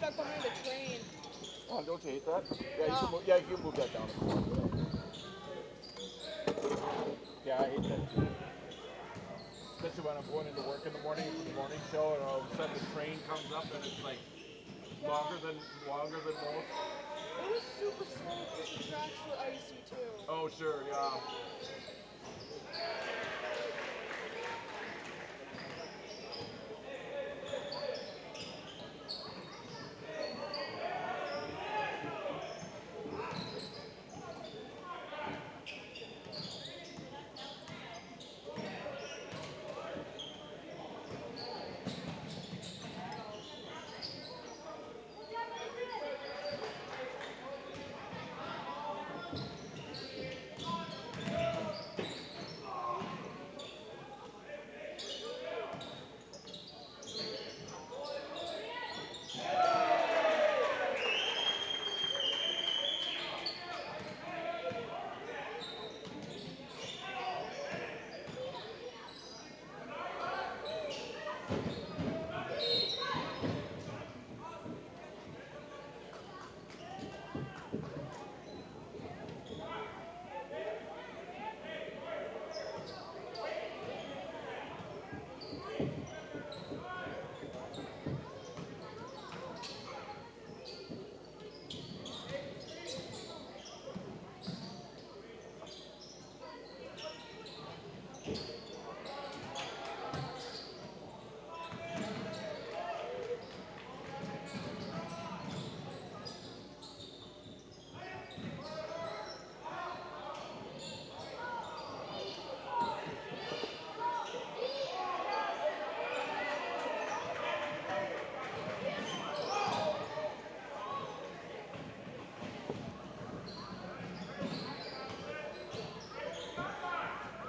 stuck behind a train. Oh, don't you hate that? Yeah, No. you can move that down if you want. Yeah, I hate that too. Especially when I'm going into work in the morning for the morning show, and all of a sudden the train comes up and it's like longer than most. It was super slow because the tracks were icy too. Oh sure, yeah.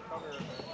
Come here a minute.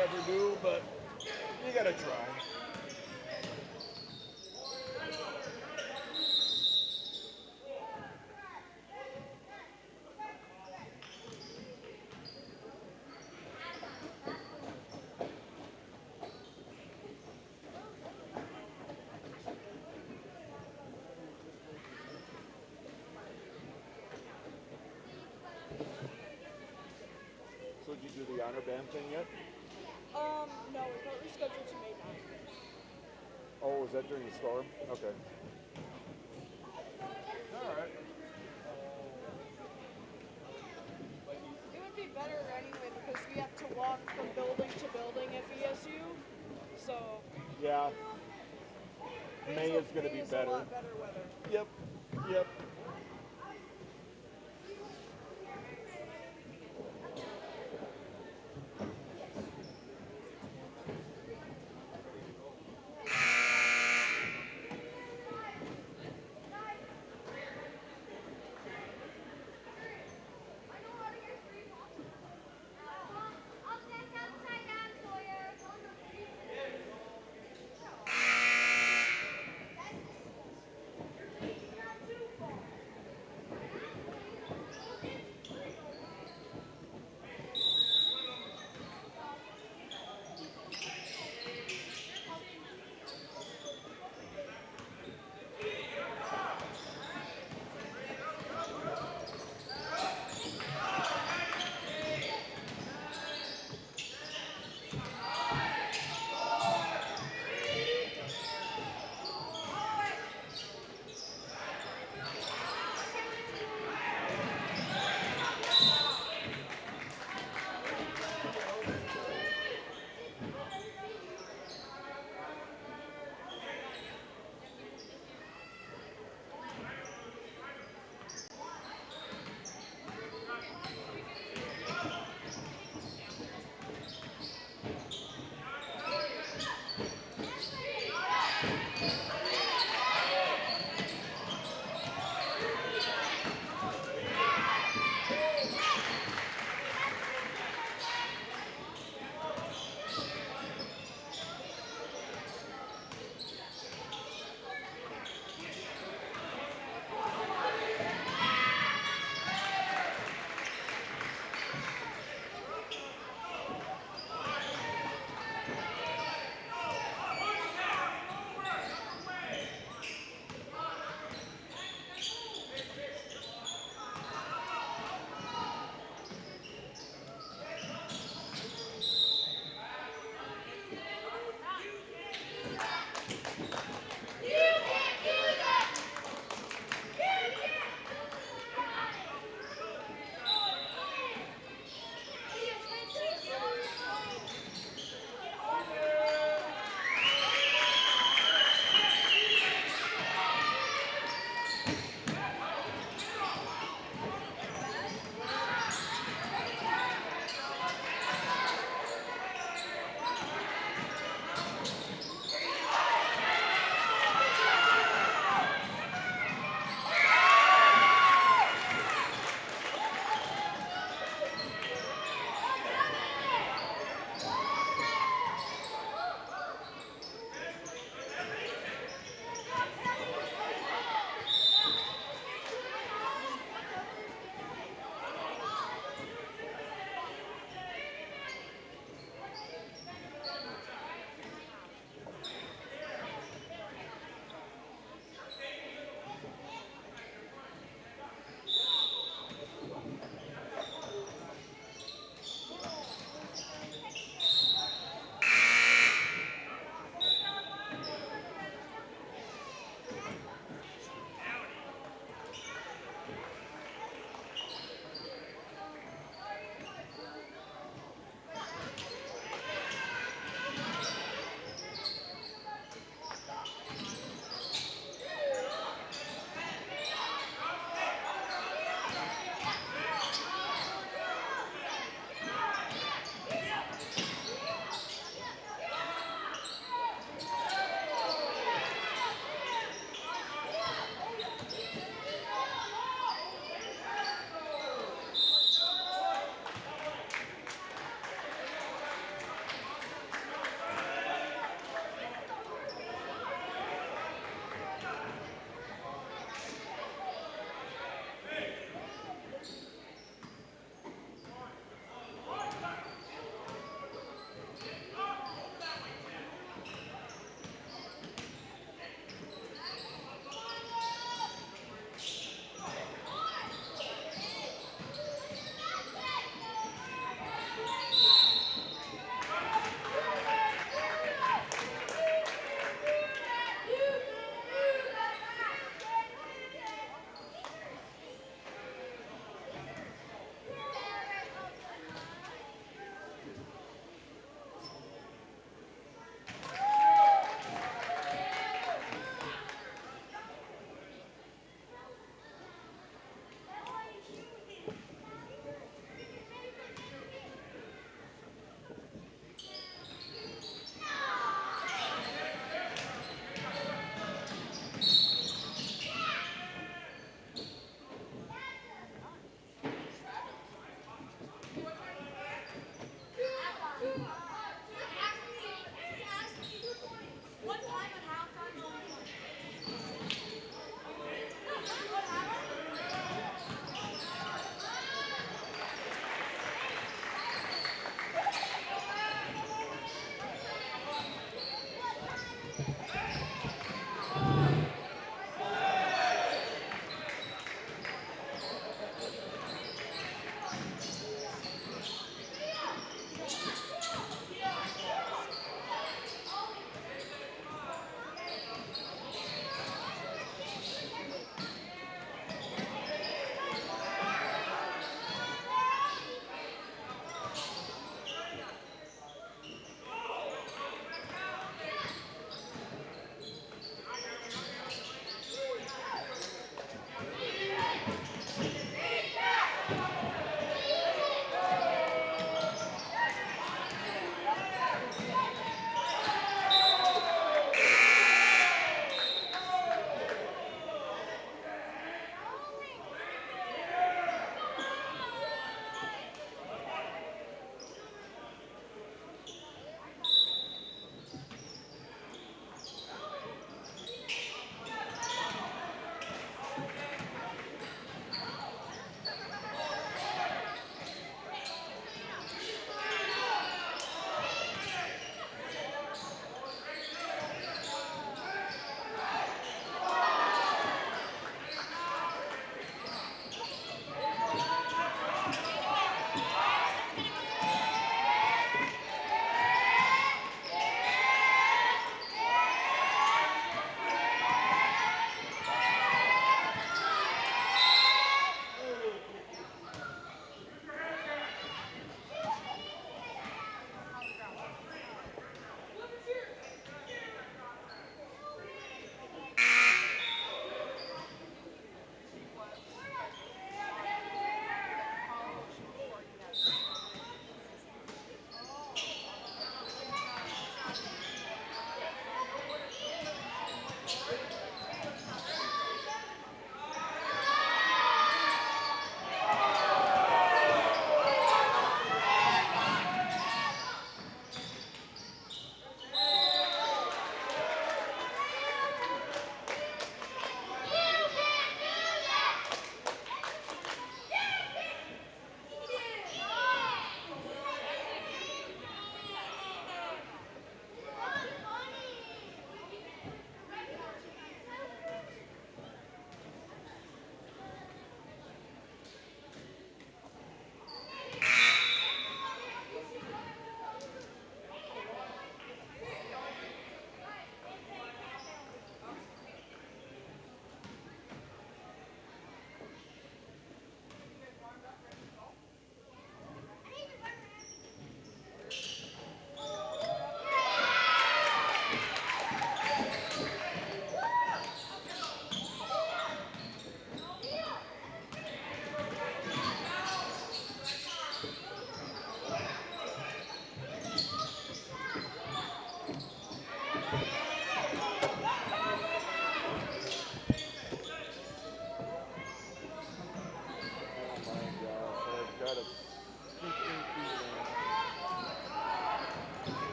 never do, but you gotta try. So did you do the honor band thing yet? No, we got rescheduled to May 9th. Oh, was that during the storm? Okay. All right. It would be better anyway because we have to walk from building to building at BSU. So Yeah. May is going to be a better. lot better weather. Yep. Yep.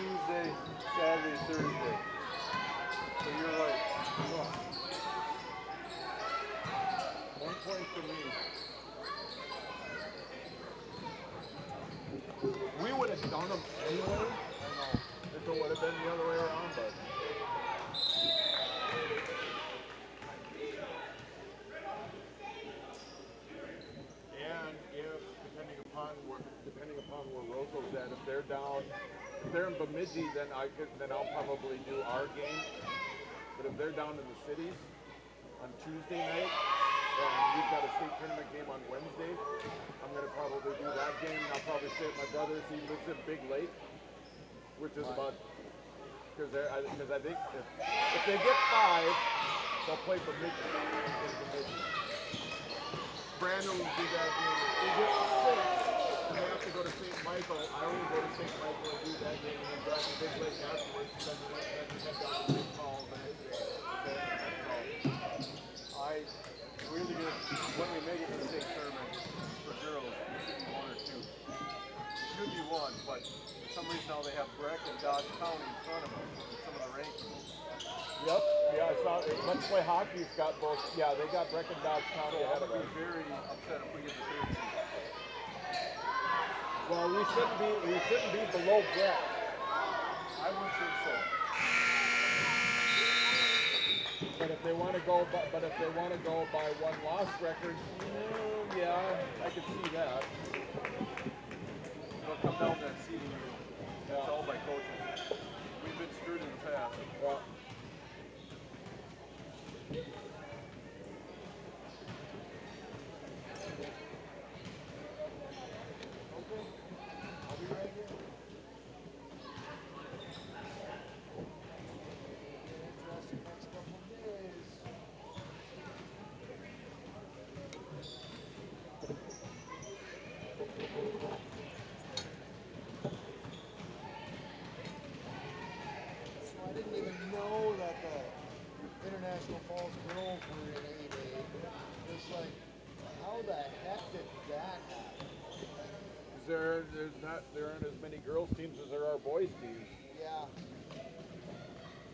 Tuesday, Saturday, Thursday. So you're right. Ugh. 1 point for me. We would have done them anyway I know. if it would have been the other way around, but and if depending upon where Roseau's at, if they're down, if they're in Bemidji, then I'll probably do our game. But if they're down in the cities on Tuesday night and we've got a state tournament game on Wednesday, I'm gonna probably do that game. And I'll probably stay at my brother's. He lives in Big Lake, which is about because I think if they get 5, they'll play Bemidji in Bemidji. Brandon will do that game. If they get 6 and they have to go to St. Michael, I will go to St. Michael and do that game and then drive to Big Lake afterwards, then head down to St. Paul the next day. Okay? So If when we make it to the state tournament for girls, it should be 1 or 2. It should be 1, but for some reason now they have Breck and Dodge County in front of us in some of the rankings. yep. Yeah, I saw Let's Play Hockey's got both. Yeah, they got Breck and Dodge County So ahead I'm of going us. to be very upset if we get the 3rd seed. Well, we shouldn't be below Breck. I would think so. But if they want to go by 1-loss record, yeah, I could see that. It'll come down to that seeding game. That's all by coaches. We've been screwed in the past. Yeah. Okay. I'll be right here. Interesting next couple of days. So I didn't even know that the International Falls girls were in 8A. It's like, how the heck did that happen? There aren't as many girls teams as there are boys teams. Yeah.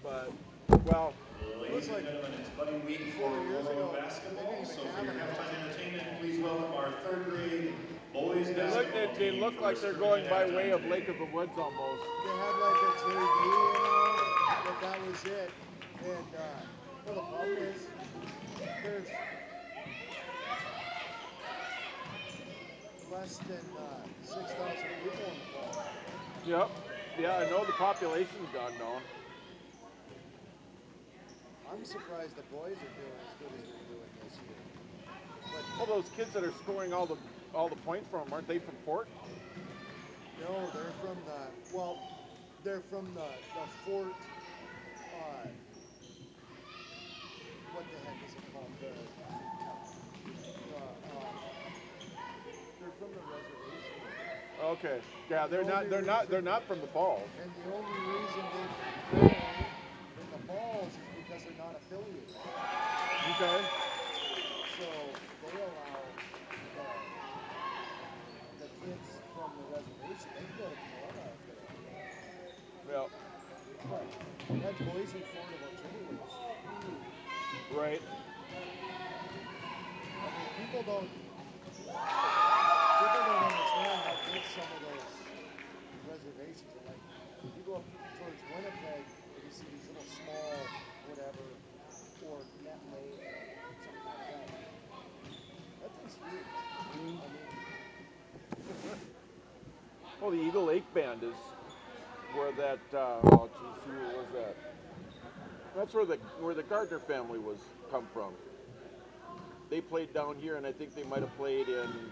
But well, Ladies and gentlemen, it's buddy week for 4 years Warroad ago, basketball. they didn't So even for have your an halftime LSU. entertainment, please welcome our 3rd grade boys they basketball team. look like they're going by way of Lake of the Woods almost. They had like a JV, but that was it. And well, the problem is, there's less than 6,000 people in the fall. Yep. Yeah, I know the population's gone down. I'm surprised the boys are doing as good as they're doing this year. But Well, those kids that are scoring all the points from them, aren't they from Fort? no, they're from the Fort. What the heck is it called? They're from the reservation. Okay. Yeah, they're not from the Falls. And the only reason they can play in the falls is because they're not affiliated. Okay. So they allow the kids from the reservation, they can go to Canada if they want. Yeah. But that's Boise, Fort of Ochiltree is huge. Right. I mean, people don't understand how big some of those reservations are. Like, you go up towards Winnipeg and you see these little small whatever, or Net Lake or something like that. That thing's huge. I mean, Well, the Eagle Lake Band is where that. Oh, geez, who was that? That's where the Gardner family was come from. They played down here, and I think they might have played in.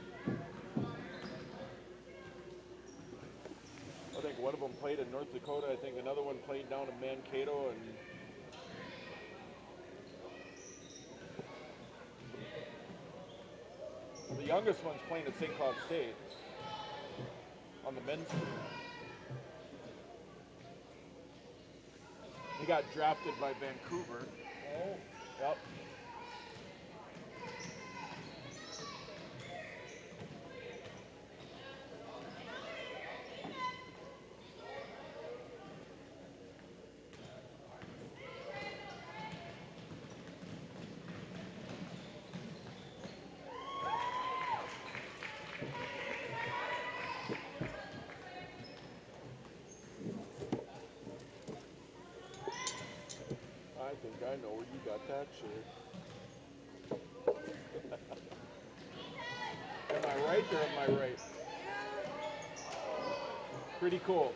I think one of them played in North Dakota. I think another one played down in Mankato, and the youngest one's playing at St. Cloud State on the men's team. He got drafted by Vancouver. oh, Yep. think I know where you got that shirt. Am I right or am I right? Yeah. Pretty cool.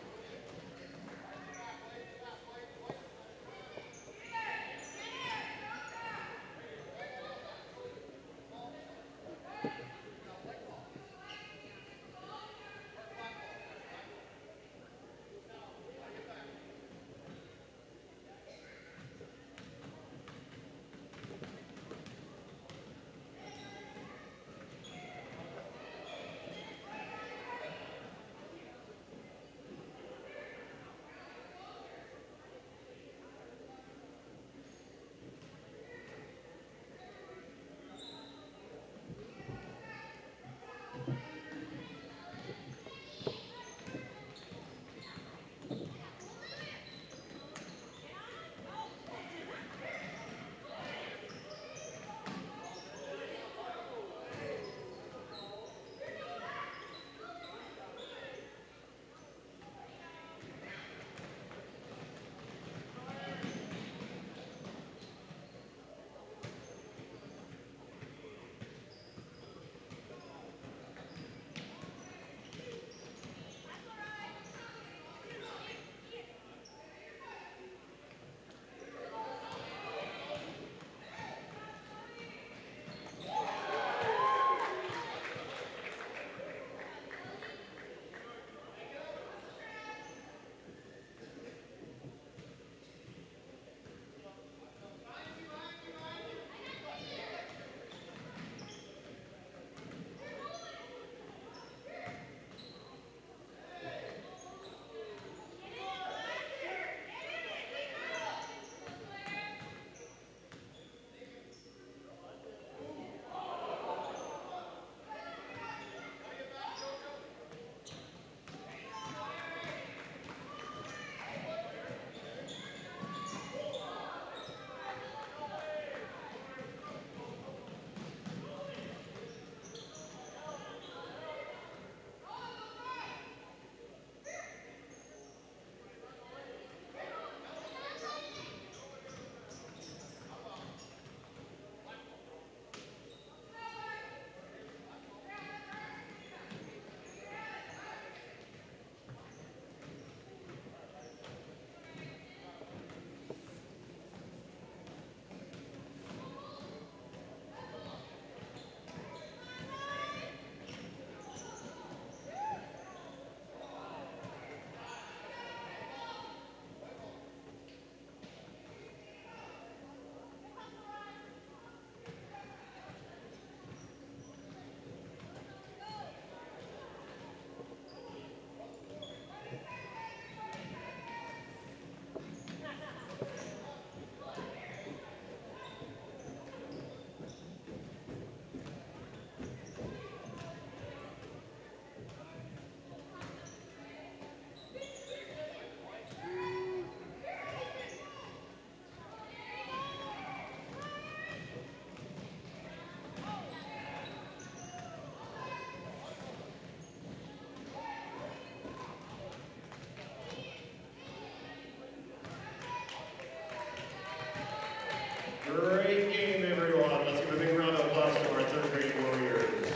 Great game, everyone. Let's give a big round of applause to our third grade Warriors.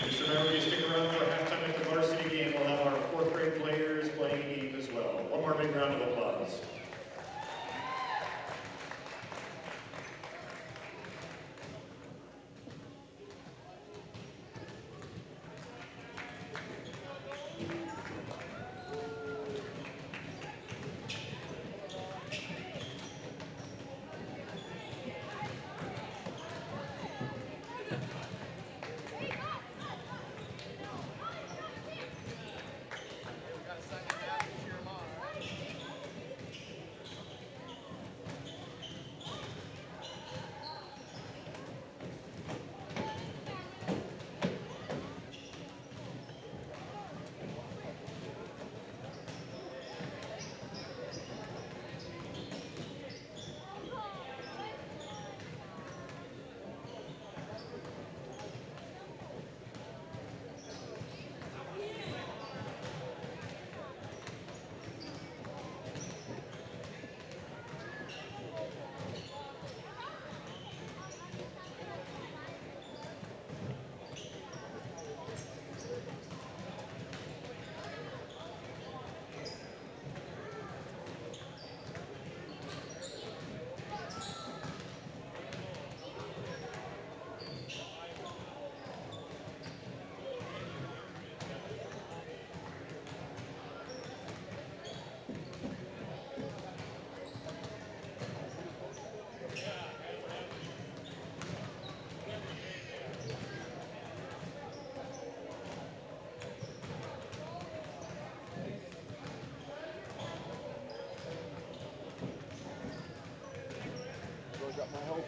Just remember, if you stick around for halftime at the varsity game, we'll have our fourth grade players playing a game as well. One more big round of applause. Hey, we got to sign your map and cheer them on, all right?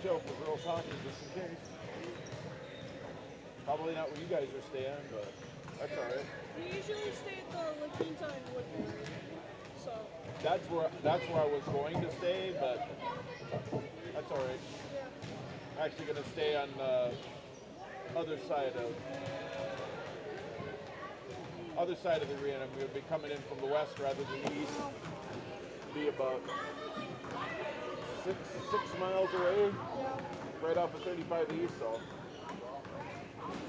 chill for girls hockey just in case. Probably not where you guys are staying, but that's all right. We usually stay at the La Quinta in Woodbury. So That's where I was going to stay, but that's all right. yeah. I'm actually gonna stay on the other side of the arena. I'm gonna be coming in from the west rather than the east. Be about 6 miles away, Yeah. right off of 35 east. So,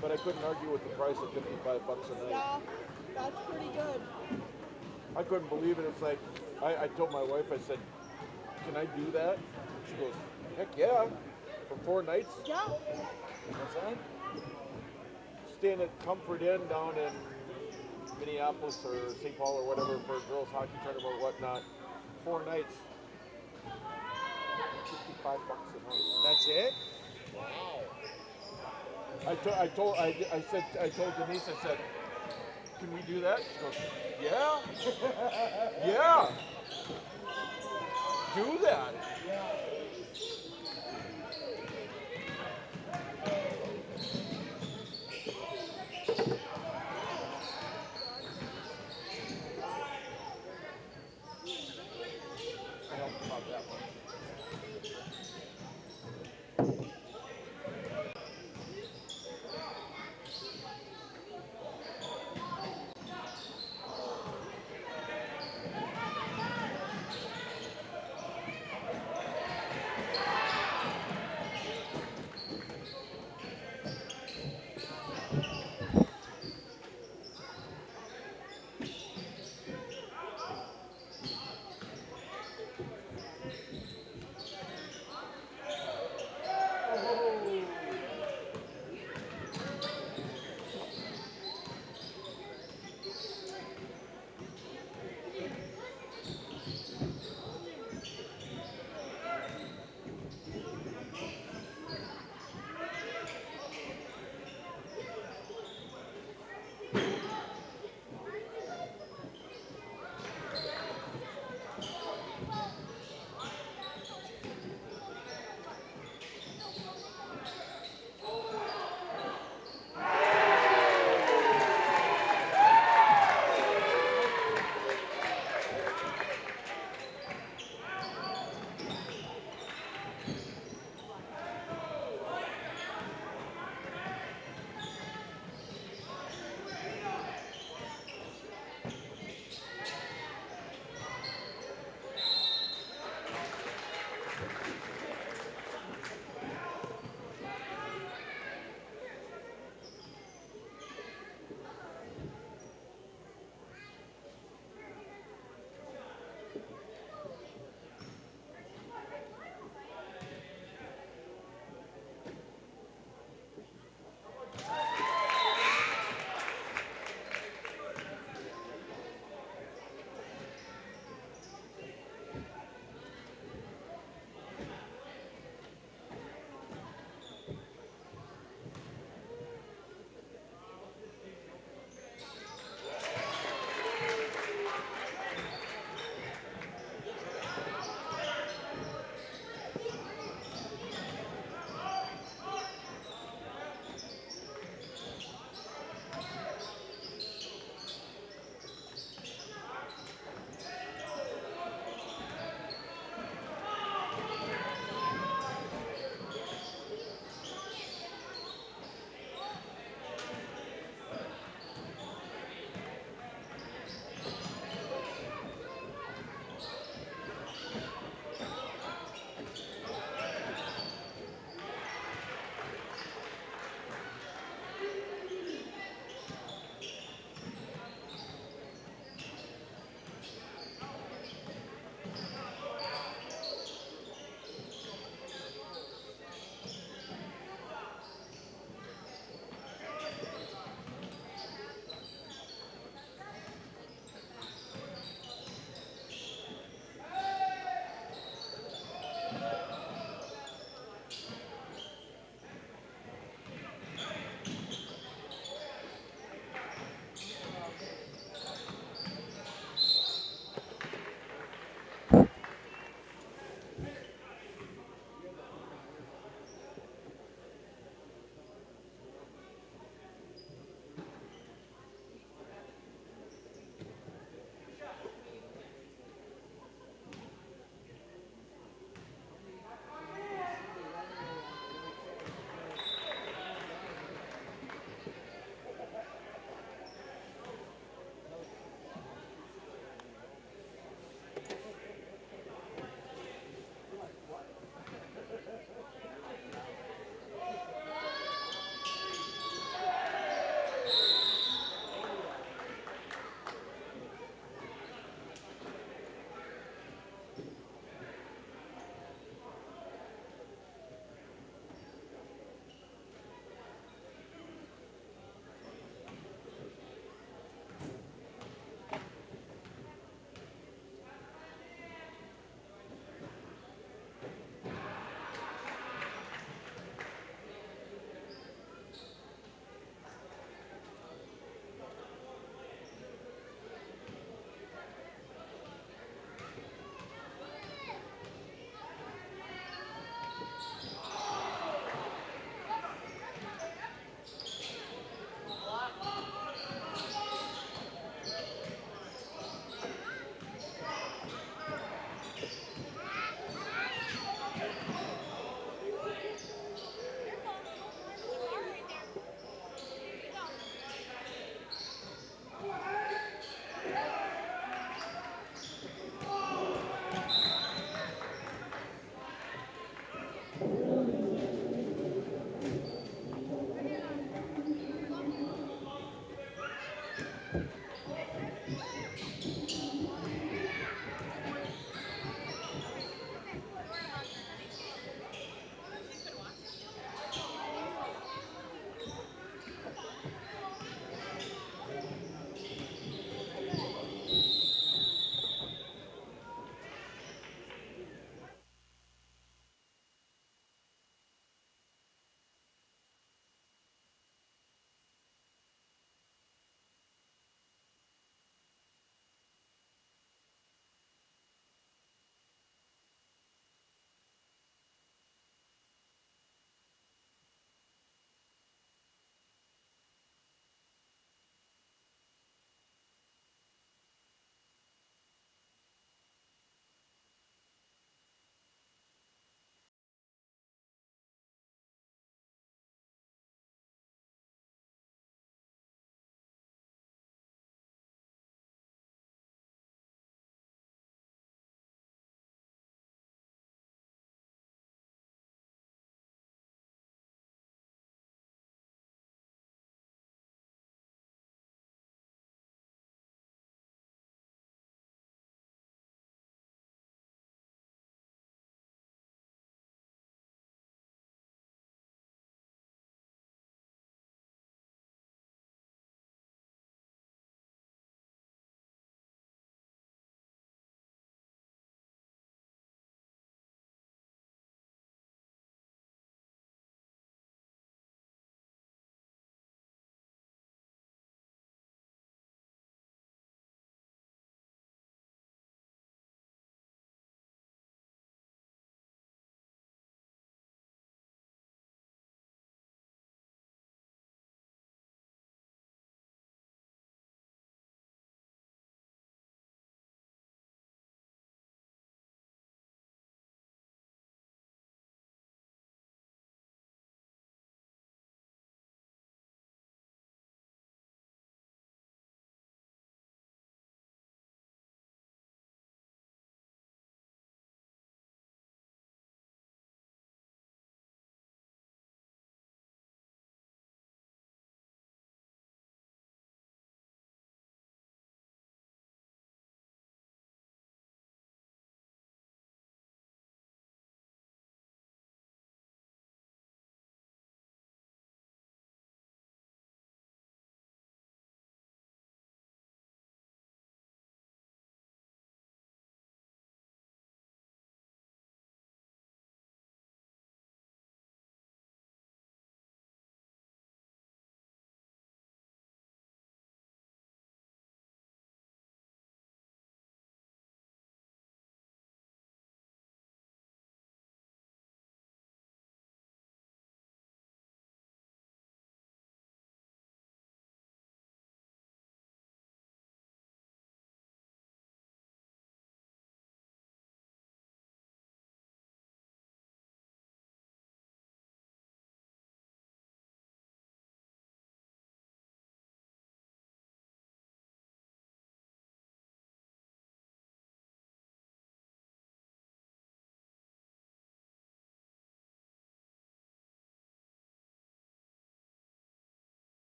but I couldn't argue with the price of $55 a night. Yeah. That's pretty good. I couldn't believe it. It's like I told my wife. I said, "Can I do that?" She goes, "Heck yeah!" For 4 nights. Yeah. What's that? Staying at Comfort Inn down in Minneapolis or St. Paul or whatever for a girls hockey tournament or whatnot. 4 nights. $55 a night. That's it? Wow. I told Denise, I said, "Can we do that?" She goes, "Yeah." Yeah. Do that. Yeah. I helped him out that much.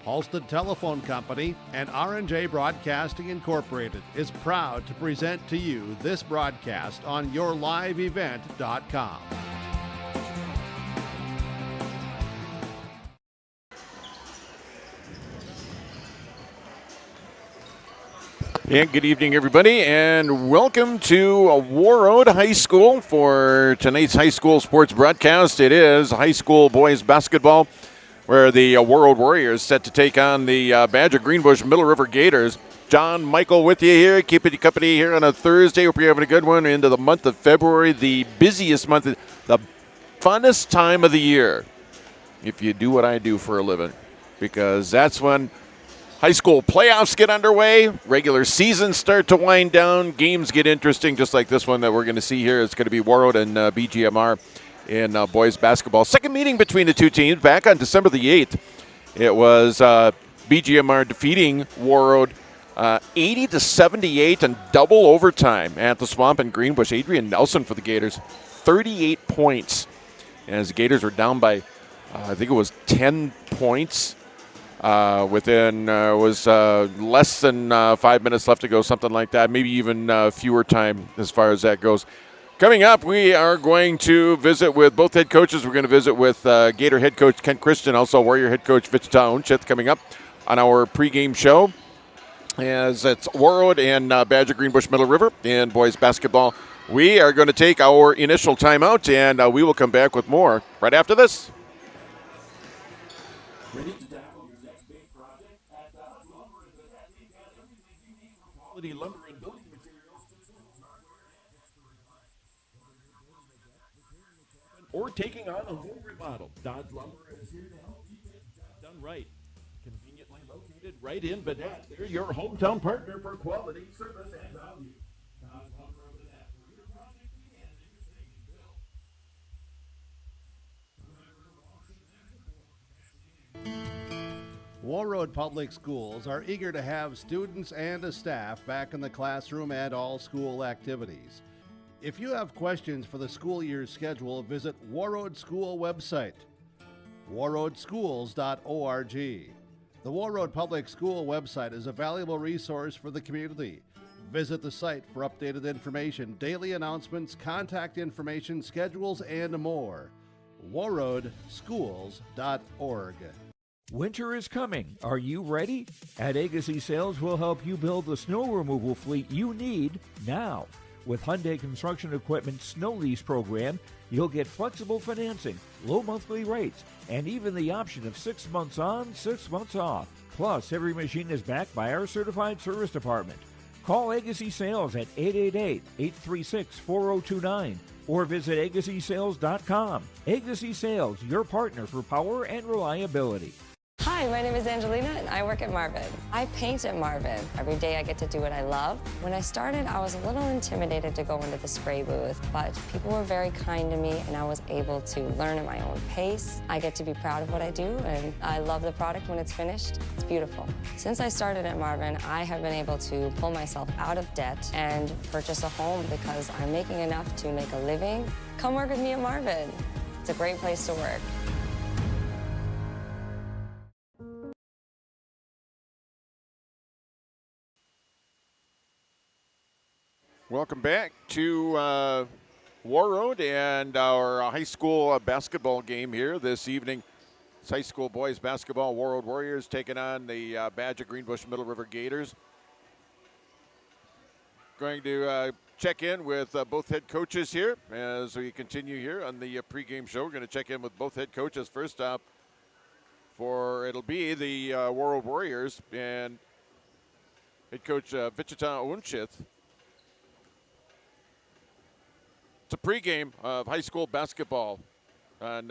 Halstead Telephone Company and R&J Broadcasting Incorporated is proud to present to you this broadcast on yourliveevent.com. And good evening, everybody, and welcome to Warroad High School for tonight's high school sports broadcast. It is high school boys basketball, where the Warroad Warriors set to take on the Badger Greenbush-Middle River Gators. John Michael with you here, keeping you company here on a Thursday. Hope you're having a good one into the month of February, the busiest month, the funnest time of the year, if you do what I do for a living, because that's when high school playoffs get underway, regular seasons start to wind down, games get interesting, just like this one that we're going to see here. It's going to be Warroad and BGMR in boys basketball. Second meeting between the two teams back on December the 8th. It was BGMR defeating Warroad 80-78 in double overtime at the Swamp in Greenbush. Adrian Nelson for the Gators, 38 points. As the Gators were down by, I think it was 10 points. Within was less than 5 minutes left to go, something like that, maybe even fewer time as far as that goes. Coming up, we are going to visit with both head coaches. We're going to visit with Gator head coach Kent Christian, also Warrior head coach Wichita Unchith, coming up on our pregame show, as it's Warroad and Badger Greenbush-Middle River in boys basketball. We are going to take our initial timeout, and we will come back with more right after this. Ready to tackle your next big project? At Dodge Lumber and Gannett, we've got everything you need from quality lumber and building materials to tools, hardware, and exterior lighting. Whether you're building a deck, repairing a cabin, or taking on a home remodel, Dodge Lumber is here to help you get the job done right. Conveniently located right in Gannett, they're your hometown partner for quality, service, and value. Dodge Lumber and Gannett, where your project begins and your savings build. Warroad Public Schools are eager to have students and a staff back in the classroom and all school activities. If you have questions for the school year's schedule, visit Warroad School website, warroadschools.org. The Warroad Public School website is a valuable resource for the community. Visit the site for updated information, daily announcements, contact information, schedules, and more. warroadschools.org. Winter is coming. Are you ready? At Agassi Sales, we'll help you build the snow removal fleet you need now. With Hyundai Construction Equipment Snow Lease Program, you'll get flexible financing, low monthly rates, and even the option of 6 months on, 6 months off. Plus, every machine is backed by our certified service department. Call Agassi Sales at 888-836-4029 or visit agassisales.com. Agassi Sales, your partner for power and reliability. Hi, my name is Angelina and I work at Marvin. I paint at Marvin. Every day I get to do what I love. When I started, I was a little intimidated to go into the spray booth, but people were very kind to me and I was able to learn at my own pace. I get to be proud of what I do and I love the product when it's finished. It's beautiful. Since I started at Marvin, I have been able to pull myself out of debt and purchase a home because I'm making enough to make a living. Come work with me at Marvin. It's a great place to work. Welcome back to Warroad and our high school basketball game here this evening. It's high school boys basketball. Warroad Warriors taking on the Badger Greenbush-Middle River Gators. Going to check in with both head coaches here as we continue here on the pregame show. We're going to check in with both head coaches. First up, it'll be the Warroad Warriors and head coach Wichita Unchith. It's a pregame of high school basketball on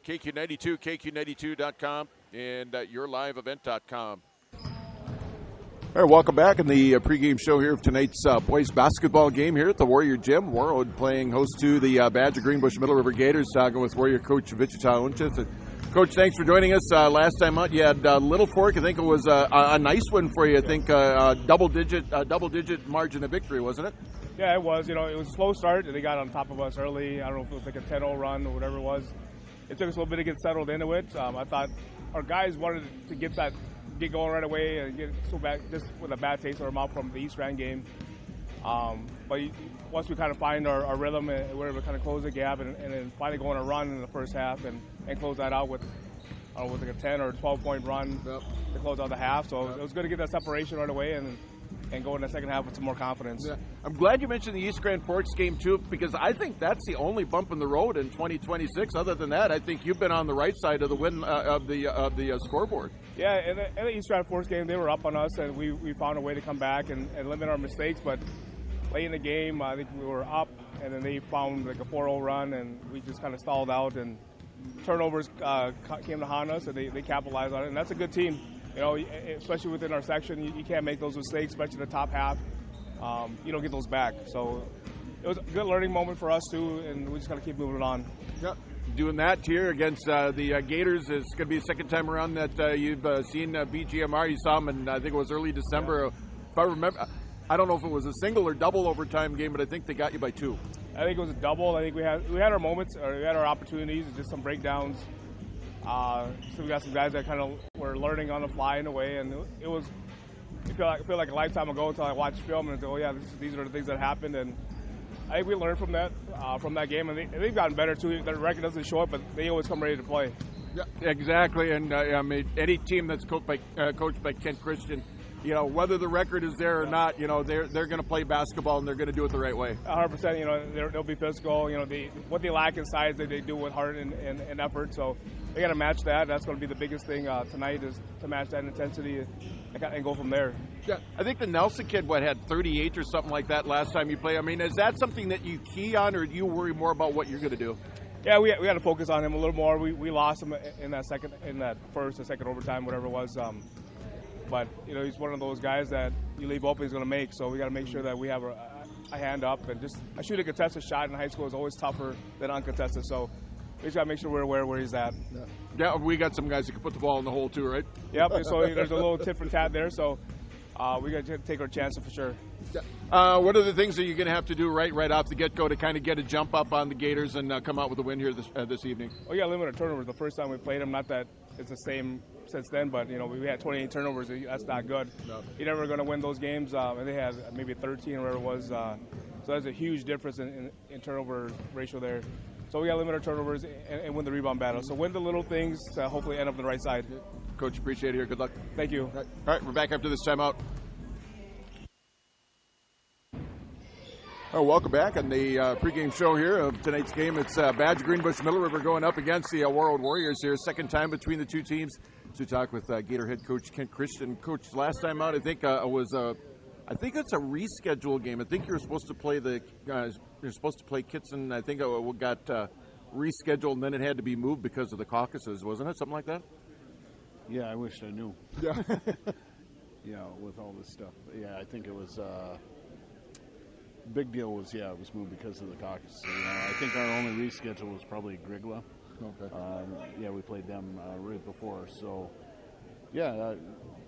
KQ92, KQ92.com, and yourliveevent.com. All right, welcome back in the pregame show here of tonight's boys basketball game here at the Warrior Gym. Warroad playing host to the Badger Greenbush-Middle River Gators, talking with Warrior coach Wichita Unchith. Coach, thanks for joining us. Last time out, you had Little Fork. I think it was a nice one for you. I think double-digit margin of victory, wasn't it? Yeah, it was. You know, it was a slow start, and they got on top of us early. I don't know if it was like a 10-0 run or whatever it was. It took us a little bit to get settled into it. I thought our guys wanted to get going right away and get so back just with a bad taste in our mouth from the East Rand game. But once we kind of find our rhythm and we're able to kind of close the gap and then finally go on a run in the first half and close that out with like a 10 or 12-point run to close out the half. So it was good to get that separation right away and go in the second half with some more confidence. Yeah. I'm glad you mentioned the East Grand Forks game too, because I think that's the only bump in the road in 2026. Other than that, I think you've been on the right side of the win of the scoreboard. Yeah, in the East Grand Forks game, they were up on us, and we found a way to come back and limit our mistakes. But late in the game, I think we were up, and then they found like a 4-0 run, and we just kind of stalled out, and turnovers came to haunt us, and they capitalized on it. And that's a good team. You know, especially within our section, you can't make those mistakes, especially the top half. You don't get those back. So it was a good learning moment for us, too, and we just got to keep moving on. Yep. Doing that here against the Gators is going to be the second time around that you've seen BGMR. You saw them in, I think it was early December. Yeah. If I remember, I don't know if it was a single or double overtime game, but I think they got you by 2. I think it was a double. I think we had our moments, or we had our opportunities, just some breakdowns. So we got some guys that kind of were learning on the fly in a way, and it feel like a lifetime ago until I watched film and said, oh yeah, these are the things that happened, and I think we learned from that game, and they've gotten better too. Their record doesn't show it, but they always come ready to play. Yeah, exactly, and I mean any team that's coached by Kent Christian, you know, whether the record is there or not, you know, they're going to play basketball and they're going to do it the right way. 100%. You know, they'll be physical. You know, what they lack in size, they do with heart and effort. So they got to match that. That's going to be the biggest thing tonight, is to match that intensity and go from there. Yeah, I think the Nelson kid had 38 or something like that last time you played. I mean, is that something that you key on, or do you worry more about what you're going to do? Yeah, we had to focus on him a little more. We lost him in that first or second overtime, whatever it was. But, you know, he's one of those guys that you leave open, he's going to make. So we got to make sure that we have a hand up. And just a shooting contested shot in high school is always tougher than uncontested. So we just got to make sure we're aware where he's at. Yeah, we got some guys that can put the ball in the hole too, right? Yep, so there's a little tit for tat there. So we got to take our chances for sure. What are the things that you're going to have to do right off the get-go to kind of get a jump up on the Gators and come out with a win here this evening? Oh, yeah, limit our turnovers. The first time we played them, not that it's the same since then, but, you know, we had 28 turnovers. That's not good. No. You're never going to win those games, and they had maybe 13 or whatever it was. So that's a huge difference in turnover ratio there. So we got to limit our turnovers and win the rebound battle. So win the little things to hopefully end up on the right side. Coach, appreciate it here. Good luck. Thank you. All right, we're back after this timeout. Welcome back on the pregame show here of tonight's game. It's Badge Greenbush-Middle River going up against the Warroad Warriors here. Second time between the two teams. To talk with Gator head coach Kent Christian. Coach, last time out, I think I think it's a reschedule game. I think you were supposed to play Kitson. I think it got rescheduled, and then it had to be moved because of the caucuses, wasn't it? Something like that. Yeah, I wish I knew. Yeah. Yeah, with all this stuff. Yeah, I think it was. Big deal was, it was moved because of the caucus. So, you know, I think our only reschedule was probably Grigla. Okay. We played them right before. So,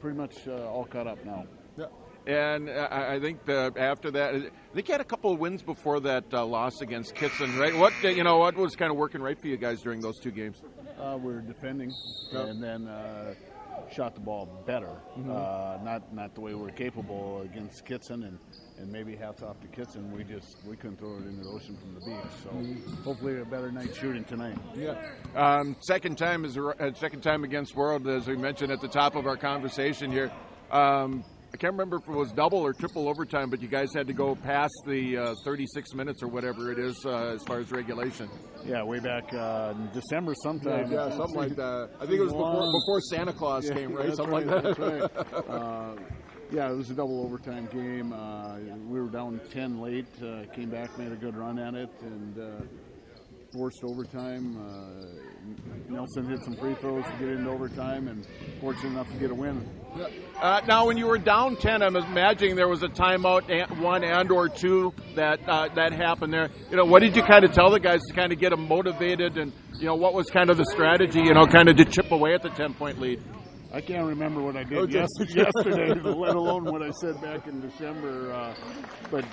pretty much all caught up now. Yeah. And I think after that, I think you had a couple of wins before that loss against Kitson, right? What was kind of working right for you guys during those two games? We were defending, and then shot the ball better. Mm-hmm. Not the way we're capable against Kitson, and maybe hats off to Kitson. We couldn't throw it into the ocean from the beach. So hopefully a better night shooting tonight. Yeah. Second time against Warroad, as we mentioned at the top of our conversation here. I can't remember if it was double or triple overtime, but you guys had to go past the 36 minutes or whatever it is as far as regulation. Yeah, way back in December sometime. Yeah, something like that. I think it was before Santa Claus came, right? Something like that. That's right. It was a double overtime game. We were down 10 late, came back, made a good run at it, and forced overtime. Nelson hit some free throws to get into overtime, and fortunate enough to get a win. Now, when you were down 10, I'm imagining there was a timeout, one and or two that happened there. You know, what did you kind of tell the guys to kind of get them motivated, and what was kind of the strategy, kind of to chip away at the 10-point lead? I can't remember what I did yesterday, let alone what I said back in December. But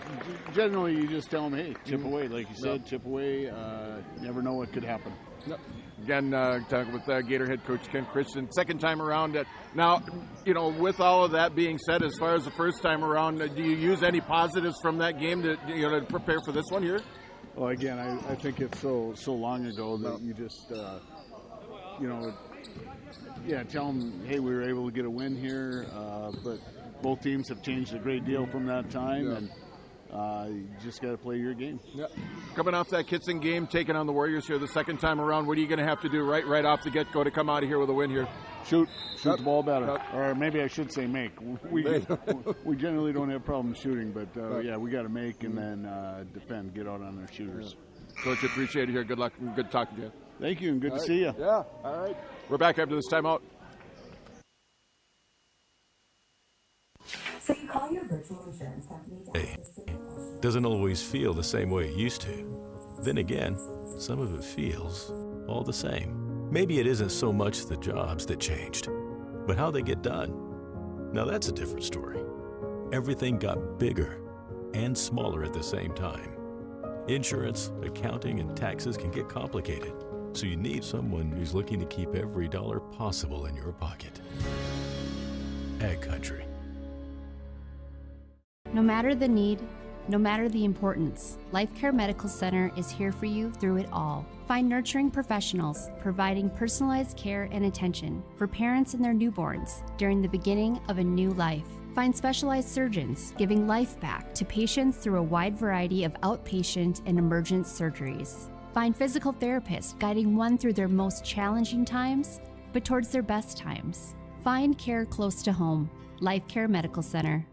generally, you just tell them, hey, chip away. Like you said, chip away. You never know what could happen. Yep. Again, talking with Gator head coach Ken Christian. Second time around. Now, with all of that being said, as far as the first time around, do you use any positives from that game to prepare for this one here? Well, again, I think it's so long ago that you just, tell them, hey, we were able to get a win here, but both teams have changed a great deal from that time, and you just got to play your game. Yep. Coming off that Kitson game, taking on the Warriors here the second time around, what are you going to have to do right off the get-go to come out of here with a win here? Shoot the ball better, or maybe I should say make. We generally don't have problems shooting, but we got to make and then defend, get out on our shooters. Coach, appreciate it here. Good luck and good talking to you. Thank you, and good to see you. Yeah, all right. We're back after this timeout. So you call your virtual insurance company to ask a simple question. Doesn't always feel the same way it used to. Then again, some of it feels all the same. Maybe it isn't so much the jobs that changed, but how they get done. Now that's a different story. Everything got bigger and smaller at the same time. Insurance, accounting, and taxes can get complicated, so you need someone who's looking to keep every dollar possible in your pocket. Ag Country. No matter the need, no matter the importance, Life Care Medical Center is here for you through it all. Find nurturing professionals providing personalized care and attention for parents and their newborns during the beginning of a new life. Find specialized surgeons giving life back to patients through a wide variety of outpatient and emergent surgeries. Find physical therapists guiding one through their most challenging times, but towards their best times. Find care close to home. Life Care Medical Center.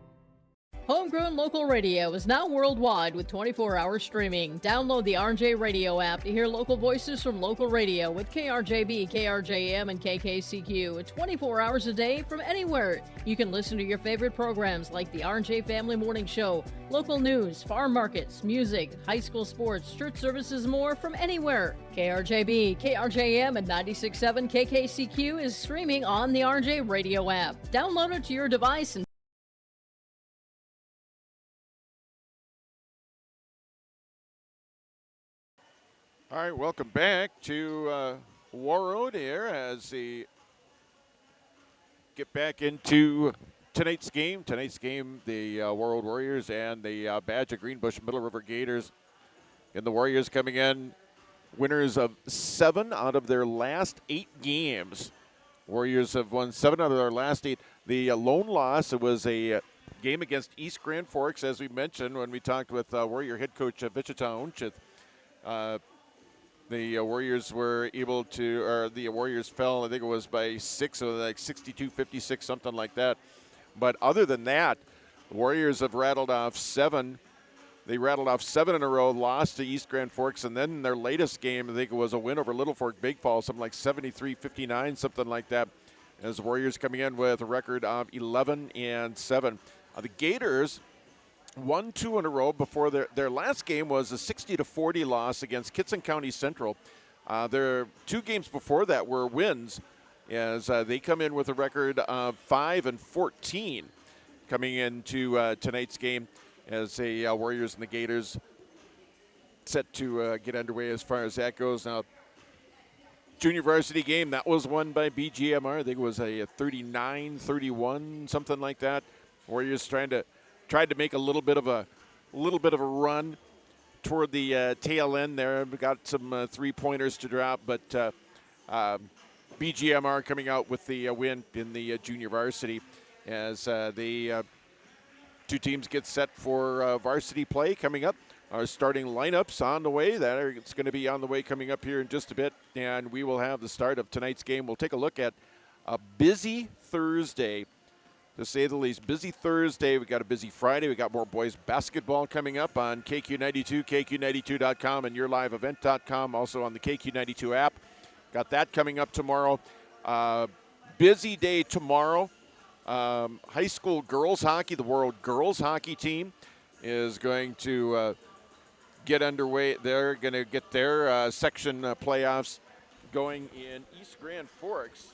Homegrown local radio is now worldwide with 24-hour streaming. Download the RJ Radio app to hear local voices from local radio with KRJB, KRJM, and KKCQ. 24 hours a day from anywhere. You can listen to your favorite programs like the RJ Family Morning Show, local news, farm markets, music, high school sports, church services, more from anywhere. KRJB, KRJM, and 96.7 KKCQ is streaming on the RJ Radio app. Download it to your device and All right, welcome back to Warroad here as they get back into tonight's game. Tonight's game, the Warroad Warriors and the Badger Greenbush-Middle River Gators. And the Warriors coming in winners of 7 out of their last 8 games. Warriors have won 7 out of their last 8. The lone loss, it was a game against East Grand Forks, as we mentioned when we talked with Warrior head coach Wichita Unchith. The Warriors were able to, or the Warriors fell, I think it was by 6, or like 62-56, something like that. But other than that, the Warriors have rattled off 7. They rattled off 7 in a row, lost to East Grand Forks, and then their latest game, I think it was a win over Little Fork Big Falls, something like 73-59, something like that. As the Warriors coming in with a record of 11-7. The Gators won 2 in a row before their last game was a 60-40 loss against Kitson County Central. Their 2 games before that were wins, as they come in with a record of 5-14 coming into tonight's game, as the Warriors and the Gators set to get underway as far as that goes. Now, junior varsity game, that was won by BGMR. I think it was a 39-31, something like that. Warriors tried to make a little bit of a run toward the tail end there. We got some 3-pointers to drop, but BGMR coming out with the win in the junior varsity as the 2 teams get set for varsity play coming up. Our starting lineups on the way. It's going to be on the way coming up here in just a bit, and we will have the start of tonight's game. We'll take a look at a busy Thursday, to say the least. Busy Thursday. We got a busy Friday. We got more boys basketball coming up on KQ92, KQ92.com, and YourLiveEvent.com. Also on the KQ92 app. Got that coming up tomorrow. Busy day tomorrow. High school girls hockey, the Warroad girls hockey team is going to get underway. They're going to get their section playoffs going in East Grand Forks.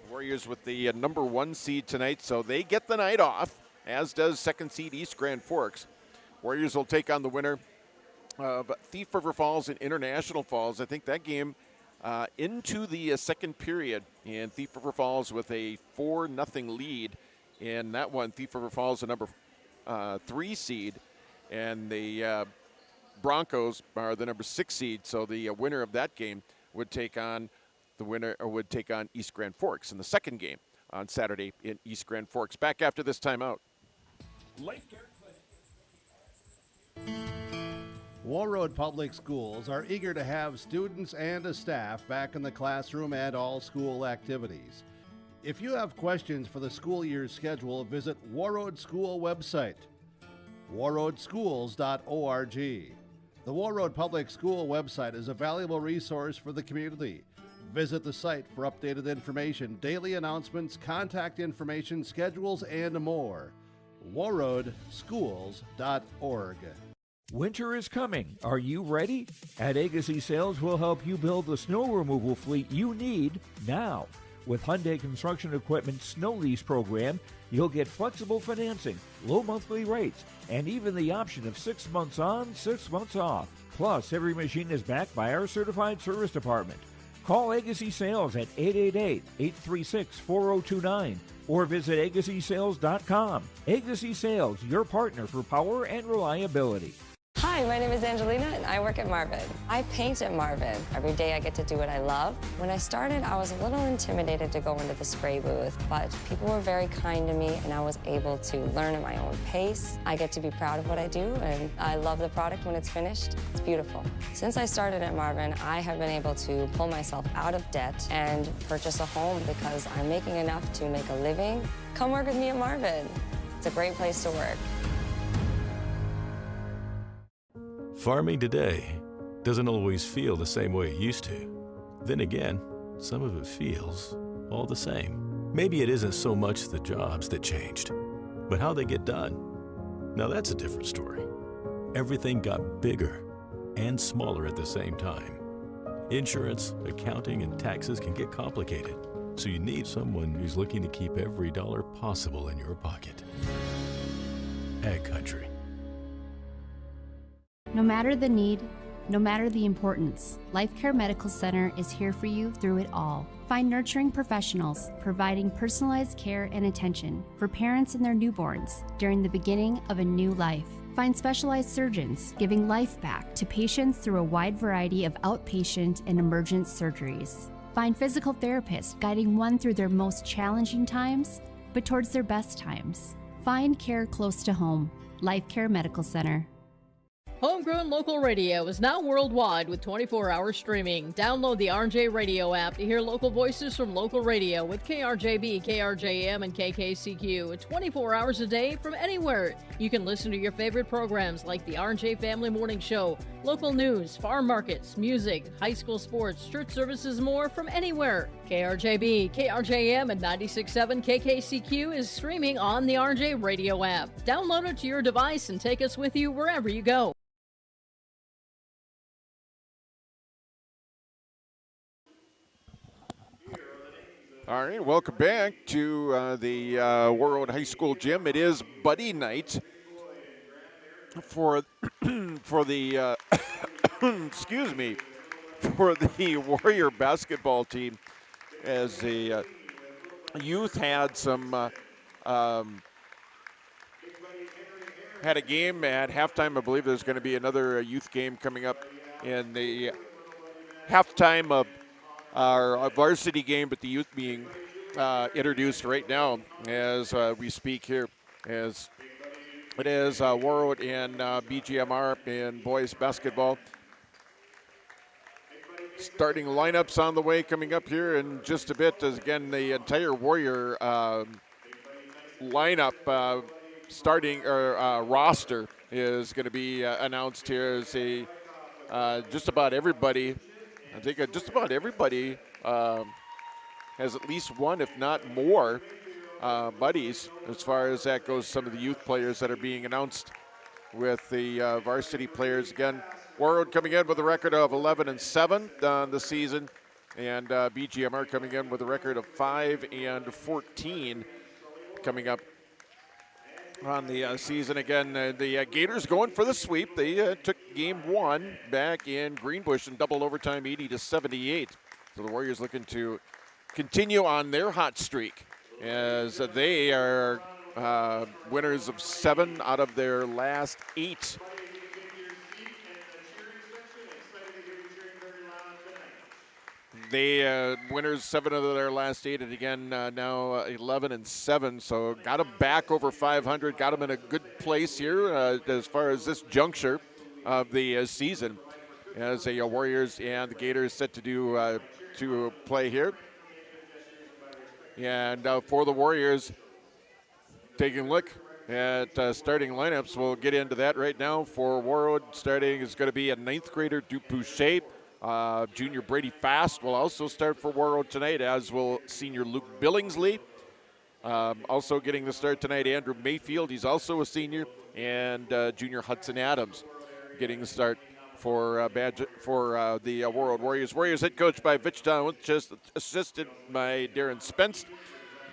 Warriors with the number 1 seed tonight, so they get the night off, as does second seed East Grand Forks. Warriors will take on the winner of Thief River Falls and International Falls. I think that game into the second period, and Thief River Falls with a 4-0 lead in that one. Thief River Falls, the number 3 seed, and the Broncos are the number 6 seed. So the winner of that game would take on East Grand Forks in the second game on Saturday in East Grand Forks. Back after this timeout. Warroad Public Schools are eager to have students and staff back in the classroom and all school activities. If you have questions for the school year's schedule, visit Warroad School website, warroadschools.org. The Warroad Public School website is a valuable resource for the community. Visit the site for updated information, daily announcements, contact information, schedules, and more. warroadschools.org. Winter is coming. Are you ready? At Agassi Sales, we'll help you build the snow removal fleet you need now. With Hyundai Construction Equipment Snow Lease Program, you'll get flexible financing, low monthly rates, and even the option of 6 months on, 6 months off. Plus, every machine is backed by our certified service department. Call Agassi Sales at 888-836-4029 or visit agassisales.com. Agassi Sales, your partner for power and reliability. Hi, my name is Angelina and I work at Marvin. I paint at Marvin. Every day I get to do what I love. When I started, I was a little intimidated to go into the spray booth, but people were very kind to me and I was able to learn at my own pace. I get to be proud of what I do and I love the product when it's finished. It's beautiful. Since I started at Marvin, I have been able to pull myself out of debt and purchase a home because I'm making enough to make a living. Come work with me at Marvin. It's a great place to work. Farming today doesn't always feel the same way it used to. Then again, some of it feels all the same. Maybe it isn't so much the jobs that changed, but how they get done. Now that's a different story. Everything got bigger and smaller at the same time. Insurance, accounting, and taxes can get complicated, so you need someone who's looking to keep every dollar possible in your pocket. Ag Country. No matter the need, no matter the importance, Life Care Medical Center is here for you through it all. Find nurturing professionals providing personalized care and attention for parents and their newborns during the beginning of a new life. Find specialized surgeons giving life back to patients through a wide variety of outpatient and emergent surgeries. Find physical therapists guiding one through their most challenging times, but towards their best times. Find care close to home. Life Care Medical Center. Homegrown local radio is now worldwide with 24-hour streaming. Download the RJ Radio app to hear local voices from local radio with KRJB, KRJM, and KKCQ 24 hours a day from anywhere. You can listen to your favorite programs like the RJ Family Morning Show, local news, farm markets, music, high school sports, church services, more from anywhere. KRJB, KRJM, and 96.7 KKCQ is streaming on the RJ Radio app. Download it to your device and take us with you wherever you go. All right, welcome back to the Warroad High School gym. It is buddy night for the excuse me, for the Warrior basketball team, as the youth had some had a game at halftime. I believe there's going to be another youth game coming up in the halftime of our varsity game, but the youth being introduced right now as we speak here, as it is Warroad and BGMR in boys basketball. Starting lineups on the way coming up here in just a bit, as again the entire Warrior lineup starting roster is going to be announced here as a just about everybody. I think just about everybody has at least one, if not more, buddies as far as that goes. Some of the youth players that are being announced with the varsity players. Again, Warroad coming in with a record of 11-7 on the season. And BGMR coming in with a record of 5-14 coming up on the season. Again, the Gators going for the sweep. They took game one back in Greenbush in double overtime, 80-78. So the Warriors looking to continue on their hot streak as they are winners of 7 out of their last 8. They winners 7 of their last 8, and again now 11-7. So got them back over 500. Got them in a good place here as far as this juncture of the season, as the Warriors and the Gators set to do to play here. And for the Warriors, taking a look at starting lineups, we'll get into that right now. For Warroad, starting is going to be a 9th grader, Dupouche. Junior Brady Fast will also start for Warroad tonight, as will senior Luke Billingsley. Also getting the start tonight, Andrew Mayfield. He's also a senior. And junior Hudson Adams getting the start for the Warroad Warriors. Warriors head coach by Vichtown, just assisted by Darren Spence.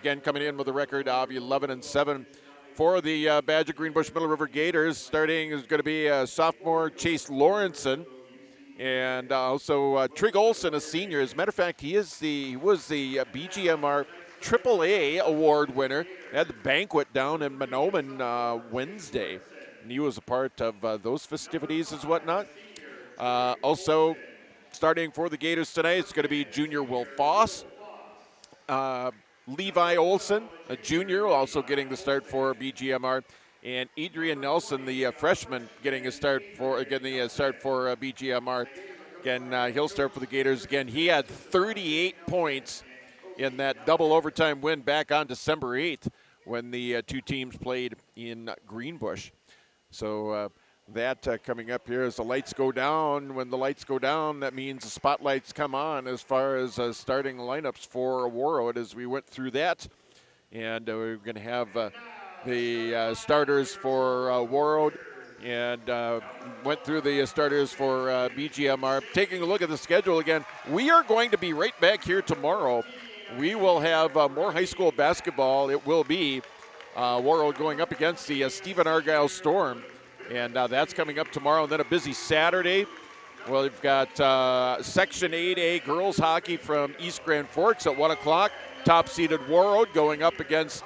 Again, coming in with a record of 11-7. For the Badger Greenbush-Middle River Gators, starting is going to be sophomore Chase Lawrenson. And also Trig Olson, a senior. As a matter of fact, he was the BGMR AAA award winner. They had the banquet down in Mahnomen Wednesday, and he was a part of those festivities as whatnot. Also, starting for the Gators tonight, it's going to be junior Will Foss. Levi Olson, a junior, also getting the start for BGMR. And Adrian Nelson, the freshman, getting a start for BGMR. Again, he'll start for the Gators. Again, he had 38 points in that double overtime win back on December 8th when the two teams played in Greenbush. So that coming up here as the lights go down. When the lights go down, that means the spotlights come on as far as starting lineups for Warroad as we went through that. And we're going to have the starters for Warroad and went through the starters for BGMR. Taking a look at the schedule again, we are going to be right back here tomorrow. We will have more high school basketball. It will be Warroad going up against the Stephen Argyle Storm, and that's coming up tomorrow. And then a busy Saturday. Well, we've got Section 8A girls hockey from East Grand Forks at 1 o'clock. Top-seeded Warroad going up against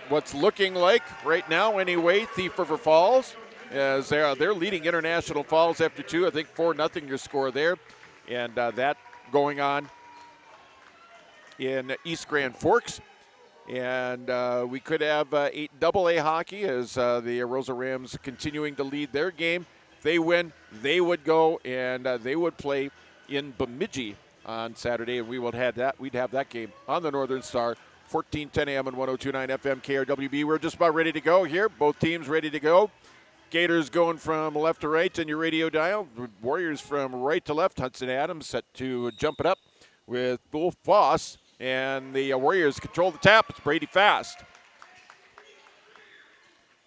what's looking like, right now anyway, Thief River Falls, as they're leading International Falls after 2. I think 4-0 your score there. And that going on in East Grand Forks. And we could have 8 AA hockey as the Rosa Rams continuing to lead their game. If they win, they would go and they would play in Bemidji on Saturday, and we'd have that game on the Northern Star, 14:10 a.m. and 102.9 FM KRWB. We're just about ready to go here. Both teams ready to go. Gators going from left to right on your radio dial. Warriors from right to left. Hudson Adams set to jump it up with Wolf Foss. And the Warriors control the tap. It's Brady Fast.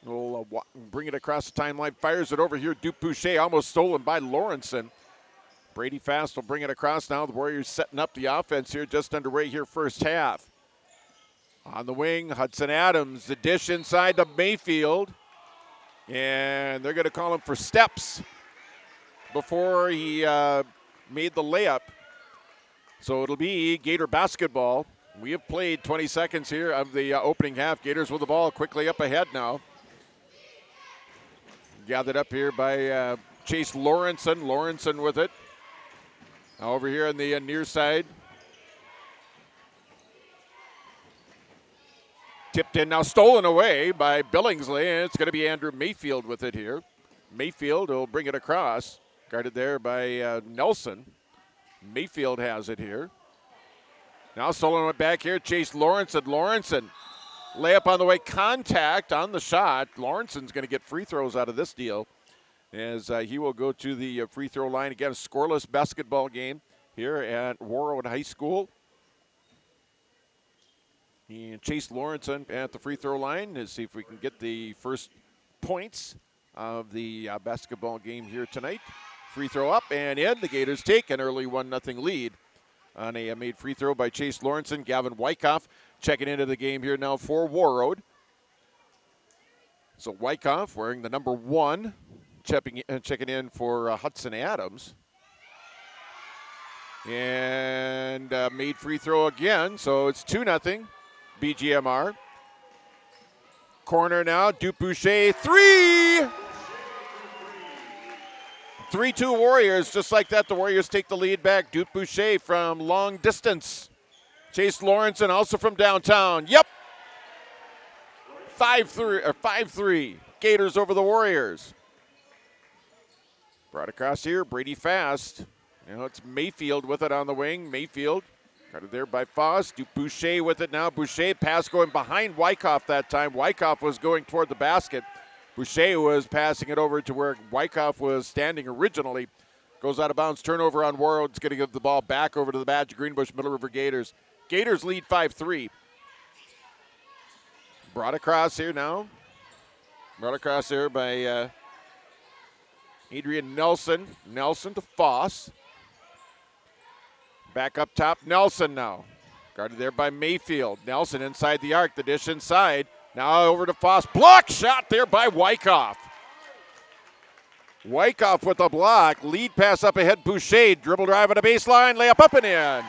We'll bring it across the timeline. Fires it over here. Dupouche almost stolen by Lawrenson. Brady Fast will bring it across now. The Warriors setting up the offense here. Just underway here first half. On the wing, Hudson Adams. The dish inside to Mayfield. And they're going to call him for steps before he made the layup. So it'll be Gator basketball. We have played 20 seconds here of the opening half. Gators with the ball quickly up ahead now. Gathered up here by Chase Lawrenson. Lawrenson with it. Now over here on the near side. Tipped in, now stolen away by Billingsley, and it's going to be Andrew Mayfield with it here. Mayfield will bring it across. Guarded there by Nelson. Mayfield has it here. Now stolen it back here. Chase Lawrenson. Lawrenson. Layup on the way. Contact on the shot. Lawrenson's going to get free throws out of this deal as he will go to the free throw line. Again, a scoreless basketball game here at Warroad High School. And Chase Lawrenson at the free throw line to see if we can get the first points of the basketball game here tonight. Free throw up and in. The Gators take an early 1-0 lead on a made free throw by Chase Lawrenson. Gavin Wyckoff checking into the game here now for Warroad. So Wyckoff wearing the number 1, checking in for Hudson Adams. And made free throw again, so it's 2-0 BGMR. Corner now, Dupouche, 3! 3-2 Warriors, just like that, the Warriors take the lead back. Dupouche from long distance. Chase Lawrenson also from downtown. Yep! 5-3. Gators over the Warriors. Brought across here, Brady Fast. It's Mayfield with it on the wing. Mayfield got it there by Foss. Dupouche with it now. Boucher pass going behind Wyckoff that time. Wyckoff was going toward the basket. Boucher was passing it over to where Wyckoff was standing originally. Goes out of bounds. Turnover on Warroad. It's going to give the ball back over to the Badger Greenbush-Middle River Gators. Gators lead 5-3. Brought across here now. Brought across there by Adrian Nelson. Nelson to Foss. Back up top, Nelson now. Guarded there by Mayfield. Nelson inside the arc, the dish inside. Now over to Foss. Block shot there by Wyckoff. Wyckoff with a block. Lead pass up ahead, Boucher. Dribble drive on the baseline, layup up and in.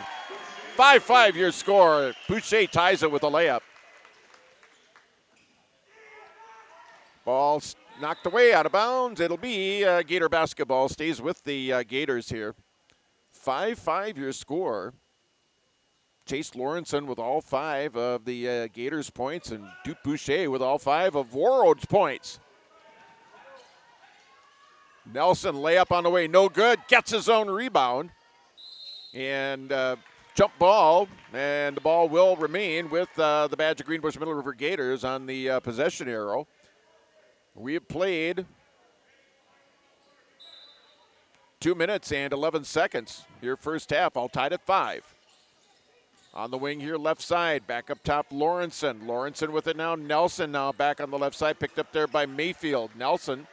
5-5 your score. Boucher ties it with a layup. Ball knocked away out of bounds. It'll be Gator basketball. Stays with the Gators here. 5-5 your score. Chase Lawrenson with all 5 of the Gators' points, and Dupouche with all 5 of Warroad's points. Nelson layup on the way, no good. Gets his own rebound. And jump ball, and the ball will remain with the Badger Greenbush-Middle River Gators on the possession arrow. We have played 2 minutes and 11 seconds here first half, all tied at 5. On the wing here, left side, back up top, Lawrenson. Lawrenson with it now, Nelson now back on the left side, picked up there by Mayfield. Nelson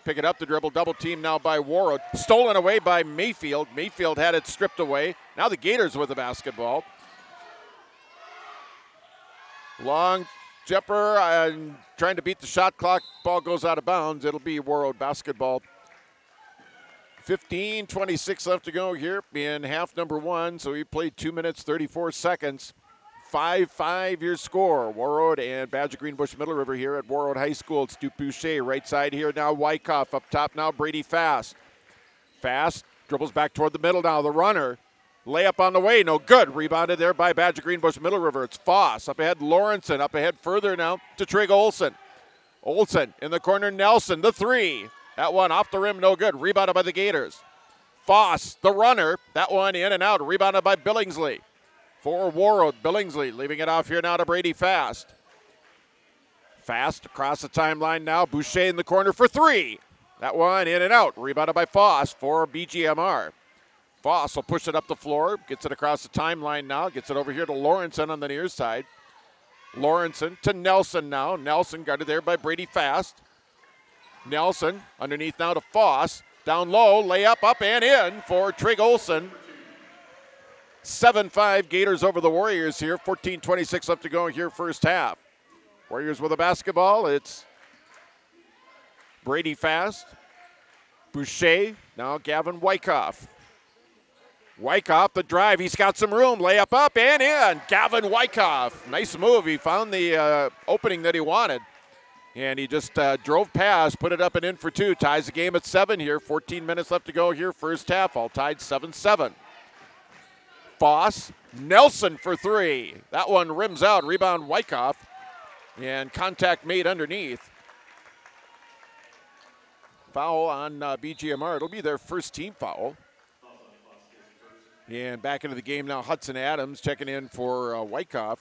pick it up, the dribble, double team now by Warroad. Stolen away by Mayfield. Mayfield had it stripped away. Now the Gators with the basketball. Long jumper and trying to beat the shot clock. Ball goes out of bounds. It'll be Warroad basketball. 15:26 left to go here in half number 1. So we played 2 minutes, 34 seconds. 5-5 your score. Warroad and Badger Greenbush-Middle River here at Warroad High School. It's Dupouche right side here now. Wyckoff up top now. Brady Fast. Fast dribbles back toward the middle now. The runner. Layup on the way. No good. Rebounded there by Badger Greenbush-Middle River. It's Foss. Up ahead Lawrenson. Up ahead further now to Trig Olson. Olson in the corner. Nelson. The 3. That one off the rim. No good. Rebounded by the Gators. Foss, the runner. That one in and out. Rebounded by Billingsley. For Warroad, Billingsley leaving it off here now to Brady Fast. Fast across the timeline now. Boucher in the corner for 3. That one in and out. Rebounded by Foss for BGMR. Foss will push it up the floor. Gets it across the timeline now. Gets it over here to Lawrenson on the near side. Lawrenson to Nelson now. Nelson guarded there by Brady Fast. Nelson underneath now to Foss. Down low, layup up and in for Trig Olson. 7-5 Gators over the Warriors here. 14:26 left to go here first half. Warriors with a basketball. It's Brady Fast. Boucher. Now Gavin Wyckoff. Wyckoff, the drive. He's got some room. Layup up and in. Gavin Wyckoff. Nice move. He found the opening that he wanted. And he just drove past, put it up and in for 2. Ties the game at 7 here. 14 minutes left to go here first half. All tied 7-7. Foss, Nelson for 3. That one rims out. Rebound Wyckoff. And contact made underneath. Foul on BGMR. It'll be their first team foul. And back into the game now, Hudson Adams checking in for Wyckoff.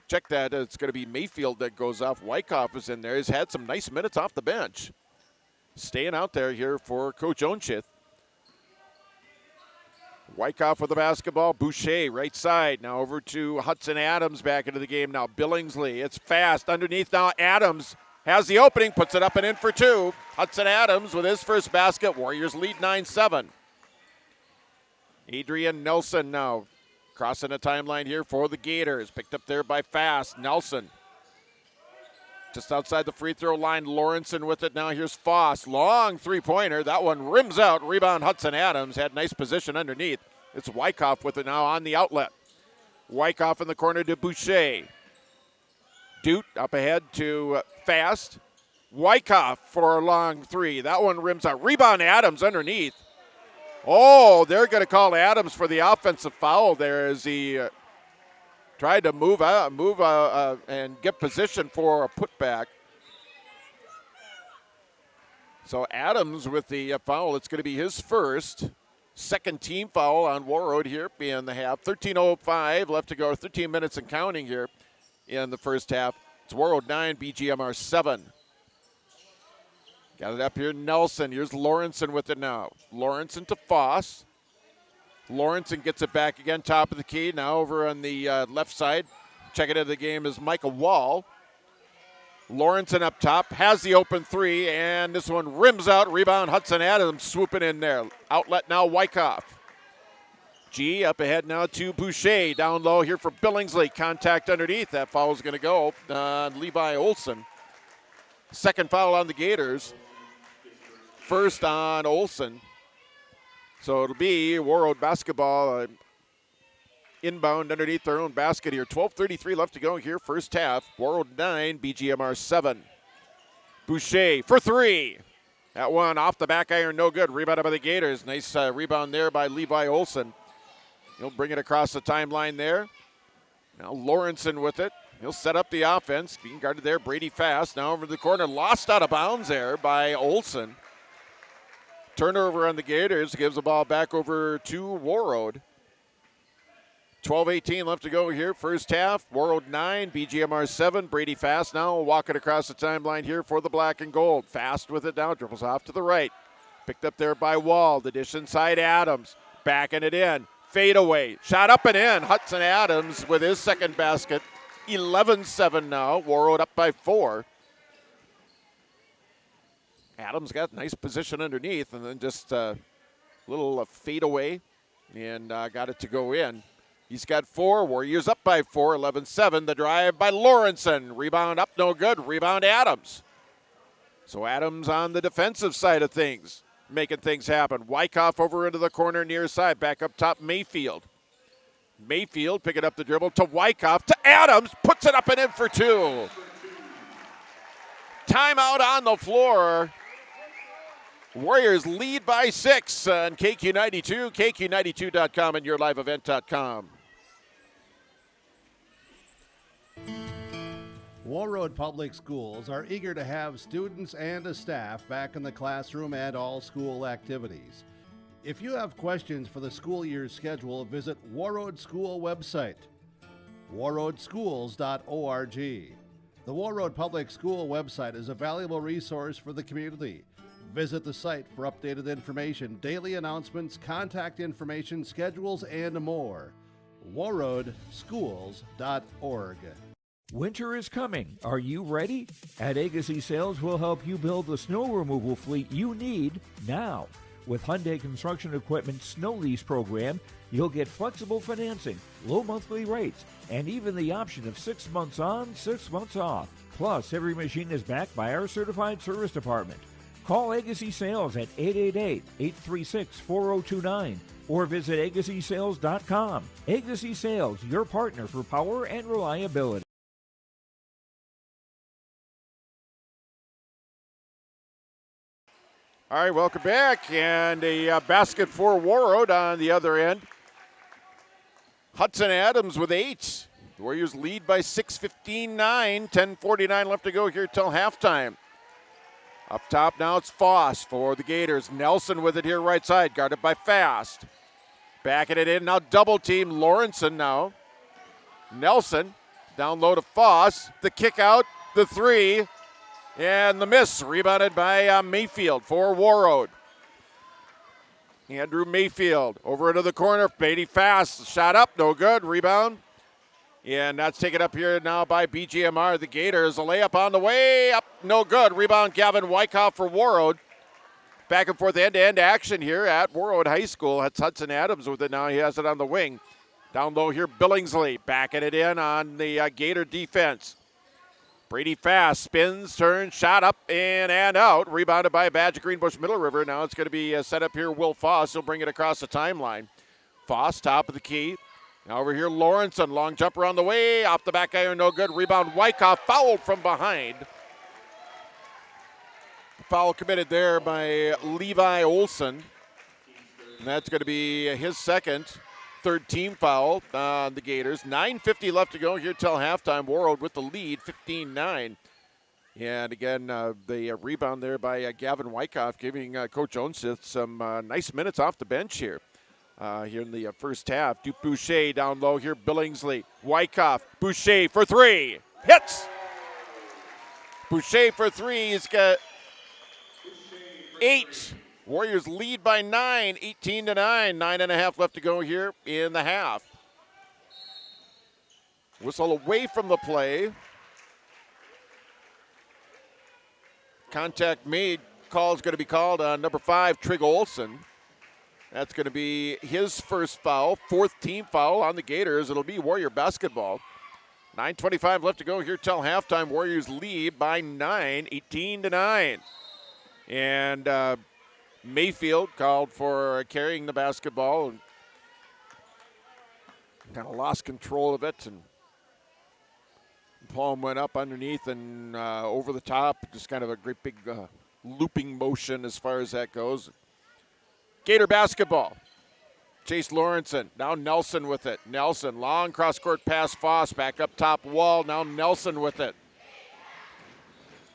Check that. It's going to be Mayfield that goes off. Wyckoff is in there. He's had some nice minutes off the bench. Staying out there here for Coach Onchith. Wyckoff with the basketball. Boucher right side. Now over to Hudson Adams back into the game now. Billingsley. It's Fast. Underneath now. Adams has the opening. Puts it up and in for 2. Hudson Adams with his first basket. Warriors lead 9-7. Adrian Nelson now crossing the timeline here for the Gators. Picked up there by Fast. Nelson just outside the free throw line. Lawrenson with it now. Here's Foss. Long three-pointer. That one rims out. Rebound Hudson Adams. Had nice position underneath. It's Wyckoff with it now on the outlet. Wyckoff in the corner to Boucher. Doot up ahead to Fast. Wyckoff for a long three. That one rims out. Rebound Adams underneath. Oh, they're going to call Adams for the offensive foul there as he tried to move and get position for a putback. So Adams with the foul. It's going to be his first. Second team foul on Warroad here in the half. 13:05 left to go. 13 minutes and counting here in the first half. It's Warroad 9, BGMR 7. Got it up here, Nelson. Here's Lawrenson with it now. Lawrenson to Foss. Lawrenson gets it back again, top of the key. Now over on the left side. Checking into the game is Micah Wall. Lawrenson up top, has the open three, and this one rims out. Rebound, Hudson Adams swooping in there. Outlet now, Wyckoff. G up ahead now to Boucher. Down low here for Billingsley. Contact underneath. That foul is going to go on Levi Olson. Second foul on the Gators. First on Olson. So it'll be Warroad basketball inbound underneath their own basket here. 12:33 left to go here, first half. Warroad 9, BGMR 7. Boucher for three. That one off the back iron, no good. Rebounded by the Gators. Nice rebound there by Levi Olson. He'll bring it across the timeline there. Now Lawrenson with it. He'll set up the offense. Being guarded there, Brady Fast. Now over to the corner. Lost out of bounds there by Olson. Turnover on the Gators. Gives the ball back over to Warroad. 12:18 left to go here. First half. Warroad 9, BGMR 7. Brady Fast now walking across the timeline here for the black and gold. Fast with it now. Dribbles off to the right. Picked up there by Wall. The dish inside Adams. Backing it in. Fade away. Shot up and in. Hudson Adams with his second basket. 11-7 now. Warroad up by 4. Adams got nice position underneath and then just a little fade away and got it to go in. He's got 4. Warriors up by 4. 11-7. The drive by Lawrenson. Rebound up, no good. Rebound Adams. So Adams on the defensive side of things, making things happen. Wyckoff over into the corner near side. Back up top, Mayfield. Mayfield picking up the dribble to Wyckoff to Adams. Puts it up and in for 2. Timeout on the floor. Warriors lead by 6 on KQ92, KQ92.com, and yourliveevent.com. Warroad Public Schools are eager to have students and a staff back in the classroom and all school activities. If you have questions for the school year's schedule, visit Warroad School website, warroadschools.org. The Warroad Public School website is a valuable resource for the community. Visit the site for updated information, daily announcements, contact information, schedules, and more. warroadschools.org. Winter is coming. Are you ready? At Agassi Sales, we'll help you build the snow removal fleet you need now. With Hyundai Construction Equipment Snow Lease Program, you'll get flexible financing, low monthly rates, and even the option of 6 months on, 6 months off. Plus, every machine is backed by our certified service department. Call Agassi Sales at 888-836-4029 or visit agassisales.com. Agassi Sales, your partner for power and reliability. All right, welcome back. And a basket for Warroad on the other end. Hudson Adams with 8. The Warriors lead by 6, 15-9. 10:49 left to go here till halftime. Up top now it's Foss for the Gators. Nelson with it here right side, guarded by Fast. Backing it in now, double team Lawrenson now. Nelson down low to Foss. The kick out, the 3, and the miss. Rebounded by Mayfield for Warroad. Andrew Mayfield over into the corner. Brady Fast, shot up, no good. Rebound. And that's taken up here now by BGMR. The Gators, a layup on the way, up, no good. Rebound Gavin Wyckoff for Warroad. Back and forth end-to-end action here at Warroad High School. That's Hudson Adams with it now. He has it on the wing. Down low here, Billingsley backing it in on the Gator defense. Brady Fast spins, turns, shot up in and out. Rebounded by a Badge of Greenbush-Middle River. Now it's going to be set up here. Will Foss will bring it across the timeline. Foss, top of the key. Now over here, Lawrenson. Long jumper on the way. Off the back iron, no good. Rebound, Wyckoff fouled from behind. Foul committed there by Levi Olson. And that's going to be his second. Third team foul on the Gators. 9:50 left to go here till halftime. Warroad with the lead, 15-9. And again, the rebound there by Gavin Wyckoff, giving Coach Onsith some nice minutes off the bench here. Here in the first half. Duke Boucher down low here. Billingsley, Wyckoff, Boucher for three. Hits! Boucher for three. He's got 8. Warriors lead by 9, 18-9. 9.5 left to go here in the half. Whistle away from the play. Contact made. Call is going to be called on number 5, Trig Olson. That's going to be his first foul, 4th team foul on the Gators. It'll be Warrior basketball. 9:25 left to go here till halftime. Warriors lead by 9, 18-9. And Mayfield called for carrying the basketball and kind of lost control of it, and Palm went up underneath and over the top, just kind of a great big looping motion as far as that goes. Gator basketball. Chase Lawrenson, now Nelson with it. Nelson, long cross-court pass, Foss, back up top wall, now Nelson with it.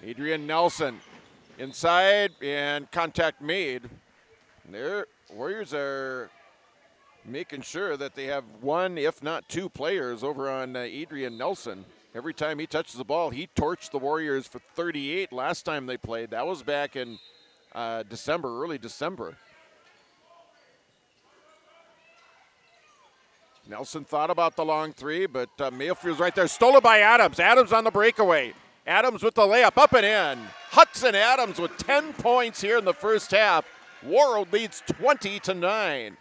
Adrian Nelson. Inside, and contact made. Their Warriors are making sure that they have one, if not 2 players over on Adrian Nelson. Every time he touches the ball, he torched the Warriors for 38 last time they played. That was back in December, early December. Nelson thought about the long three, but Mayfield's right there. Stolen by Adams. Adams on the breakaway. Adams with the layup, up and in. Hudson Adams with 10 points here in the first half. Warroad leads 20-9.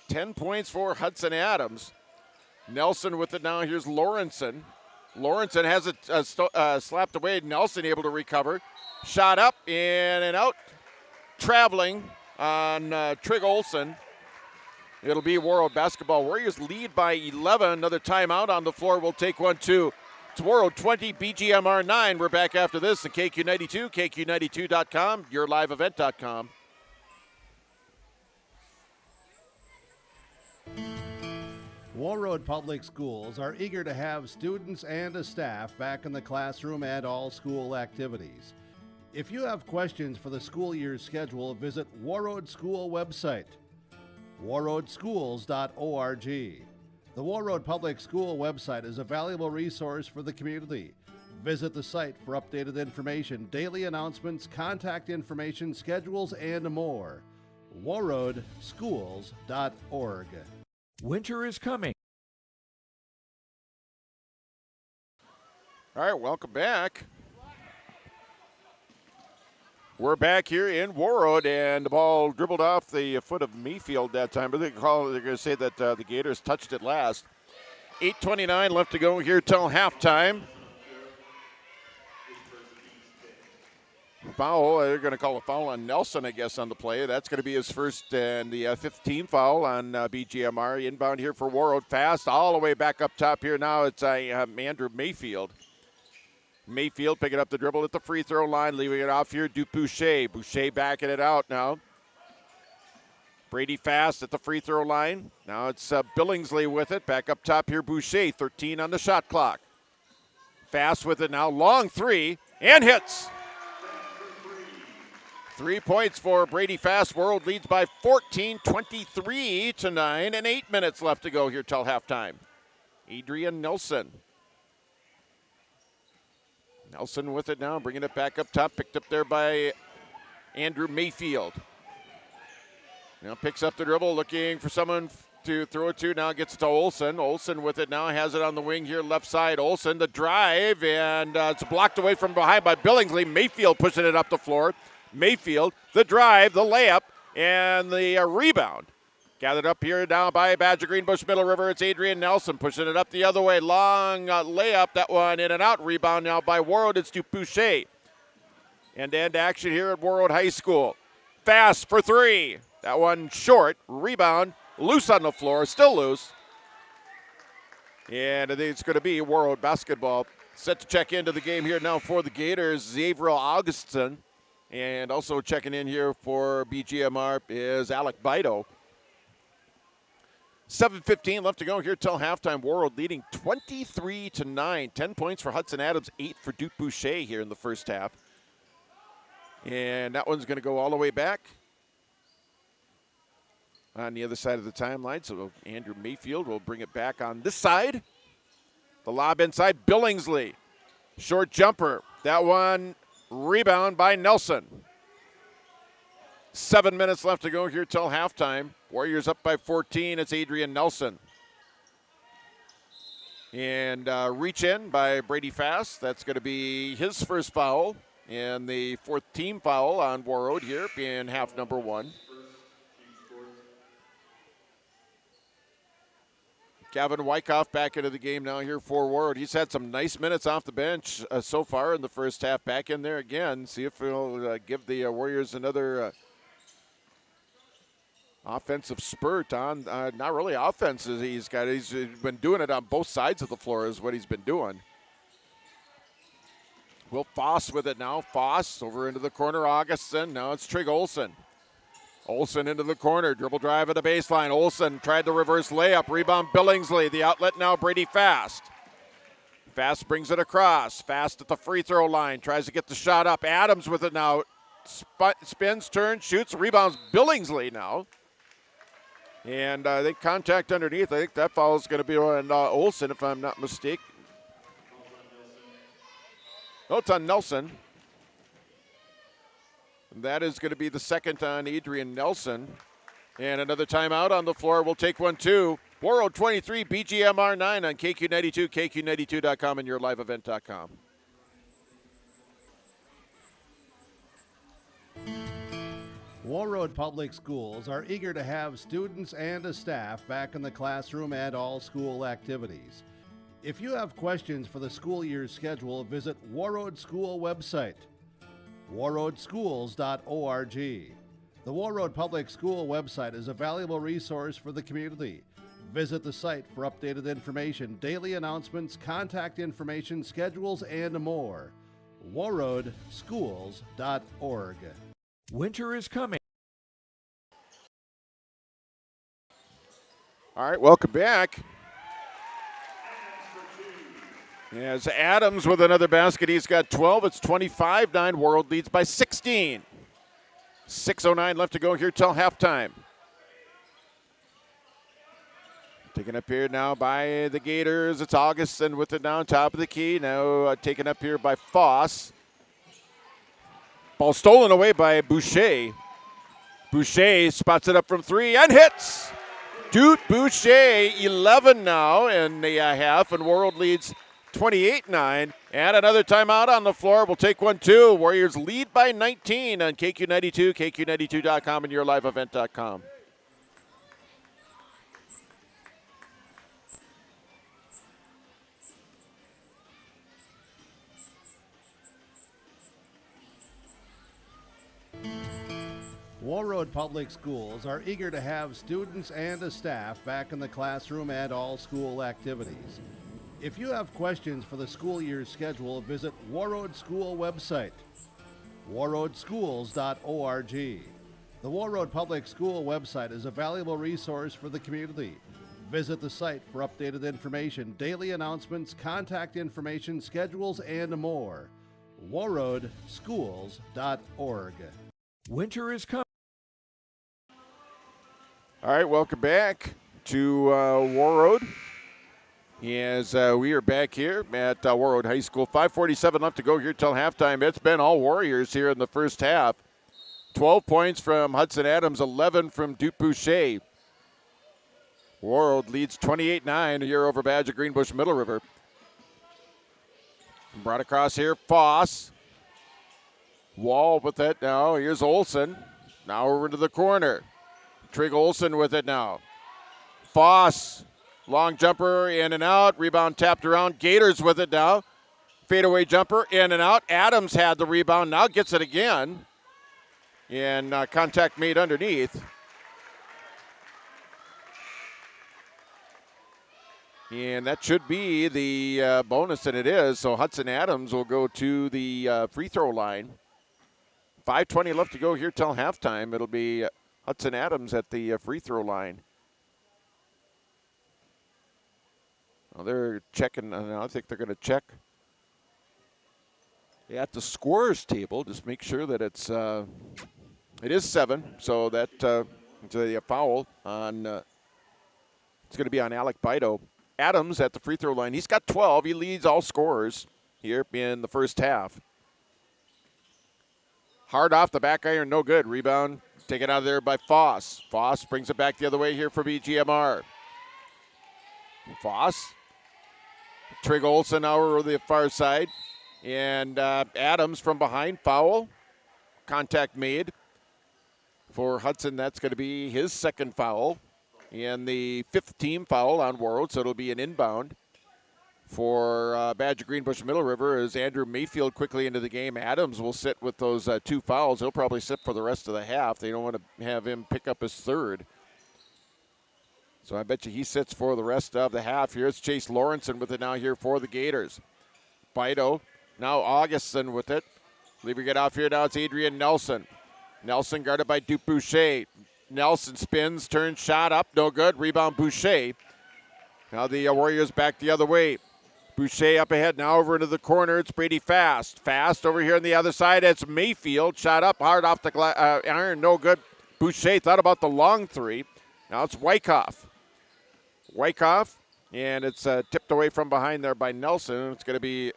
10 points for Hudson Adams. Nelson with it now. Here's Lawrenson. Lawrenson has it slapped away. Nelson able to recover. Shot up, in and out. Traveling on Trig Olson. It'll be Warroad basketball. Warriors lead by 11. Another timeout on the floor. We'll take one, too. It's Warroad 20, BGMR 9. We're back after this at KQ92, KQ92.com, yourliveevent.com. Warroad Public Schools are eager to have students and a staff back in the classroom and all school activities. If you have questions for the school year's schedule, visit Warroad School website, warroadschools.org. The Warroad Public School website is a valuable resource for the community. Visit the site for updated information, daily announcements, contact information, schedules, and more. warroadschools.org. Winter is coming. All right, welcome back. We're back here in Warroad, and the ball dribbled off the foot of Mayfield that time. But they're going to say that the Gators touched it last. 8:29 left to go here till halftime. Foul, they're going to call a foul on Nelson, I guess, on the play. That's going to be his first and the 5th team foul on BGMR. Inbound here for Warroad. Fast all the way back up top here now. It's Andrew Mayfield. Mayfield picking up the dribble at the free throw line, leaving it off here. Duke Boucher. Boucher backing it out now. Brady Fast at the free throw line. Now it's Billingsley with it. Back up top here, Boucher. 13 on the shot clock. Fast with it now. Long three, and hits. 3 points for Brady Fast. Warroad leads by 14, 23-9, and 8 minutes left to go here till halftime. Adrian Nelson. Nelson with it now, bringing it back up top. Picked up there by Andrew Mayfield. Now picks up the dribble, looking for someone to throw it to. Now gets it to Olson. Olson with it now, has it on the wing here, left side. Olson, the drive, and it's blocked away from behind by Billingsley. Mayfield pushing it up the floor. Mayfield, the drive, the layup, and the rebound. Gathered up here now by Badger Greenbush-Middle River. It's Adrian Nelson pushing it up the other way. Long layup, that one in and out. Rebound now by Warroad. It's Dupouche. End-to-end action here at Warroad High School. Fast for three. That one short. Rebound. Loose on the floor. Still loose. And I think it's going to be Warroad basketball. Set to check into the game here now for the Gators, Xavier Augustin. And also checking in here for BGMR is Alec Bido. 7:15 left to go here till halftime. Warroad leading 23-9. 10 points for Hudson Adams, 8 for Duke Boucher here in the first half. And that one's going to go all the way back on the other side of the timeline. So Andrew Mayfield will bring it back on this side. The lob inside, Billingsley. Short jumper. That one rebound by Nelson. 7 minutes left to go here till halftime. Warriors up by 14. It's Adrian Nelson. And reach in by Brady Fast. That's going to be his first foul. And the fourth team foul on Warroad here in half number one. Gavin Wyckoff back into the game now here for Warroad. He's had some nice minutes off the bench so far in the first half. Back in there again. See if he'll give the Warriors another offensive spurt on. Not really offenses he's got. He's been doing it on both sides of the floor is what he's been doing. Will Foss with it now. Foss over into the corner. Augustin. Now it's Trig Olsen. Olsen into the corner. Dribble drive at the baseline. Olsen tried the reverse layup. Rebound Billingsley. The outlet now Brady Fast. Fast brings it across. Fast at the free throw line. Tries to get the shot up. Adams with it now. Spins, turns, shoots, rebounds Billingsley now. And I think contact underneath. I think that foul is going to be on Olsen, if I'm not mistaken. No, it's on Nelson. And that is going to be the second on Adrian Nelson. And another timeout on the floor. We'll take one, too. Warroad 23, BGMR 9 on KQ92, KQ92.com, and yourliveevent.com. Warroad Public Schools are eager to have students and a staff back in the classroom and all school activities. If you have questions for the school year's schedule, visit Warroad School website, warroadschools.org. The Warroad Public School website is a valuable resource for the community. Visit the site for updated information, daily announcements, contact information, schedules, and more. warroadschools.org. Winter is coming. All right, welcome back. As Adams with another basket, he's got 12. It's 25-9. Warroad leads by 16. 6:09 left to go here till halftime. Taken up here now by the Gators. It's Augustin with it now on top of the key. Now taken up here by Foss. Ball stolen away by Boucher. Boucher spots it up from three and hits. Duke Boucher, 11 now in the half, and Warroad leads 28-9. And another timeout on the floor. We'll take one, too. Warriors lead by 19 on KQ92, KQ92.com, and yourliveevent.com. Warroad Public Schools are eager to have students and a staff back in the classroom and all school activities. If you have questions for the school year's schedule, visit Warroad School website, warroadschools.org. The Warroad Public School website is a valuable resource for the community. Visit the site for updated information, daily announcements, contact information, schedules, and more. warroadschools.org. Winter is coming. All right, welcome back to Warroad. As we are back here at Warroad High School. 5:47 left to go here till halftime. It's been all Warriors here in the first half. 12 points from Hudson Adams, 11 from Duke Boucher. Warroad leads 28-9 here over Badger Greenbush-Middle River. Brought across here, Foss. Wall with it now. Here's Olsen. Now over to the corner. Trig Olsen with it now. Foss. Long jumper in and out. Rebound tapped around. Gators with it now. Fadeaway jumper in and out. Adams had the rebound. Now gets it again. And contact made underneath. And that should be the bonus, and it is. So Hudson Adams will go to the free throw line. 5:20 left to go here till halftime. It'll be Hudson Adams at the free throw line. Well, they're checking. I think they're going to check at the scorer's table. Just make sure that it is 7. So that it's a foul on. It's going to be on Alec Bido. Adams at the free throw line. He's got 12. He leads all scorers here in the first half. Hard off the back iron, no good. Rebound taken out of there by Foss. Foss brings it back the other way here for BGMR. Foss. Trig Olsen now over the far side. And Adams from behind, foul. Contact made for Hudson. That's going to be his second foul. And the 5th team foul on Warroad, so it'll be an inbound for Badger Greenbush-Middle River as Andrew Mayfield quickly into the game. Adams will sit with those 2 fouls. He'll probably sit for the rest of the half. They don't want to have him pick up his 3rd. So I bet you he sits for the rest of the half. Here's Chase Lawrenson with it now here for the Gators. Bido, now Augustin with it. Leaving it off here now, it's Adrian Nelson. Nelson guarded by Duke Boucher. Nelson spins, turns, shot up, no good. Rebound Boucher. Now the Warriors back the other way. Boucher up ahead, now over into the corner. It's Brady Fast. Fast over here on the other side. It's Mayfield. Shot up hard off the iron, no good. Boucher thought about the long 3. Now it's Wyckoff. Wyckoff, and it's tipped away from behind there by Nelson. It's going to be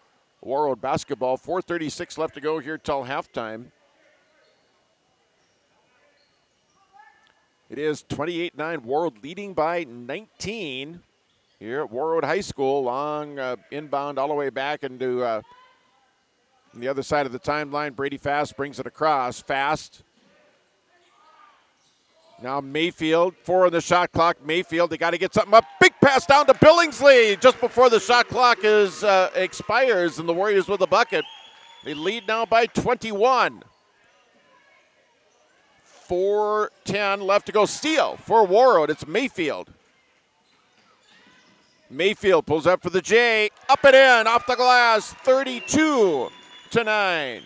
Warroad basketball. 4:36 left to go here till halftime. It is 28-9, Warroad leading by 19 here at Warroad High School. Long inbound all the way back into on the other side of the timeline. Brady Fast brings it across. Fast. Now Mayfield, 4 on the shot clock. Mayfield, they got to get something up. Big pass down to Billingsley just before the shot clock expires, and the Warriors with a bucket. They lead now by 21. 4:10 left to go. Steal for Warroad. It's Mayfield. Mayfield pulls up for the J. Up and in, off the glass. 32-9.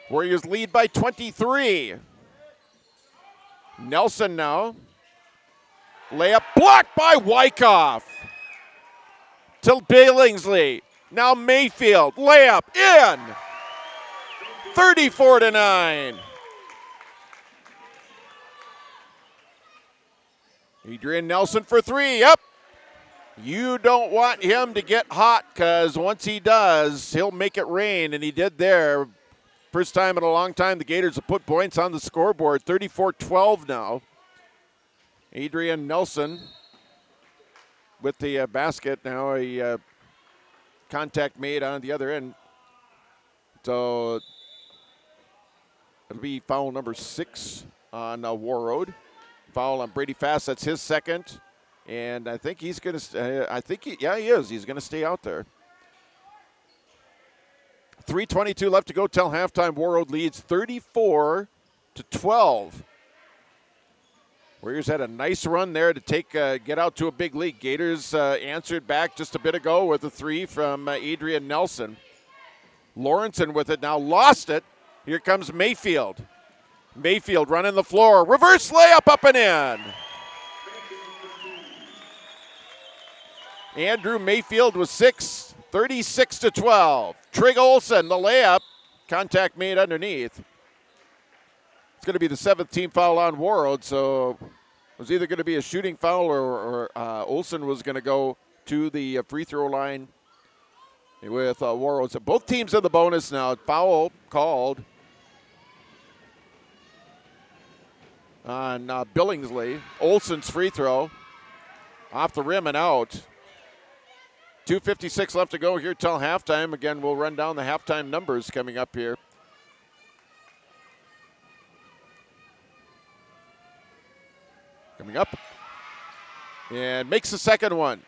Warriors lead by 23. Nelson now. Layup blocked by Wyckoff. To Billingsley. Now Mayfield. Layup in. 34-9. Adrian Nelson for 3. Yep. You don't want him to get hot because once he does, he'll make it rain, and he did there. First time in a long time the Gators have put points on the scoreboard. 34-12 now. Adrian Nelson with the basket. Now a contact made on the other end. So it'll be foul number 6 on Warroad. Foul on Brady Fast. That's his second. And I think he's going to, he is. He's going to stay out there. 3:22 left to go till halftime. Warroad leads 34-12. Warriors had a nice run there to get out to a big lead. Gators answered back just a bit ago with a 3 from Adrian Nelson. Lawrenson with it now, lost it. Here comes Mayfield. Mayfield running the floor. Reverse layup up and in. Andrew Mayfield with 6, 36-12. Trig Olsen, the layup. Contact made underneath. It's going to be the 7th team foul on Warroad, so it was either going to be a shooting foul or Olsen was going to go to the free throw line with Warroad. So both teams in the bonus now. Foul called on Billingsley. Olsen's free throw off the rim and out. 2:56 left to go here till halftime. Again, we'll run down the halftime numbers coming up here. Coming up. And makes the second one.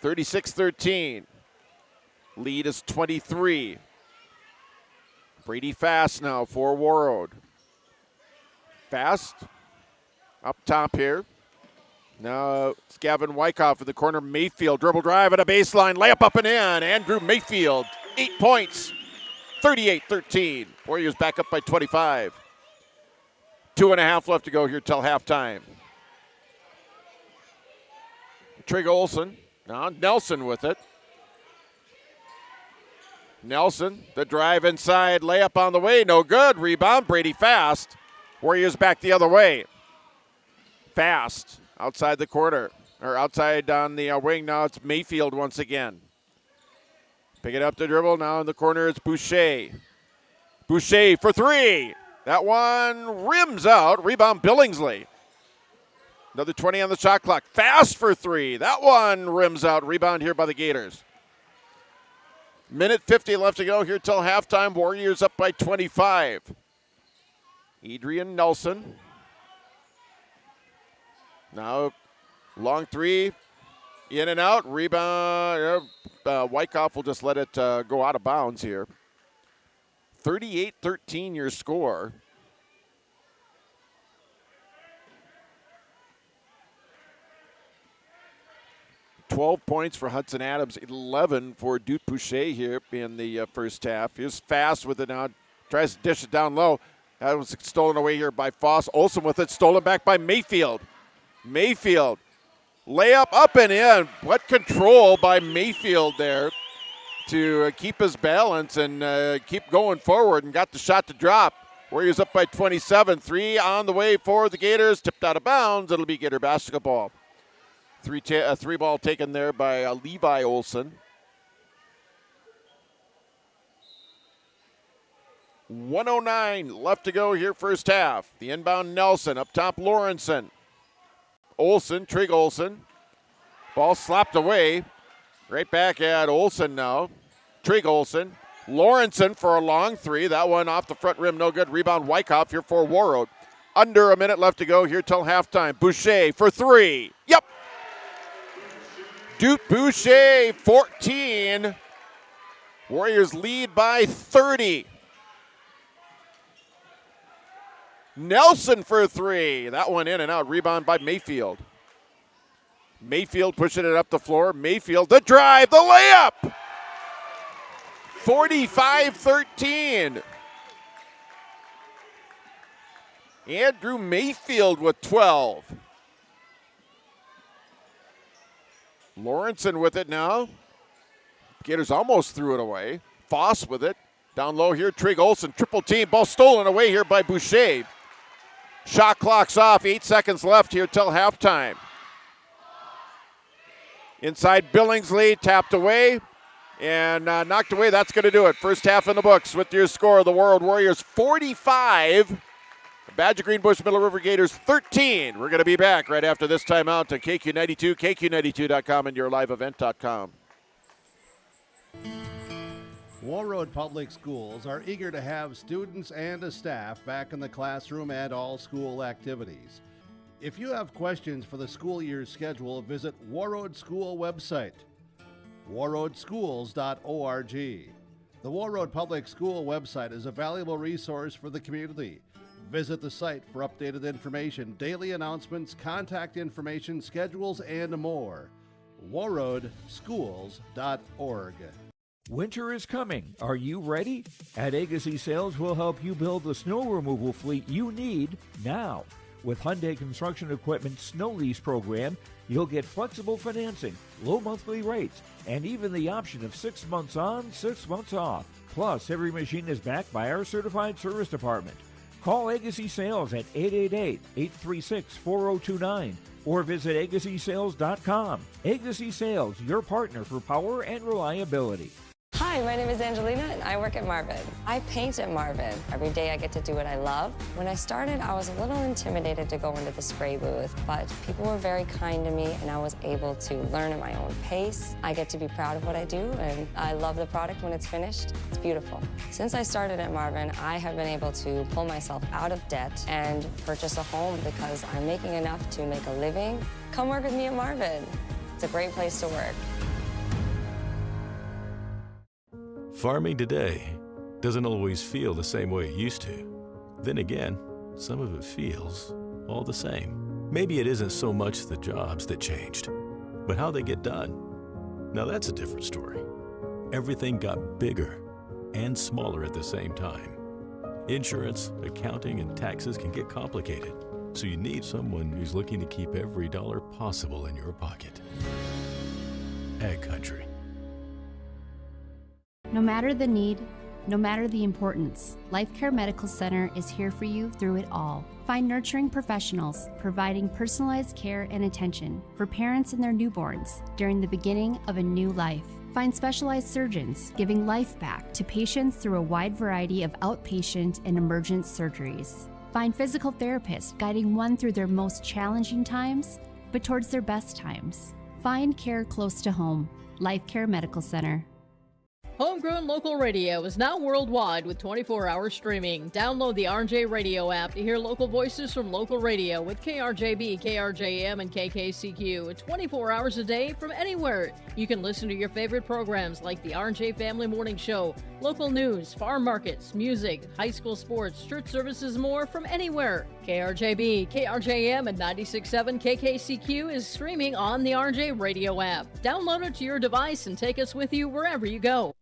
36-13. Lead is 23. Brady Fast now for Warroad. Fast up top here. Now it's Gavin Wyckoff in the corner. Mayfield dribble drive at a baseline. Layup up and in. Andrew Mayfield, 8 points. 38-13. Warriors back up by 25. 2.5 left to go here till halftime. Trig Olson. Now Nelson with it. Nelson, the drive inside, layup on the way, no good. Rebound, Brady Fast. Warriors back the other way. Fast, outside the corner, or outside on the wing. Now it's Mayfield once again. Pick it up to dribble, now in the corner it's Boucher. Boucher for three. That one rims out, rebound Billingsley. Another 20 on the shot clock. Fast for three. That one rims out, rebound here by the Gators. Minute 50 left to go here till halftime. Warriors up by 25. Adrian Nelson. Now long three. In and out. Rebound. Wyckoff will just let it go out of bounds here. 38-13 your score. $12 points for Hudson Adams, 11 for Duke Boucher here in the first half. Here's Fast with it now, tries to dish it down low. That was stolen away here by Foss. Olsen with it, stolen back by Mayfield. Mayfield, layup up and in. What control by Mayfield there to keep his balance and keep going forward, and got the shot to drop. Warriors up by 27. 3 on the way for the Gators. Tipped out of bounds. It'll be Gator basketball. Three ball taken there by Levi Olson. 1:09 left to go here first half. The inbound Nelson, up top Lawrenson. Olson, Trig Olson. Ball slapped away. Right back at Olson now. Trig Olson. Lawrenson for a long three. That one off the front rim, no good. Rebound Wyckoff here for Warroad. Under a minute left to go here till halftime. Boucher for three. Yep. Duke Boucher, 14. Warriors lead by 30. Nelson for three. That one in and out. Rebound by Mayfield. Mayfield pushing it up the floor. Mayfield, the drive, the layup. 45-13. Andrew Mayfield with 12. Lawrenson with it now. Gators almost threw it away. Foss with it. Down low here, Trig Olson, triple team. Ball stolen away here by Boucher. Shot clock's off. 8 seconds left here till halftime. Inside Billingsley, tapped away and knocked away. That's going to do it. First half in the books with your score. The Warroad Warriors 45. Badger Greenbush-Middle River Gators 13. We're going to be back right after this timeout to KQ92, KQ92.com, and yourliveevent.com. Warroad Public Schools are eager to have students and staff back in the classroom and all school activities. If you have questions for the school year schedule, visit Warroad School website, warroadschools.org. The Warroad Public School website is a valuable resource for the community. Visit the site for updated information, daily announcements, contact information, schedules, and more. warroadschools.org. Winter is coming. Are you ready? At Agassi Sales, we'll help you build the snow removal fleet you need now. With Hyundai Construction Equipment Snow Lease Program, you'll get flexible financing, low monthly rates, and even the option of 6 months on, 6 months off. Plus, every machine is backed by our certified service department. Call Agassi Sales at 888-836-4029 or visit agassisales.com. Agassi Sales, your partner for power and reliability. Hi. Hi, my name is Angelina, and I work at Marvin. I paint at Marvin. Every day I get to do what I love. When I started, I was a little intimidated to go into the spray booth, but people were very kind to me, and I was able to learn at my own pace. I get to be proud of what I do, and I love the product when it's finished. It's beautiful. Since I started at Marvin, I have been able to pull myself out of debt and purchase a home because I'm making enough to make a living. Come work with me at Marvin. It's a great place to work. Farming today doesn't always feel the same way it used to. Then again, some of it feels all the same. Maybe it isn't so much the jobs that changed, but how they get done. Now that's a different story. Everything got bigger and smaller at the same time. Insurance, accounting, and taxes can get complicated, so you need someone who's looking to keep every dollar possible in your pocket. Ag Country. No matter the need, no matter the importance, Life Care Medical Center is here for you through it all. Find nurturing professionals providing personalized care and attention for parents and their newborns during the beginning of a new life. Find specialized surgeons giving life back to patients through a wide variety of outpatient and emergent surgeries. Find physical therapists guiding one through their most challenging times, but towards their best times. Find care close to home. Life Care Medical Center. Homegrown local radio is now worldwide with 24-hour streaming. Download the RJ Radio app to hear local voices from local radio with KRJB, KRJM, and KKCQ 24 hours a day from anywhere. You can listen to your favorite programs like the RJ Family Morning Show, local news, farm markets, music, high school sports, church services, more from anywhere. KRJB, KRJM, and 96.7 KKCQ is streaming on the RJ Radio app. Download it to your device and take us with you wherever you go.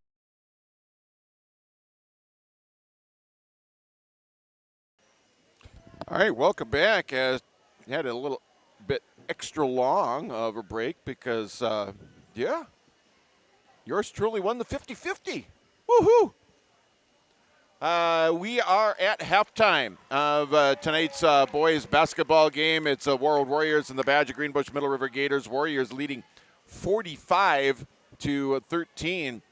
All right, welcome back. Had a little bit extra long of a break because, yeah, yours truly won the 50-50. Woohoo! We are at halftime of tonight's boys basketball game. It's Warroad Warriors and the Badger Greenbush-Middle River Gators. Warriors leading 45-13,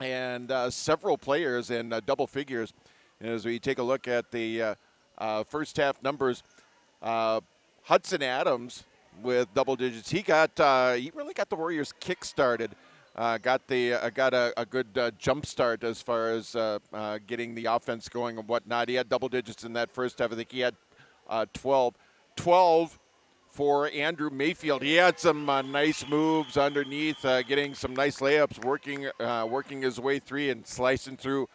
and several players in double figures. As we take a look at the first half numbers, Hudson Adams with double digits. He really got the Warriors kick started. Got a good jump start as far as getting the offense going and whatnot. He had double digits in that first half. I think he had 12 for Andrew Mayfield. He had some nice moves underneath, getting some nice layups, working his way through and slicing through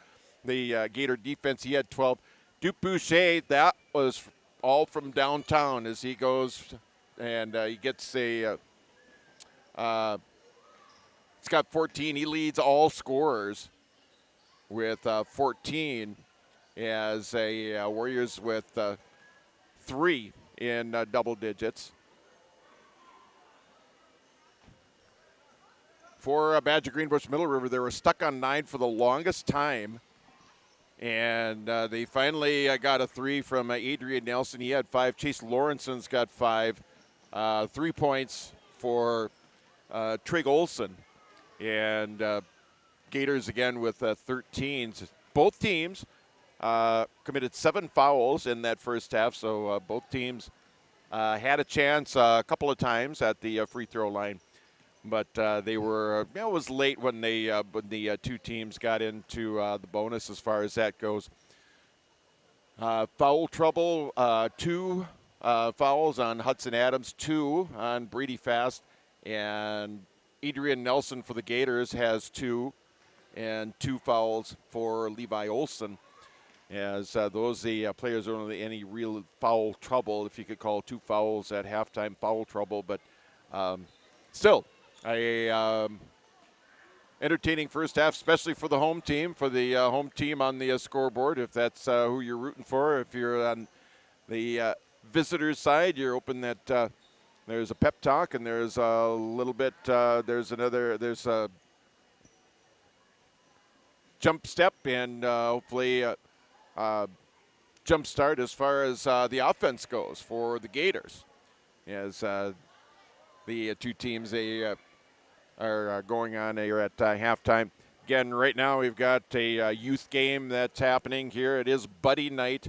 the Gator defense. He had 12. Duke Boucher, that was all from downtown as he goes and he gets he's got 14. He leads all scorers with 14 as a Warriors with 3 in double digits. For Badger Greenbush-Middle River, they were stuck on 9 for the longest time. And they finally got a 3 from Adrian Nelson. He had 5. Chase Lawrenson's got 5. 3 points for Trig Olson. And Gators again with 13s. Both teams committed 7 fouls in that first half. So both teams had a chance a couple of times at the free throw line. But they were, it was late when the two teams got into the bonus as far as that goes. Foul trouble, 2 fouls on Hudson Adams, 2 on Brady Fast, and Adrian Nelson for the Gators has 2, and 2 fouls for Levi Olson. As those players don't have any real foul trouble, if you could call 2 fouls at halftime foul trouble, but still. A entertaining first half, especially for the home team, home team on the scoreboard, if that's who you're rooting for. If you're on the visitors' side, you're hoping that there's a pep talk and there's a little bit, there's a jump step and hopefully jump start as far as the offense goes for the Gators. As the two teams, are going on here at halftime. Again, right now we've got a youth game that's happening here. It is Buddy Night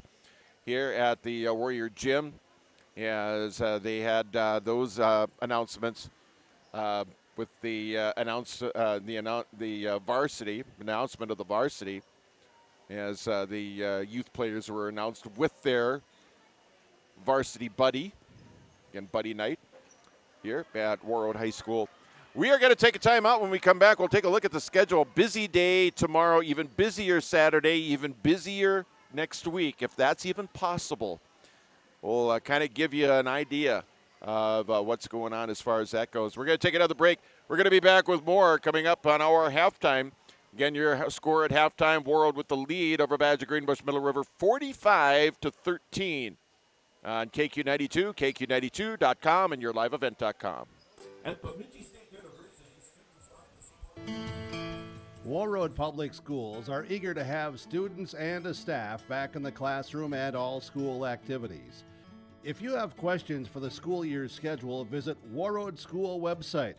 here at the Warrior Gym, as they had those announcements with the varsity announcement of the varsity, as the youth players were announced with their varsity buddy. Again, Buddy Night here at Warroad High School. We are going to take a time out. When we come back, we'll take a look at the schedule. Busy day tomorrow, even busier Saturday, even busier next week, if that's even possible. We'll kind of give you an idea of what's going on as far as that goes. We're going to take another break. We're going to be back with more coming up on our halftime. Again, your score at halftime, Warroad with the lead over Badger Greenbush-Middle River, 45-13 on KQ92, KQ92.com, and yourliveevent.com. At Bemidji State University. Warroad Public Schools are eager to have students and staff back in the classroom and all school activities. If you have questions for the school year's schedule, visit Warroad School website,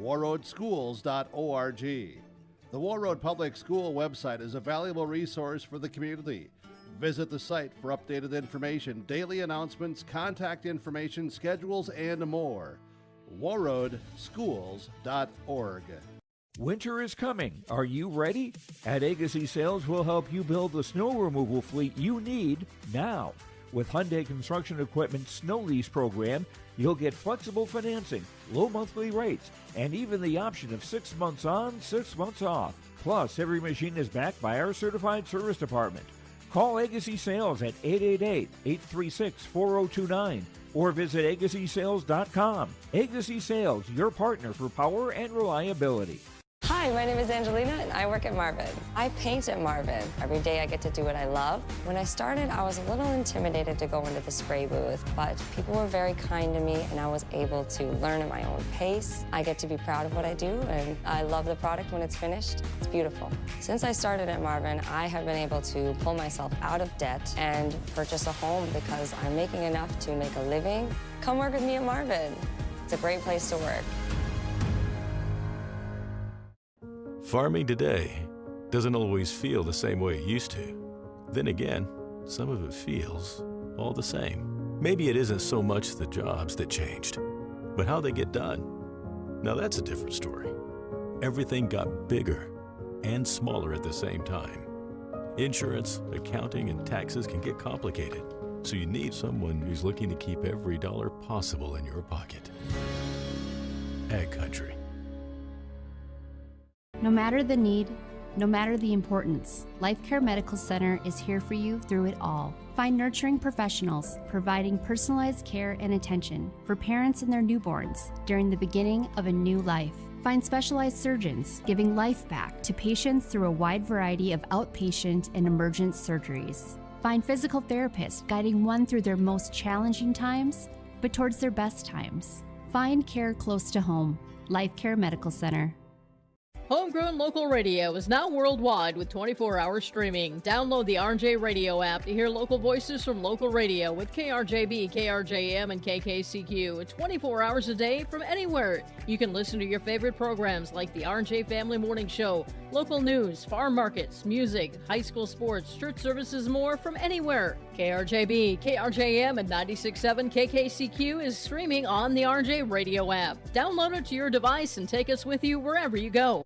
warroadschools.org. The Warroad Public School website is a valuable resource for the community. Visit the site for updated information, daily announcements, contact information, schedules, and more. warroadschools.org. Winter is coming. Are you ready? At Agassi Sales, we'll help you build the snow removal fleet you need now. With Hyundai Construction Equipment Snow Lease Program, you'll get flexible financing, low monthly rates, and even the option of 6 months on, 6 months off. Plus, every machine is backed by our certified service department. Call Agassi Sales at 888-836-4029 or visit agassisales.com. Agassi Sales, your partner for power and reliability. Hi, my name is Angelina and I work at Marvin. I paint at Marvin. Every day I get to do what I love. When I started, I was a little intimidated to go into the spray booth, but people were very kind to me and I was able to learn at my own pace. I get to be proud of what I do and I love the product when it's finished. It's beautiful. Since I started at Marvin, I have been able to pull myself out of debt and purchase a home because I'm making enough to make a living. Come work with me at Marvin. It's a great place to work. Farming today doesn't always feel the same way it used to. Then again, some of it feels all the same. Maybe it isn't so much the jobs that changed, but how they get done. Now that's a different story. Everything got bigger and smaller at the same time. Insurance, accounting, and taxes can get complicated, so you need someone who's looking to keep every dollar possible in your pocket. Ag Country. No matter the need, no matter the importance, Life Care Medical Center is here for you through it all. Find nurturing professionals providing personalized care and attention for parents and their newborns during the beginning of a new life. Find specialized surgeons giving life back to patients through a wide variety of outpatient and emergent surgeries. Find physical therapists guiding one through their most challenging times, but towards their best times. Find care close to home. Life Care Medical Center. Homegrown local radio is now worldwide with 24-hour streaming. Download the RJ Radio app to hear local voices from local radio with KRJB, KRJM, and KKCQ 24 hours a day from anywhere. You can listen to your favorite programs like the RJ Family Morning Show, local news, farm markets, music, high school sports, church services, more from anywhere. KRJB, KRJM, and 96.7 KKCQ is streaming on the RJ Radio app. Download it to your device and take us with you wherever you go.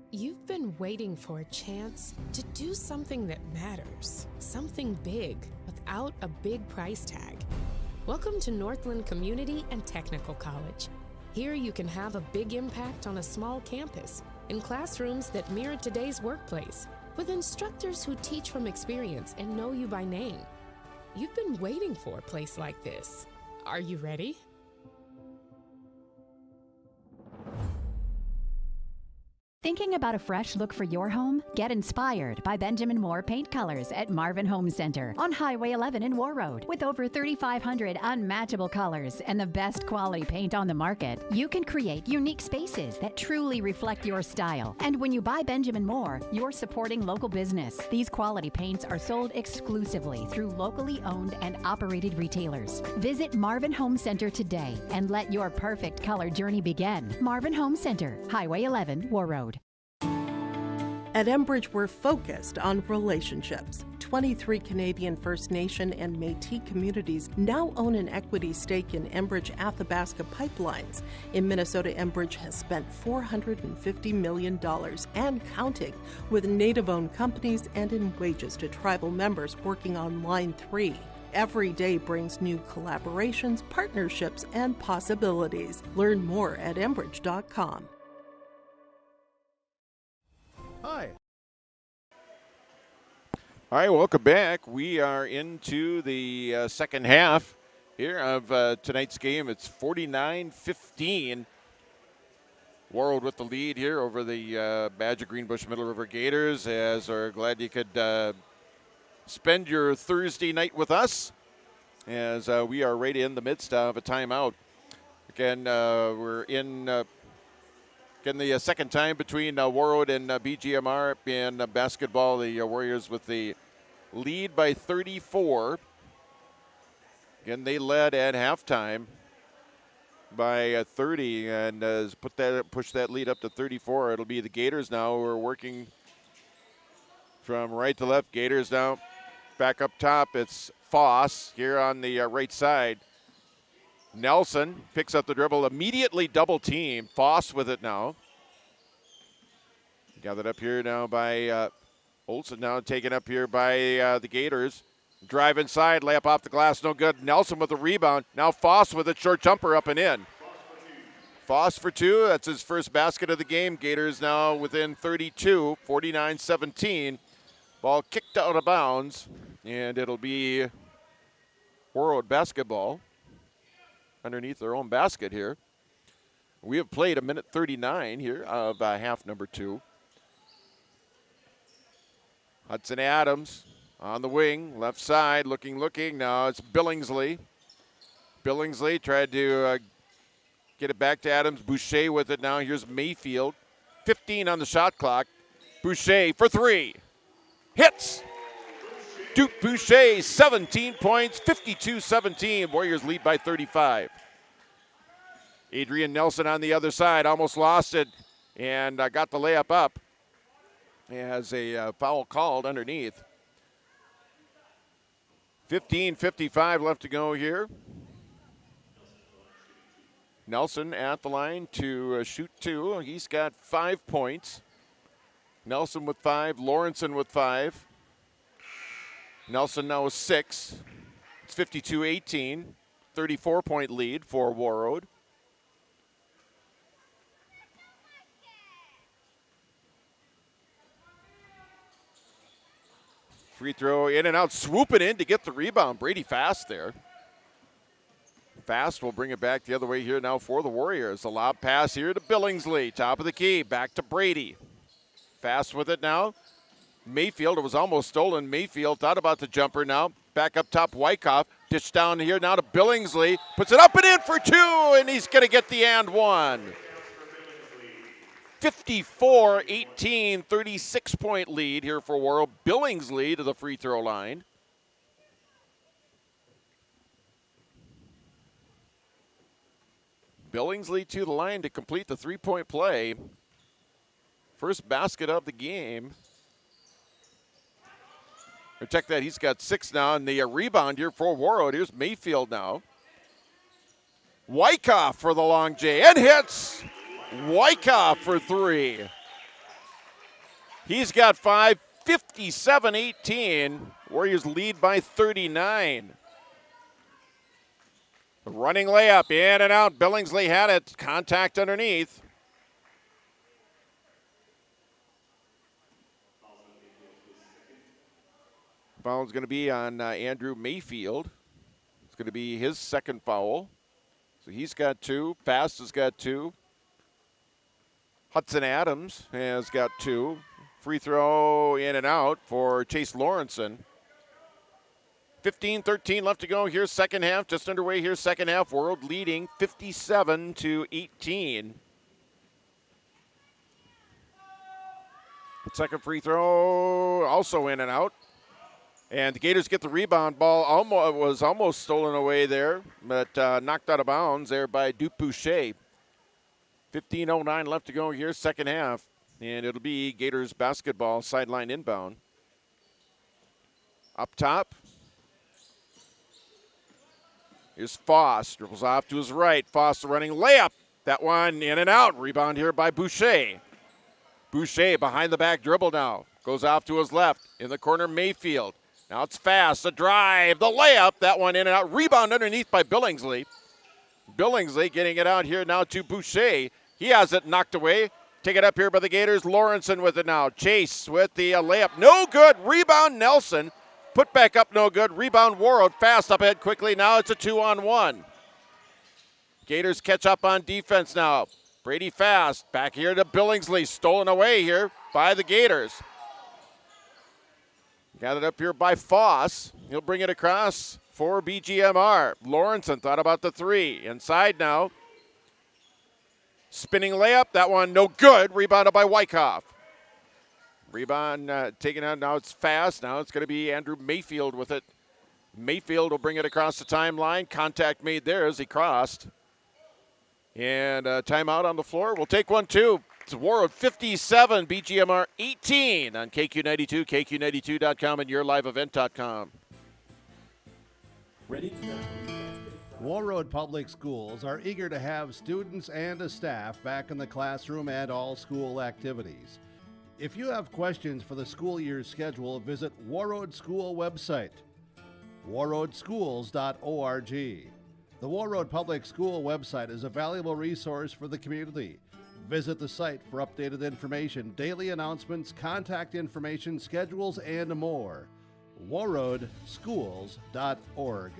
You've been waiting for a chance to do something that matters, something big without a big price tag. Welcome to Northland Community and Technical College. Here you can have a big impact on a small campus, in classrooms that mirror today's workplace, with instructors who teach from experience and know you by name. You've been waiting for a place like this. Are you ready? Thinking about a fresh look for your home? Get inspired by Benjamin Moore Paint Colors at Marvin Home Center on Highway 11 in Warroad. With over 3,500 unmatchable colors and the best quality paint on the market, you can create unique spaces that truly reflect your style. And when you buy Benjamin Moore, you're supporting local business. These quality paints are sold exclusively through locally owned and operated retailers. Visit Marvin Home Center today and let your perfect color journey begin. Marvin Home Center, Highway 11, Warroad. At Enbridge, we're focused on relationships. 23 Canadian First Nation and Métis communities now own an equity stake in Enbridge Athabasca Pipelines. In Minnesota, Enbridge has spent $450 million and counting, with Native-owned companies and in wages to tribal members working on Line 3. Every day brings new collaborations, partnerships, and possibilities. Learn more at Enbridge.com. Hi. All right, welcome back. We are into the second half here of tonight's game. It's 49-15. Warroad with the lead here over the Badger Greenbush-Middle River Gators, as are glad you could spend your Thursday night with us, as we are right in the midst of a timeout. Again, we're in again the second time between Warroad and BGMR in basketball. The Warriors with the lead by 34. Again, they led at halftime by 30 and push that lead up to 34. It'll be the Gators now who are working from right to left. Gators now back up top. It's Foss here on the right side. Nelson picks up the dribble, immediately double team. Foss with it now. Gathered up here now by Olsen, now taken up here by the Gators. Drive inside, layup off the glass, no good. Nelson with the rebound. Now Foss with a short jumper up and in. Foss for two, that's his first basket of the game. Gators now within 32, 49-17. Ball kicked out of bounds, and it'll be Warroad basketball underneath their own basket here. We have played a minute 39 here of half number 2. Hudson Adams on the wing, left side, looking. Now it's Billingsley. Billingsley tried to get it back to Adams. Boucher with it now. Here's Mayfield. 15 on the shot clock. Boucher for three. Hits. Duke Boucher, 17 points, 52-17. Warriors lead by 35. Adrian Nelson on the other side, almost lost it and got the layup up. He has a foul called underneath. 15:55 left to go here. Nelson at the line to shoot two. He's got 5 points. Nelson with 5, Lawrenson with 5. Nelson now with 6. It's 52-18, 34-point lead for Warroad. Free throw in and out, swooping in to get the rebound. Brady Fast there. Fast will bring it back the other way here now for the Warriors. A lob pass here to Billingsley. Top of the key, back to Brady. Fast with it now. Mayfield, it was almost stolen. Mayfield thought about the jumper now. Back up top, Wyckoff. Dish down here now to Billingsley. Puts it up and in for two, and he's going to get the and one. 54-18, 36-point lead here for Warroad. Billingsley to the free throw line. Billingsley to the line to complete the three-point play. First basket of the game. Check that, he's got 6 now, and the rebound here for Warroad. Here's Mayfield now. Wyckoff for the long J, and hits. Wyckoff for 3. He's got 5, 57-18. Warriors lead by 39. A running layup, in and out. Billingsley had it. Contact underneath. Foul's going to be on Andrew Mayfield. It's going to be his second foul. So he's got 2. Fast has got 2. Hudson Adams has got 2. Free throw in and out for Chase Lawrenson. 15-13 left to go here, second half. Just underway here, second half. Warroad leading 57-18. Second free throw also in and out. And the Gators get the rebound. Ball was almost stolen away there, but knocked out of bounds there by Dupouche. 15:09 left to go here, second half. And it'll be Gators basketball, sideline inbound. Up top. Here's Foss. Dribbles off to his right. Foss running layup. That one in and out. Rebound here by Boucher. Boucher behind the back dribble now. Goes off to his left. In the corner, Mayfield. Now it's fast. The drive. The layup. That one in and out. Rebound underneath by Billingsley. Billingsley getting it out here now to Boucher. He has it knocked away. Take it up here by the Gators. Lawrenson with it now. Chase with the layup. No good. Rebound Nelson. Put back up, no good. Rebound Warroad. Fast up ahead quickly. Now it's a 2-on-1. Gators catch up on defense now. Brady Fast. Back here to Billingsley. Stolen away here by the Gators. Got it up here by Foss. He'll bring it across for BGMR. Lawrenson thought about the 3. Inside now. Spinning layup. That one no good. Rebounded by Wyckoff. Rebound taken out. Now it's Fast. Now it's going to be Andrew Mayfield with it. Mayfield will bring it across the timeline. Contact made there as he crossed. And timeout on the floor. We'll take one, too. It's Warroad 57, BGMR 18 on KQ92, KQ92.com, and YourLiveEvent.com. Ready to go. Warroad Public Schools are eager to have students and a staff back in the classroom and all school activities. If you have questions for the school year's schedule, visit Warroad School website, warroadschools.org. The Warroad Public School website is a valuable resource for the community. Visit the site for updated information, daily announcements, contact information, schedules, and more. warroadschools.org.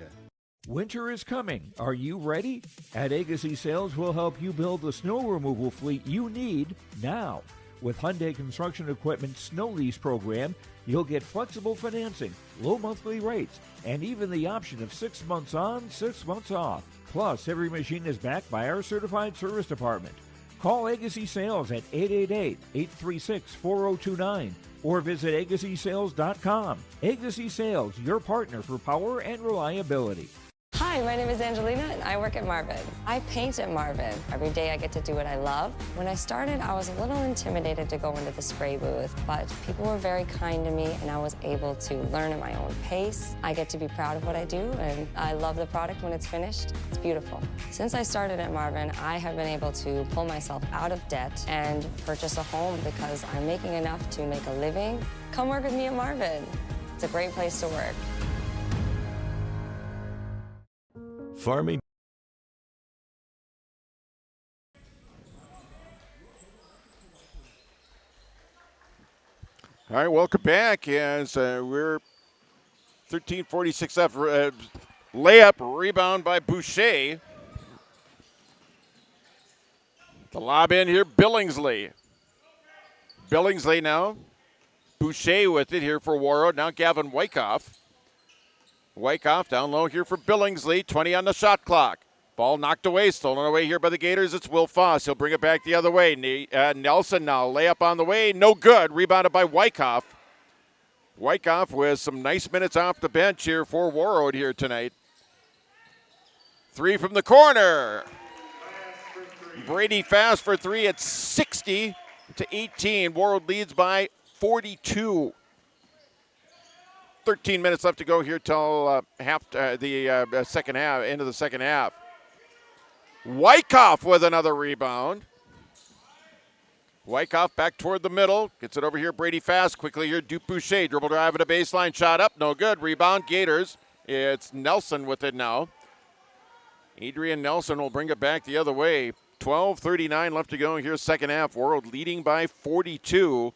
Winter is coming. Are you ready? At Agassi Sales, we'll help you build the snow removal fleet you need now. With Hyundai Construction Equipment Snow Lease Program, you'll get flexible financing, low monthly rates, and even the option of 6 months on, 6 months off. Plus, every machine is backed by our certified service department. Call Agassi Sales at 888-836-4029 or visit agassisales.com. Agassi Sales, your partner for power and reliability. Hi, my name is Angelina and I work at Marvin. I paint at Marvin. Every day I get to do what I love. When I started, I was a little intimidated to go into the spray booth, but people were very kind to me and I was able to learn at my own pace. I get to be proud of what I do and I love the product when it's finished. It's beautiful. Since I started at Marvin, I have been able to pull myself out of debt and purchase a home because I'm making enough to make a living. Come work with me at Marvin. It's a great place to work. Farming. All right, welcome back as we're 13:46 left. Layup, rebound by Boucher. The lob in here, Billingsley. Billingsley now. Boucher with it here for Warroad. Now Gavin Wyckoff. Wyckoff down low here for Billingsley. 20 on the shot clock. Ball knocked away, stolen away here by the Gators. It's Will Foss. He'll bring it back the other way. Nelson now. Layup on the way. No good. Rebounded by Wyckoff. Wyckoff with some nice minutes off the bench here for Warroad here tonight. 3 from the corner. Brady Fast for 3 at 60-18. Warroad leads by 42. 13 minutes left to go here till the second half, end of the second half. Wyckoff with another rebound. Wyckoff back toward the middle. Gets it over here, Brady Fast. Quickly here, Dupouche. Dribble drive at a baseline. Shot up, no good. Rebound, Gators. It's Nelson with it now. Adrian Nelson will bring it back the other way. 12:39 left to go here, second half. Warroad leading by 42.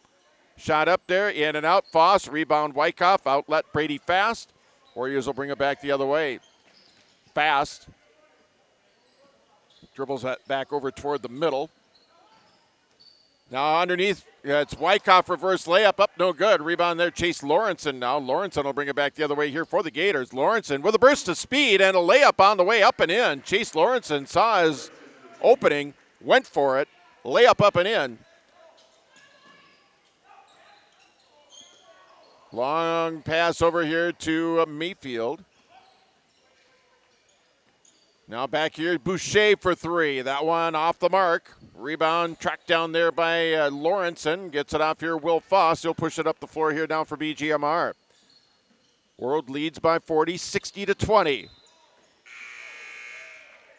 Shot up there, in and out. Foss, rebound Wyckoff, outlet Brady Fast. Warriors will bring it back the other way. Fast dribbles that back over toward the middle. Now underneath, it's Wyckoff reverse layup up, no good. Rebound there, Chase Lawrenson now. Lawrenson will bring it back the other way here for the Gators. Lawrenson with a burst of speed and a layup on the way up and in. Chase Lawrenson saw his opening, went for it, layup up and in. Long pass over here to Mayfield. Now back here, Boucher for three. That one off the mark. Rebound tracked down there by Lawrenson. Gets it off here, Will Foss. He'll push it up the floor here now for BGMR. Warroad leads by 40, 60-20.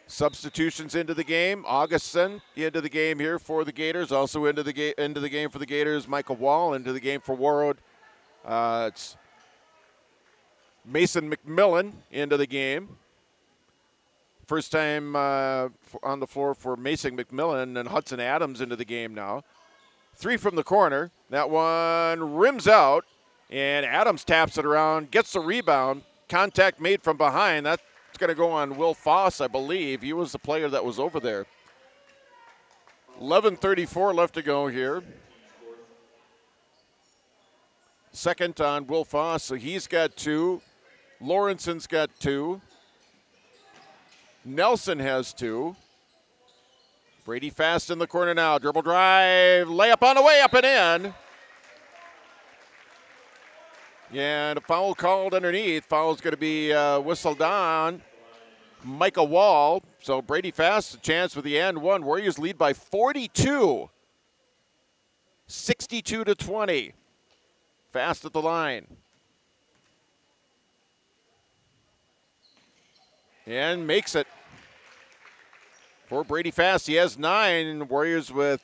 Substitutions into the game. Augustin into the game here for the Gators. Also into the game for the Gators, Michael Wall. Into the game for Warroad. It's Mason McMillan into the game. First time on the floor for Mason McMillan, and Hudson Adams into the game now. Three from the corner. That one rims out, and Adams taps it around, gets the rebound. Contact made from behind. That's going to go on Will Foss, I believe. He was the player that was over there. 11:34 left to go here. Second on Will Foss, so he's got two. Lawrenson's got two. Nelson has two. Brady fast in the corner now. Dribble drive, layup on the way, up and in. And a foul called underneath. Foul's going to be whistled on Micah Wall. So Brady fast, a chance with the end one. Warriors lead by 42. 62-20. Fast at the line. And makes it. For Brady Fast, he has 9. Warriors were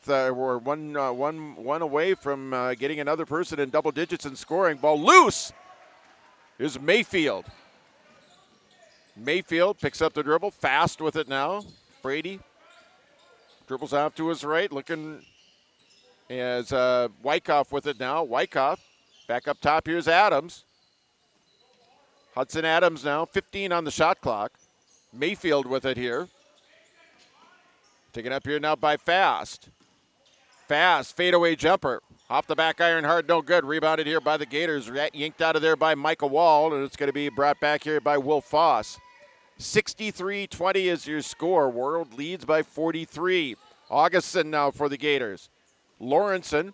one away from getting another person in double digits and scoring. Ball loose. Here's Mayfield. Mayfield picks up the dribble, fast with it now. Brady dribbles off to his right, looking as Wyckoff with it now. Wyckoff back up top. Here's Adams. Hudson Adams now, 15 on the shot clock. Mayfield with it here. Taken up here now by Fast. Fast, fadeaway jumper. Off the back iron, hard, no good. Rebounded here by the Gators. Yanked out of there by Michael Wall, and it's going to be brought back here by Will Foss. 63-20 is your score. Warroad leads by 43. Augustin now for the Gators. Lawrenson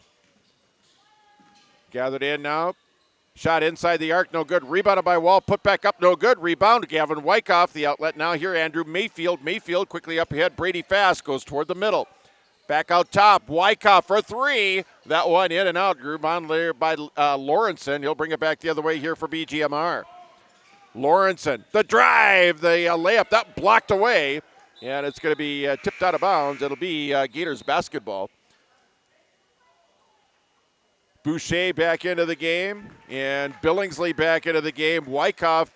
gathered in now. Shot inside the arc, no good. Rebounded by Wall, put back up, no good. Rebound, Gavin Wyckoff, the outlet now here. Andrew Mayfield. Mayfield quickly up ahead. Brady Fast goes toward the middle. Back out top, Wyckoff for three. That one in and out. Rebound there by Lawrenson. He'll bring it back the other way here for BGMR. Lawrenson, the drive, the layup, that blocked away. And it's going to be tipped out of bounds. It'll be Gators basketball. Boucher back into the game, and Billingsley back into the game. Wyckoff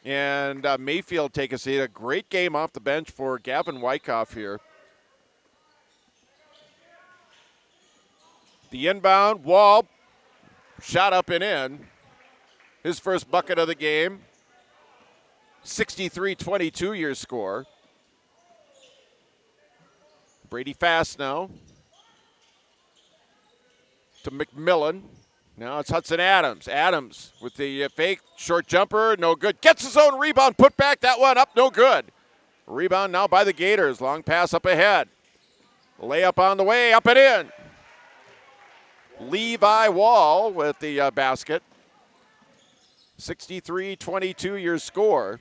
and Mayfield take a seat. A great game off the bench for Gavin Wyckoff here. The inbound, Wall, shot up and in. His first bucket of the game. 63-22 your score. Brady Fast now. To McMillan. Now it's Hudson Adams. Adams with the fake short jumper, no good. Gets his own rebound, put back, that one up, no good. Rebound now by the Gators. Long pass up ahead. Layup on the way, up and in. Levi Wall with the basket. 63-22 your score.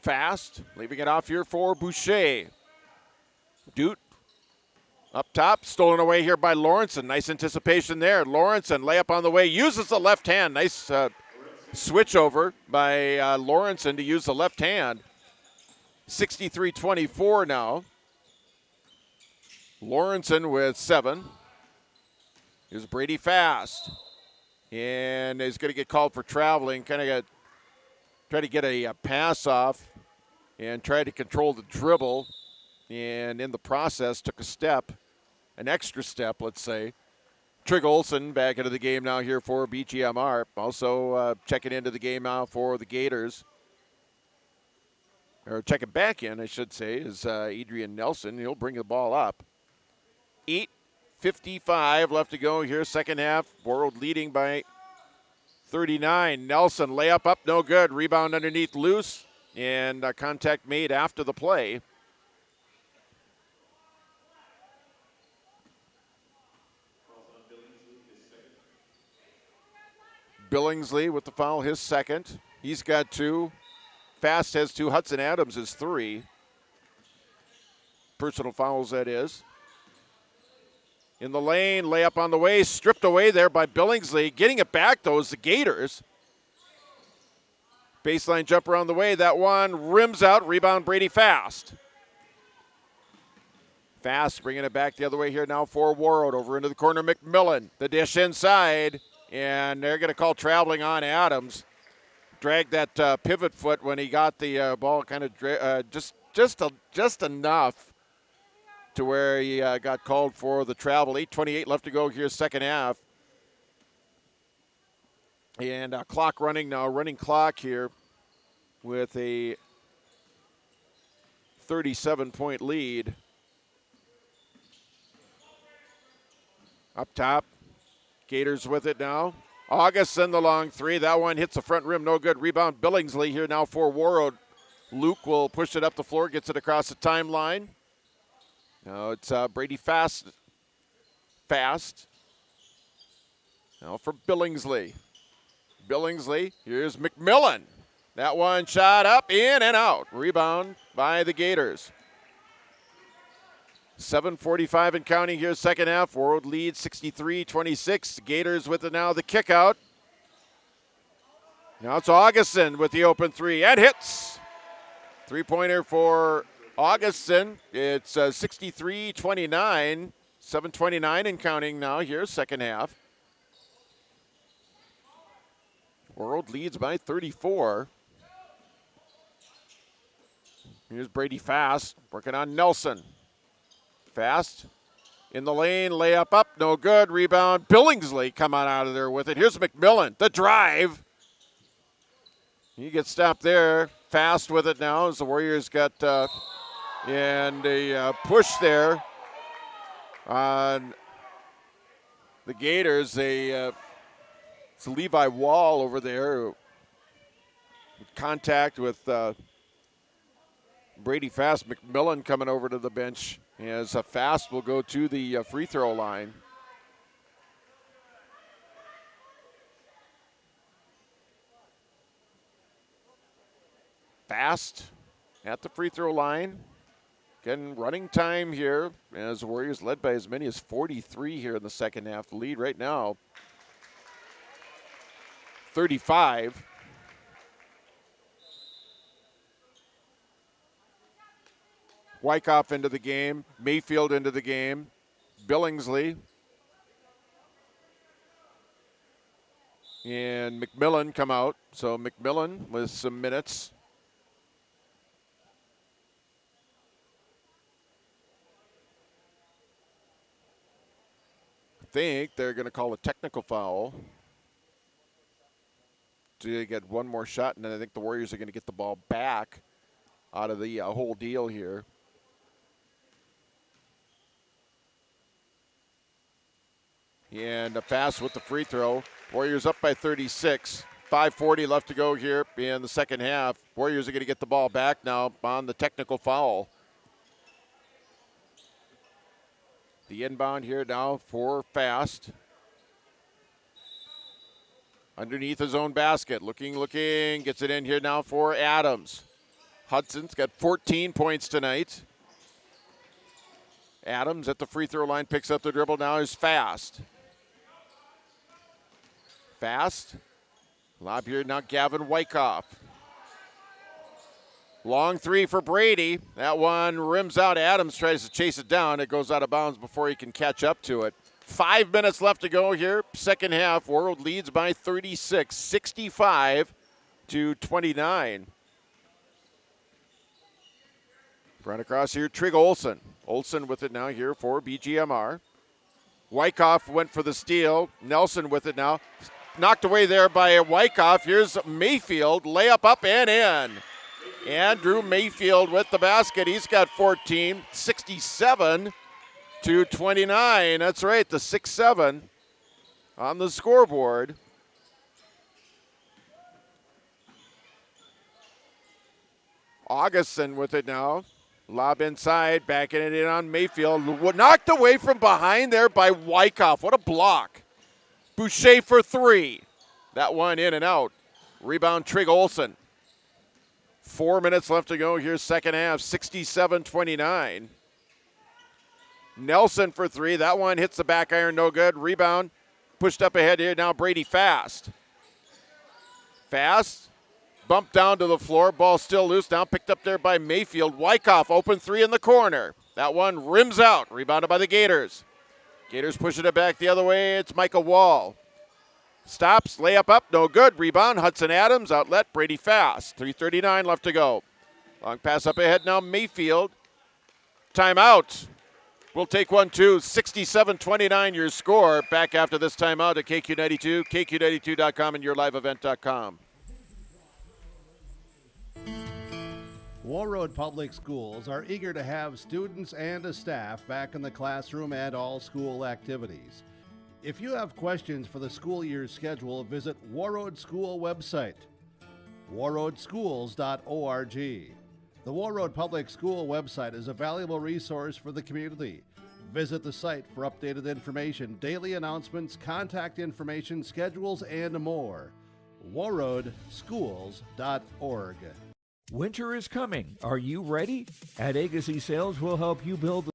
Fast, leaving it off here for Boucher. Doot. Up top, stolen away here by Lawrenson. Nice anticipation there. Lawrenson, layup on the way, uses the left hand. Nice switch over by Lawrenson to use the left hand. 63-24 now. Lawrenson with 7. Here's Brady Fast. And he's going to get called for traveling. Kind of try to get a pass off and try to control the dribble. And in the process, took a step. An extra step, let's say. Trig Olson back into the game now here for BGMR. Also checking into the game now for the Gators. Or checking back in, I should say, is Adrian Nelson. He'll bring the ball up. 8:55 left to go here, second half. Warroad leading by 39. Nelson, layup up, no good. Rebound underneath, loose, and contact made after the play. Billingsley with the foul, his second. He's got 2. Fast has 2. Hudson Adams is 3. Personal fouls, that is. In the lane, layup on the way, stripped away there by Billingsley. Getting it back, though, is the Gators. Baseline jumper on the way. That one rims out. Rebound, Brady Fast. Fast bringing it back the other way here now for Warroad. Over into the corner, McMillan. The dish inside, and they're going to call traveling on Adams. Dragged that pivot foot when he got the ball kind of just enough to where he got called for the travel. 8:28 left to go here, second half. And clock running now, running clock here with a 37-point lead. Up top, Gators with it now. Augustin, the long three. That one hits the front rim, no good. Rebound, Billingsley here now for Warroad. Luke will push it up the floor, gets it across the timeline. Now it's Brady Fast. Now for Billingsley. Billingsley, here's McMillan. That one shot up, in and out. Rebound by the Gators. 7:45 and counting here, second half. Warroad leads 63-26. Gators with it now, the kick out. Now it's Augustin with the open three, and hits. Three-pointer for Augustin. It's 63-29. 7:29 and counting now here, second half. Warroad leads by 34. Here's Brady Fast working on Nelson. Fast in the lane, layup up, no good. Rebound, Billingsley coming out of there with it. Here's McMillan, the drive. He gets stopped there. Fast with it now as the Warriors got and a push there on the Gators. It's Levi Wall over there. Contact with Brady Fast. McMillan coming over to the bench as Fast will go to the free throw line. Fast at the free throw line. Again, running time here as the Warriors led by as many as 43 here in the second half. The lead right now, 35. Wyckoff into the game. Mayfield into the game. Billingsley. And McMillan come out. So McMillan with some minutes. I think they're going to call a technical foul. To get one more shot, and then I think the Warriors are going to get the ball back out of the whole deal here. And Fast with the free throw. Warriors up by 36. 5:40 left to go here in the second half. Warriors are going to get the ball back now on the technical foul. The inbound here now for Fast. Underneath his own basket. Looking. Gets it in here now for Adams. Hudson's got 14 points tonight. Adams at the free throw line picks up the dribble. Now is Fast. Fast. Lob here now, Gavin Wyckoff. Long three for Brady. That one rims out. Adams tries to chase it down. It goes out of bounds before he can catch up to it. 5 minutes left to go here. Second half. Warroad leads by 36, 65-29. Run across here, Trig Olsen. Olsen with it now here for BGMR. Wyckoff went for the steal. Nelson with it now. Knocked away there by Wyckoff. Here's Mayfield. Layup up and in. Andrew Mayfield with the basket. He's got 14. 67-29 29. That's right, the 6-7 on the scoreboard. Augustin with it now. Lob inside, backing it in on Mayfield. Knocked away from behind there by Wyckoff. What a block. Boucher for 3. That one in and out. Rebound, Trig Olson. 4 minutes left to go here, second half, 67-29. Nelson for 3. That one hits the back iron, no good. Rebound, pushed up ahead here. Now Brady Fast. Fast, bumped down to the floor. Ball still loose. Now picked up there by Mayfield. Wyckoff, open 3 in the corner. That one rims out. Rebounded by the Gators. Gators pushing it back the other way. It's Micah Wall. Stops, layup up, no good. Rebound, Hudson Adams, outlet, Brady Fast. 3:39 left to go. Long pass up ahead now, Mayfield. Timeout. We'll take 1-2. 67-29 your score. Back after this timeout at KQ92, KQ92.com and yourliveevent.com. Warroad Public Schools are eager to have students and a staff back in the classroom and all school activities. If you have questions for the school year's schedule, visit Warroad School website, warroadschools.org. The Warroad Public School website is a valuable resource for the community. Visit the site for updated information, daily announcements, contact information, schedules, and more. warroadschools.org. Winter is coming. Are you ready? At Agassi Sales, we'll help you build.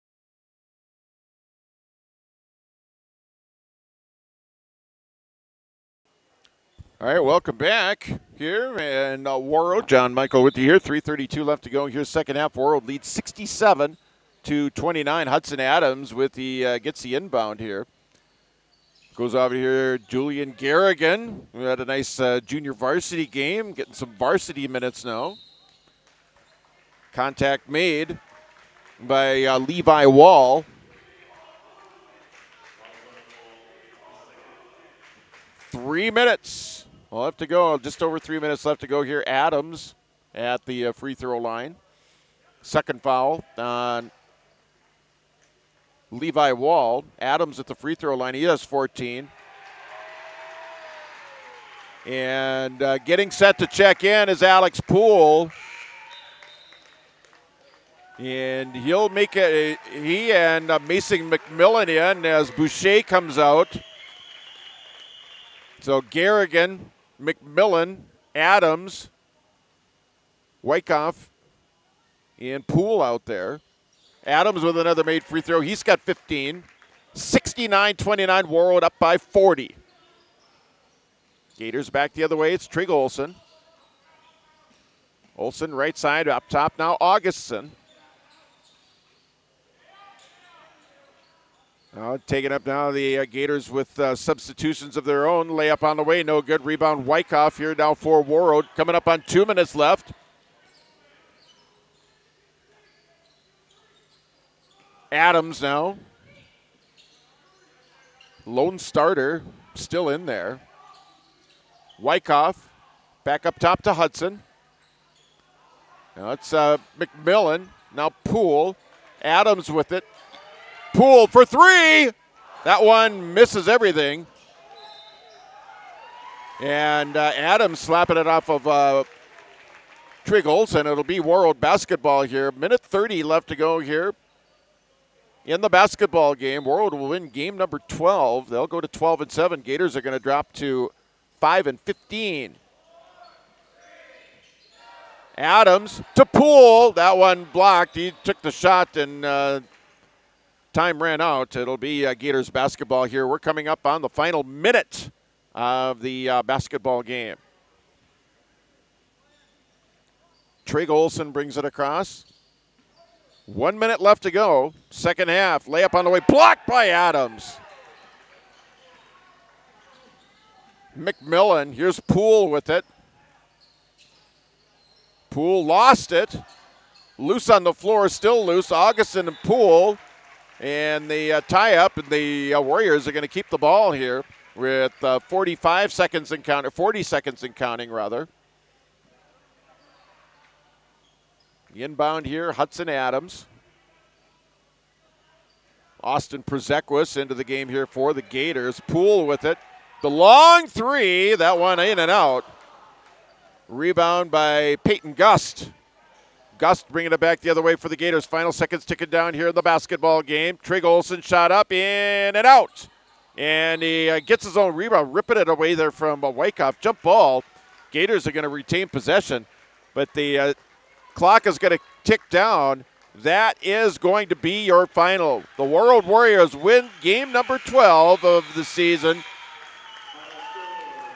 All right, welcome back here. And Warroad, John Michael with you here. 3:32 left to go here, second half. Warroad leads 67-29. Hudson Adams with the gets the inbound here. Goes over here, Julian Garrigan, who had a nice junior varsity game, getting some varsity minutes now. Contact made by Levi Wall. Three minutes left to go. Just over 3 minutes left to go here. Adams at the free throw line. Second foul on Levi Wall. Adams at the free throw line. He has 14. And getting set to check in is Alex Poole. And he'll make it. He and Mason McMillan in as Boucher comes out. So Garrigan, McMillan, Adams, Wyckoff, and Poole out there. Adams with another made free throw. He's got 15. 69-29, Warroad up by 40. Gators back the other way. It's Trig Olson. Olson right side, up top now, Augustin. Taking up now the Gators with substitutions of their own. Layup on the way, no good. Rebound Wyckoff here now for Warroad. Coming up on 2 minutes left. Adams now. Lone starter still in there. Wyckoff back up top to Hudson. Now it's McMillan. Now Poole. Adams with it. Poole for 3. That one misses everything. And Adams slapping it off of Trig Olson. It'll be Warroad basketball here. Minute 30 left to go here in the basketball game. Warroad will win game number 12. They'll go to 12-7. Gators are going to drop to 5-15. Adams to Poole. That one blocked. He took the shot and time ran out. It'll be Gators basketball here. We're coming up on the final minute of the basketball game. Trig Olson brings it across. 1 minute left to go. Second half. Layup on the way. Blocked by Adams. McMillan. Here's Poole with it. Poole lost it. Loose on the floor. Still loose. Augustin and Poole. And the tie-up, and the Warriors are going to keep the ball here with 45 seconds and counting, 40 seconds and counting, rather. The inbound here, Hudson Adams. Austin Prezequis into the game here for the Gators. Poole with it. The long three, that one in and out. Rebound by Peyton Gust. Gust bringing it back the other way for the Gators. Final seconds ticking down here in the basketball game. Trig Olsen shot up, in and out. And he gets his own rebound, ripping it away there from Wyckoff. Jump ball. Gators are going to retain possession, but the clock is going to tick down. That is going to be your final. The Warroad Warriors win game number 12 of the season,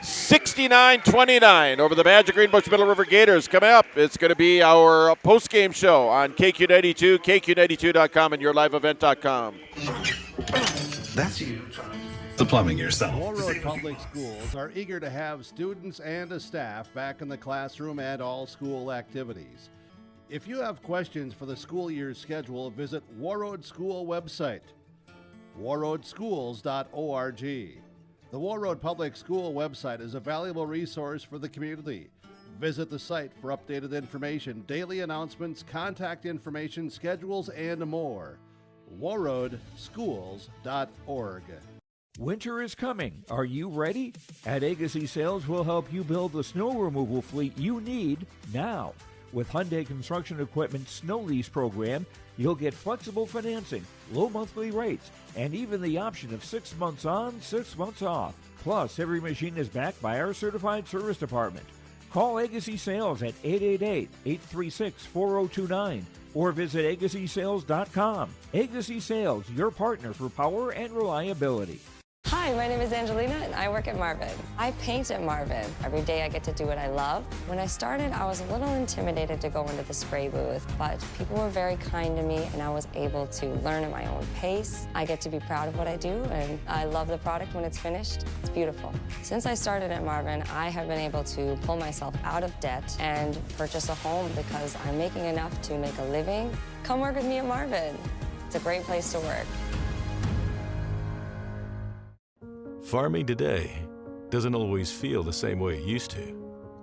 69-29 over the Badger Greenbush-Middle River Gators. Coming up, it's going to be our post-game show on KQ92, KQ92.com, and yourliveevent.com. That's you. The plumbing yourself. Warroad Public Schools are eager to have students and a staff back in the classroom and all school activities. If you have questions for the school year's schedule, visit Warroad School website, warroadschools.org. The Warroad Public School website is a valuable resource for the community. Visit the site for updated information, daily announcements, contact information, schedules, and more. warroadschools.org. Winter is coming. Are you ready? At Agassi Sales, we'll help you build the snow removal fleet you need now. With Hyundai Construction Equipment Snow Lease Program, you'll get flexible financing, low monthly rates, and even the option of 6 months on, 6 months off. Plus, every machine is backed by our certified service department. Call Agassi Sales at 888-836-4029 or visit agassisales.com. Agassi Sales, your partner for power and reliability. Hi, my name is Angelina and I work at Marvin. I paint at Marvin. Every day I get to do what I love. When I started, I was a little intimidated to go into the spray booth, but people were very kind to me and I was able to learn at my own pace. I get to be proud of what I do and I love the product when it's finished. It's beautiful. Since I started at Marvin, I have been able to pull myself out of debt and purchase a home because I'm making enough to make a living. Come work with me at Marvin. It's a great place to work. Farming today doesn't always feel the same way it used to.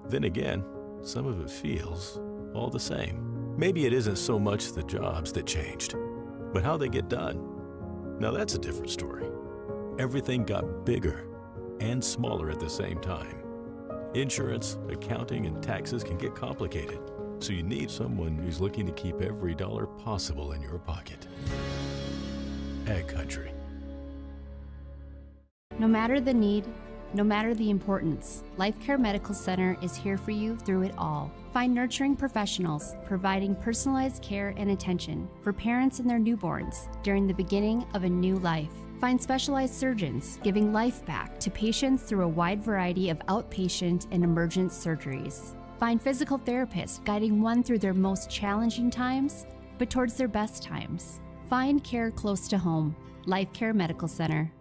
Then again, some of it feels all the same. Maybe it isn't so much the jobs that changed, but how they get done. Now that's a different story. Everything got bigger and smaller at the same time. Insurance, accounting, and taxes can get complicated, so you need someone who's looking to keep every dollar possible in your pocket. Ag Country. No matter the need, no matter the importance, Life Care Medical Center is here for you through it all. Find nurturing professionals providing personalized care and attention for parents and their newborns during the beginning of a new life. Find specialized surgeons giving life back to patients through a wide variety of outpatient and emergent surgeries. Find physical therapists guiding one through their most challenging times, but towards their best times. Find care close to home. Life Care Medical Center.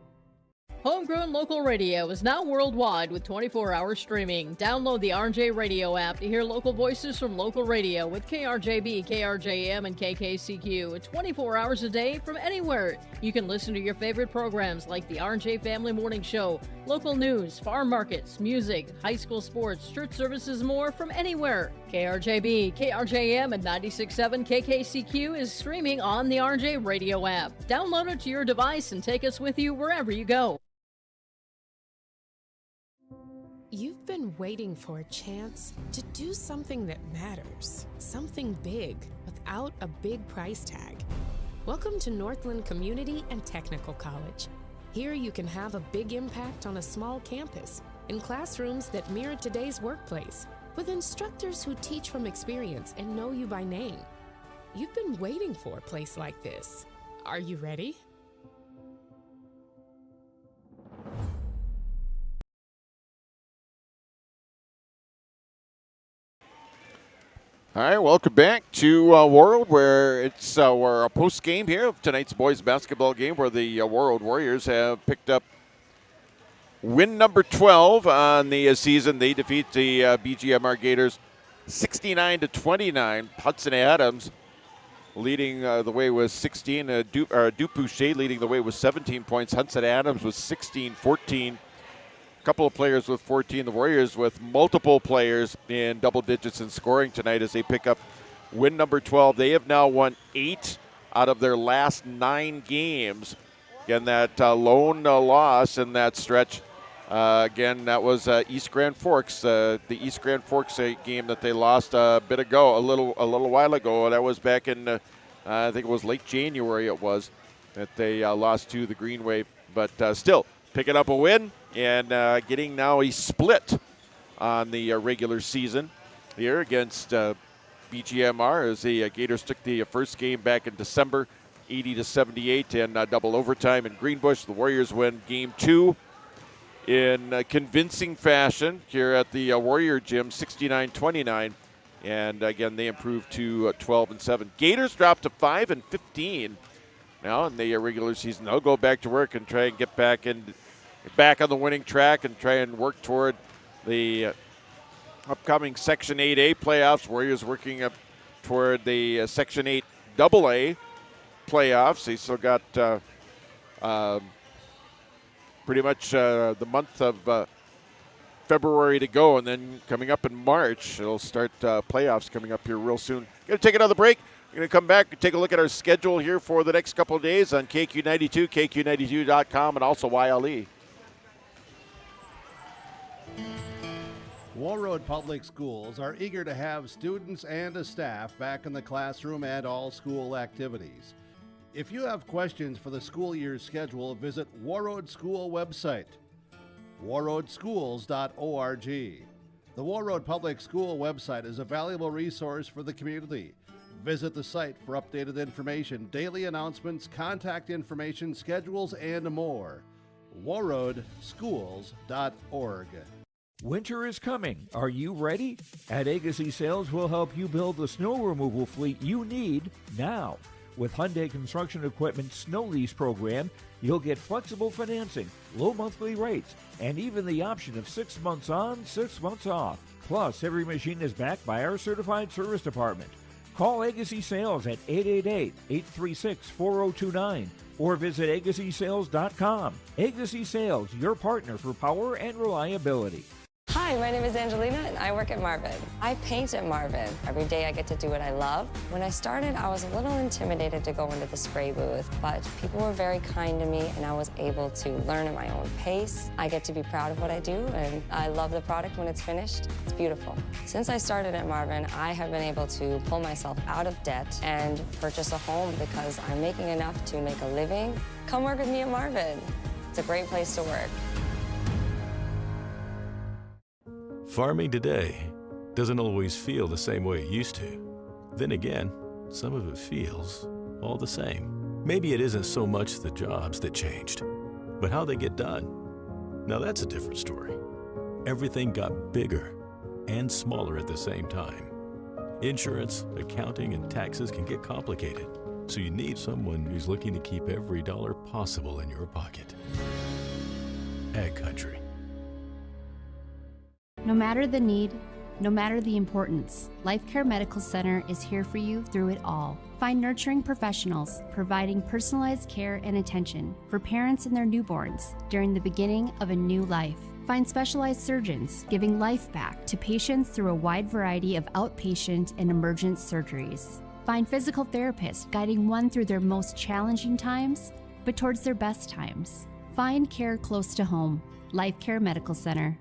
Homegrown local radio is now worldwide with 24-hour streaming. Download the RJ Radio app to hear local voices from local radio with KRJB, KRJM, and KKCQ. 24 hours a day from anywhere. You can listen to your favorite programs like the RJ Family Morning Show, local news, farm markets, music, high school sports, church services, more from anywhere. KRJB, KRJM, and 96.7 KKCQ is streaming on the RJ Radio app. Download it to your device and take us with you wherever you go. You've been waiting for a chance to do something that matters, something big without a big price tag. Welcome to Northland Community and Technical College. Here you can have a big impact on a small campus, in classrooms that mirror today's workplace, with instructors who teach from experience and know you by name. You've been waiting for a place like this. Are you ready? All right, welcome back to Warroad, where it's our post game here of tonight's boys basketball game, where the Warroad Warriors have picked up win number 12 on the season. They defeat the BGMR Gators 69-29. Hudson Adams leading the way with 16. Dupouche leading the way with 17 points. Hudson Adams with 16, 14. A couple of players with 14. The Warriors with multiple players in double digits in scoring tonight as they pick up win number 12. They have now won 8 out of their last 9 games. Again, that lone loss in that stretch. Again, that was East Grand Forks, the East Grand Forks game that they lost a bit ago, a little while ago. That was back in, I think it was late January. It was that they lost to the Green Wave, but still picking up a win and getting now a split on the regular season here against BGMR as the Gators took the first game back in December, 80-78 in double overtime in Greenbush. The Warriors win game 2 in convincing fashion here at the Warrior Gym, 69-29. And again, they improved to 12-7. Gators dropped to 5-15 now in the regular season. They'll go back to work and try and get back on the winning track and try and work toward the upcoming Section 8A playoffs. Warriors working up toward the Section 8 AA playoffs. They still got pretty much the month of February to go, and then coming up in March, it'll start playoffs coming up here real soon. Going to take another break. We're going to come back and take a look at our schedule here for the next couple of days on KQ92, KQ92.com, and also YLE. Warroad Public Schools are eager to have students and a staff back in the classroom and all school activities. If you have questions for the school year's schedule, visit Warroad School website, warroadschools.org. The Warroad Public School website is a valuable resource for the community. Visit the site for updated information, daily announcements, contact information, schedules, and more. warroadschools.org. Winter is coming. Are you ready? At Agassi Sales, we'll help you build the snow removal fleet you need now. With Hyundai Construction Equipment Snow Lease Program, you'll get flexible financing, low monthly rates, and even the option of 6 months on, 6 months off. Plus, every machine is backed by our certified service department. Call Agassi Sales at 888-836-4029 or visit agassisales.com. Agassi Sales, your partner for power and reliability. Hi, my name is Angelina and I work at Marvin. I paint at Marvin. Every day I get to do what I love. When I started, I was a little intimidated to go into the spray booth, but people were very kind to me and I was able to learn at my own pace. I get to be proud of what I do and I love the product when it's finished. It's beautiful. Since I started at Marvin, I have been able to pull myself out of debt and purchase a home because I'm making enough to make a living. Come work with me at Marvin. It's a great place to work. Farming today doesn't always feel the same way it used to. Then again, some of it feels all the same. Maybe it isn't so much the jobs that changed, but how they get done. Now that's a different story. Everything got bigger and smaller at the same time. Insurance, accounting, and taxes can get complicated, so you need someone who's looking to keep every dollar possible in your pocket. Ag Country. No matter the need, no matter the importance, Life Care Medical Center is here for you through it all. Find nurturing professionals providing personalized care and attention for parents and their newborns during the beginning of a new life. Find specialized surgeons giving life back to patients through a wide variety of outpatient and emergent surgeries. Find physical therapists guiding one through their most challenging times, but towards their best times. Find care close to home. Life Care Medical Center.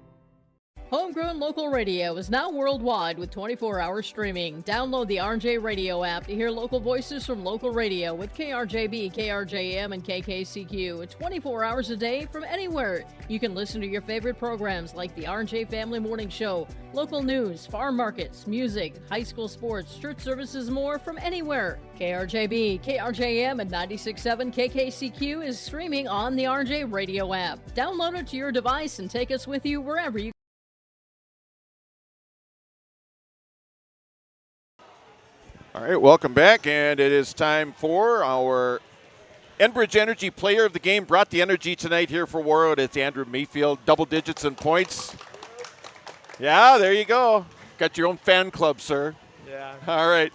Homegrown local radio is now worldwide with 24-hour streaming. Download the RJ Radio app to hear local voices from local radio with KRJB, KRJM, and KKCQ. 24 hours a day from anywhere. You can listen to your favorite programs like the RJ Family Morning Show, local news, farm markets, music, high school sports, church services, more from anywhere. KRJB, KRJM, and 96.7 KKCQ is streaming on the RJ Radio app. Download it to your device and take us with you wherever you All right, welcome back, and it is time for our Enbridge Energy Player of the Game. Brought the energy tonight here for Warroad. It's Andrew Mayfield, double digits in points. Yeah, there you go. Got your own fan club, sir. Yeah. All right,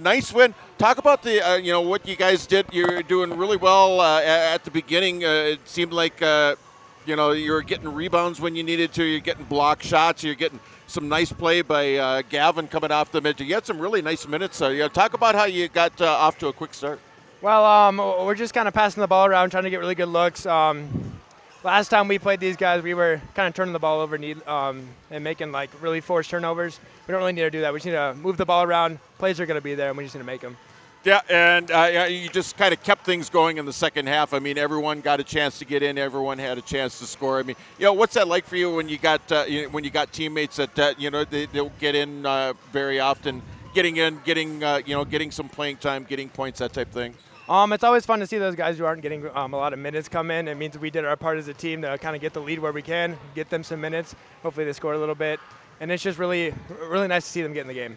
nice win. Talk about the, what you guys did. You're doing really well at the beginning. It seemed like, you were getting rebounds when you needed to. You're getting block shots. You're getting some nice play by Gavin coming off the mid. You had some really nice minutes. Talk about how you got off to a quick start. Well, we're just kind of passing the ball around, trying to get really good looks. Last time we played these guys, we were kind of turning the ball over and making like really forced turnovers. We don't really need to do that. We just need to move the ball around. Plays are going to be there, and we just need to make them. Yeah, and you just kind of kept things going in the second half. I mean, everyone got a chance to get in. Everyone had a chance to score. I mean, what's that like for you when you got teammates that they don't get in very often, getting in, getting some playing time, getting points, that type of thing. It's always fun to see those guys who aren't getting a lot of minutes come in. It means we did our part as a team to kind of get the lead where we can, get them some minutes. Hopefully they score a little bit, and it's just really, really nice to see them get in the game.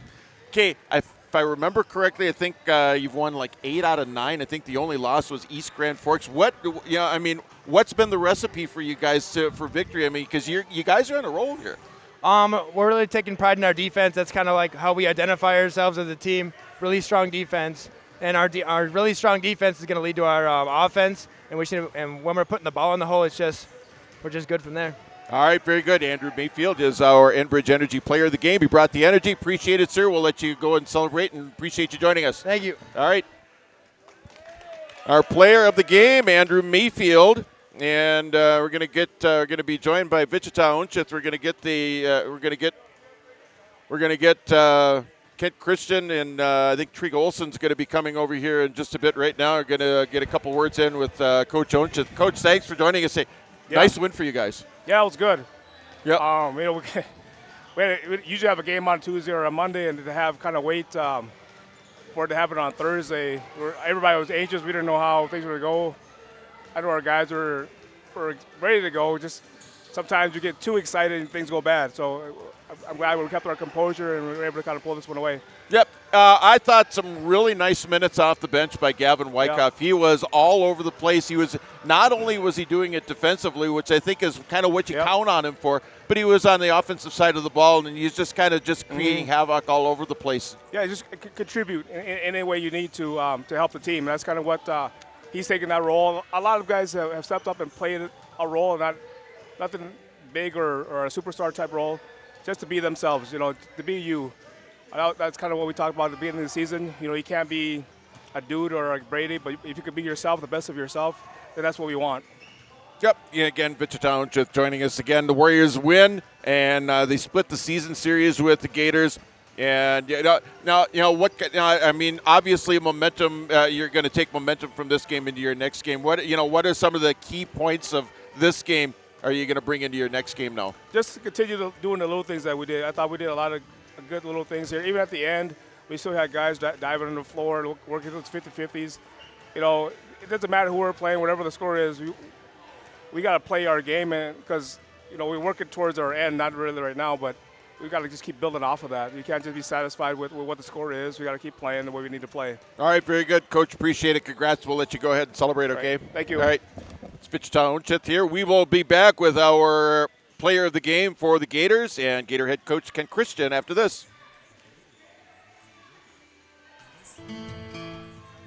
Okay, if I remember correctly, I think you've won like 8 out of 9. I think the only loss was East Grand Forks. What's been the recipe for you guys for victory? I mean, because you guys are on a roll here. We're really taking pride in our defense. That's kind of like how we identify ourselves as a team. Really strong defense. And our really strong defense is going to lead to our offense. And when we're putting the ball in the hole, we're just good from there. All right, very good. Andrew Mayfield is our Enbridge Energy Player of the Game. He brought the energy. Appreciate it, sir. We'll let you go and celebrate, and appreciate you joining us. Thank you. All right. Our Player of the Game, Andrew Mayfield, and we're going to be joined by Wichita Unchith. We're going to get Kent Christian, and I think Trig Olson's going to be coming over here in just a bit right now. We're going to get a couple words in with Coach Unchith. Coach, thanks for joining us. Nice win for you guys. Yeah, it was good. Yeah. We usually have a game on Tuesday or a Monday, and to have kind of wait for it to happen on Thursday, everybody was anxious. We didn't know how things were going to go. I know our guys were ready to go. Just sometimes you get too excited and things go bad. So I'm glad we kept our composure and we were able to kind of pull this one away. Yep. I thought some really nice minutes off the bench by Gavin Wyckoff. Yeah. He was all over the place. He was not only was he doing it defensively, which I think is kind of what you count on him for, but he was on the offensive side of the ball, and he's just kind of creating havoc all over the place. Yeah, just contribute in any way you need to help the team. That's kind of what he's taking that role. A lot of guys have stepped up and played a role, and nothing big or a superstar type role, just to be themselves. To be you. That's kind of what we talked about at the beginning of the season. You can't be a dude or a Brady, but if you could be yourself, the best of yourself, then that's what we want. Yep. Again, Wichita Unchith joining us again. The Warriors win, and they split the season series with the Gators. And I mean, obviously, momentum. You're going to take momentum from this game into your next game. What are some of the key points of this game? Are you going to bring into your next game now? Just to continue doing the little things that we did. I thought we did a lot of good little things here. Even at the end, we still had guys diving on the floor, working those 50-50s. It doesn't matter who we're playing, whatever the score is. We got to play our game, because we're working towards our end. Not really right now, but we got to just keep building off of that. You can't just be satisfied with what the score is. We got to keep playing the way we need to play. All right, very good, Coach. Appreciate it. Congrats. We'll let you go ahead and celebrate. Okay. Right. Thank you. All right. It's Wichita Unchith here. We will be back with our Player of the Game for the Gators and Gator head coach Ken Christian after this.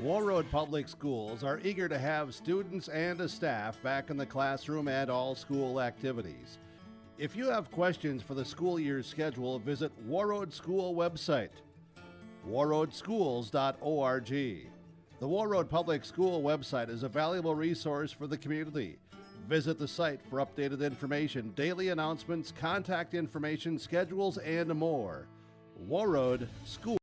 Warroad Public Schools are eager to have students and a staff back in the classroom and all school activities. If you have questions for the school year's schedule, visit Warroad School website, warroadschools.org. The Warroad Public School website is a valuable resource for the community. Visit the site for updated information, daily announcements, contact information, schedules, and more. Warroad School.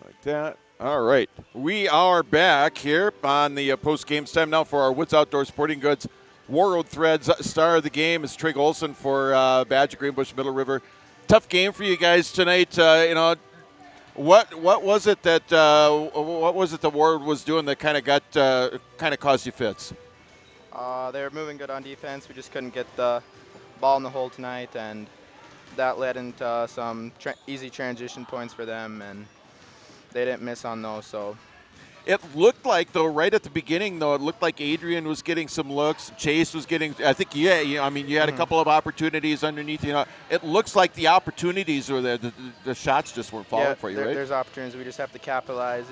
Like that. All right. We are back here on the post-game time now for our Woods Outdoor Sporting Goods Warroad Threads star of the game is Trig Olson for Badger Greenbush-Middle River. Tough game for you guys tonight. What was it that Warroad was doing that kind of caused you fits? They were moving good on defense. We just couldn't get the ball in the hole tonight, and that led into some easy transition points for them, and they didn't miss on those. So it looked like, though, right at the beginning, it looked like Adrian was getting some looks. Chase was getting, I think, you had a couple of opportunities underneath. It looks like the opportunities were there. The shots just weren't falling for you, right? There's opportunities. We just have to capitalize.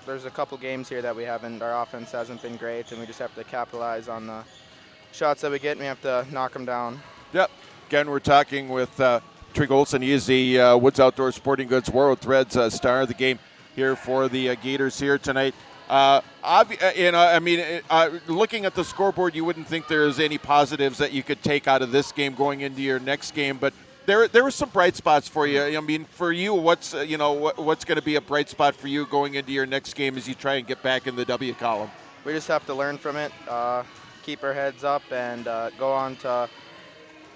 There's a couple games here that our offense hasn't been great, and we just have to capitalize on the shots that we get, and we have to knock them down. Yep. Again, we're talking with Trig Olson. He is the Woods Outdoor Sporting Goods Warroad Threads star of the game. here for the Gators here tonight. Looking at the scoreboard, you wouldn't think there's any positives that you could take out of this game going into your next game, but there were some bright spots for you. I mean, for you, what's going to be a bright spot for you going into your next game as you try and get back in the W column? We just have to learn from it, keep our heads up, and go on to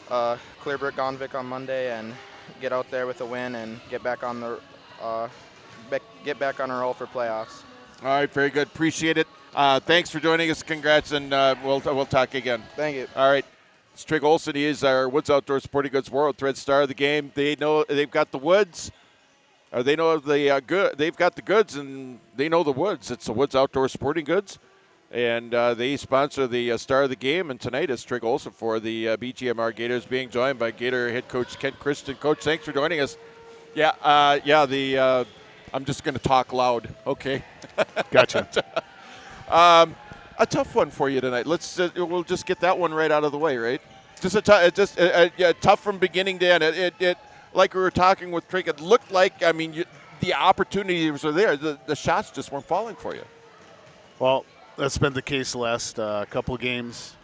Clearbrook-Gonvick on Monday and get out there with a win and get back on the roll for playoffs. All right, very good. Appreciate it. Thanks for joining us. Congrats, and we'll talk again. Thank you. All right. It's Trig Olson. He is our Woods Outdoor Sporting Goods Warroad Thread star of the game. They know they've got the woods, or they know the good. They've got the goods, and they know the woods. It's the Woods Outdoor Sporting Goods, and they sponsor the star of the game. And tonight is Trig Olson for the BGMR Gators, being joined by Gator head coach Kent Christian. Coach, thanks for joining us. I'm just going to talk loud. Okay. Gotcha. A tough one for you tonight. We'll just get that one right out of the way, right? Just tough from beginning to end. It like we were talking with Trig, it looked like, the opportunities were there. The shots just weren't falling for you. Well, that's been the case the last couple of games.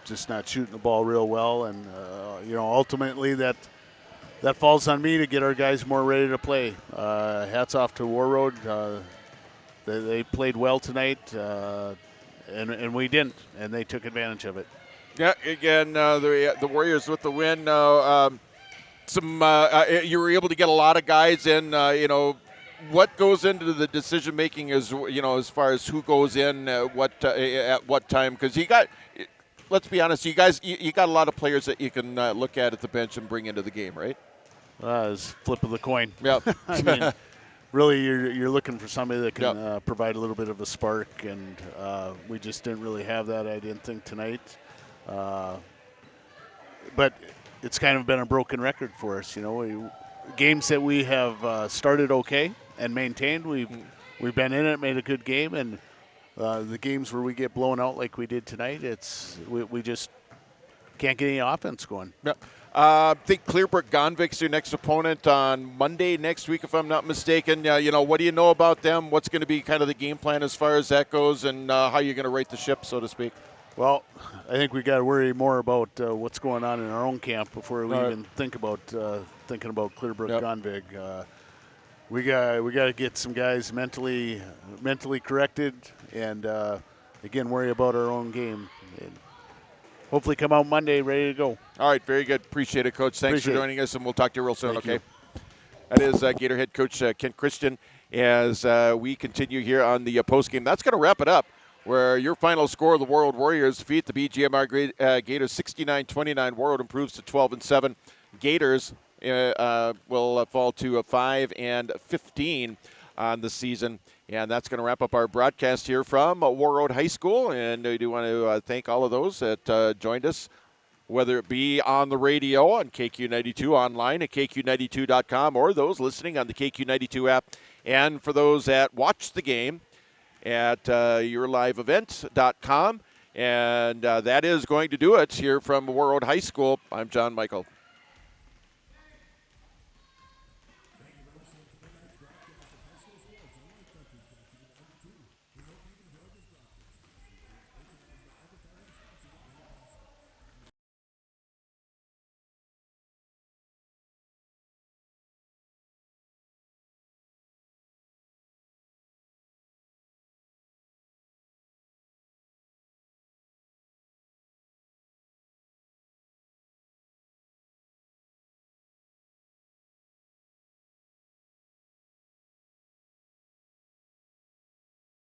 Just not shooting the ball real well, and ultimately that falls on me to get our guys more ready to play. Hats off to Warroad. They played well tonight, and we didn't, and they took advantage of it. Yeah, again, the Warriors with the win. You were able to get a lot of guys in. What goes into the decision making is, as far as who goes in, at what time? Because let's be honest, you got a lot of players that you can look at the bench and bring into the game, right? It's flip of the coin. Yep. I mean, really, you're looking for somebody that can provide a little bit of a spark, and we just didn't really have that, I didn't think, tonight. But it's kind of been a broken record for us. Games that we have started okay and maintained, we've been in it, made a good game, and the games where we get blown out like we did tonight, we just can't get any offense going. Yep. I think Clearbrook-Gonvick's your next opponent on Monday next week, if I'm not mistaken. What do you know about them? What's going to be kind of the game plan as far as that goes, and how you're going to right the ship, so to speak? Well, I think we got to worry more about what's going on in our own camp before we even think about thinking about Clearbrook-Gonvick. We got to get some guys mentally corrected, and again, worry about our own game. And hopefully come out Monday ready to go. All right, very good. Appreciate it, Coach. Thanks for joining us, and we'll talk to you real soon, okay? That is Gator head coach Kent Christian as we continue here on the postgame. That's going to wrap it up, where your final score, the Warroad Warriors defeat the BGMR Gators 69-29. Warroad improves to 12-7. Gators will fall to 5-15 on the season. And that's going to wrap up our broadcast here from Warroad High School. And I do want to thank all of those that joined us, whether it be on the radio on KQ92, online at KQ92.com, or those listening on the KQ92 app. And for those that watch the game at yourliveevent.com. And that is going to do it here from Warroad High School. I'm John Michael.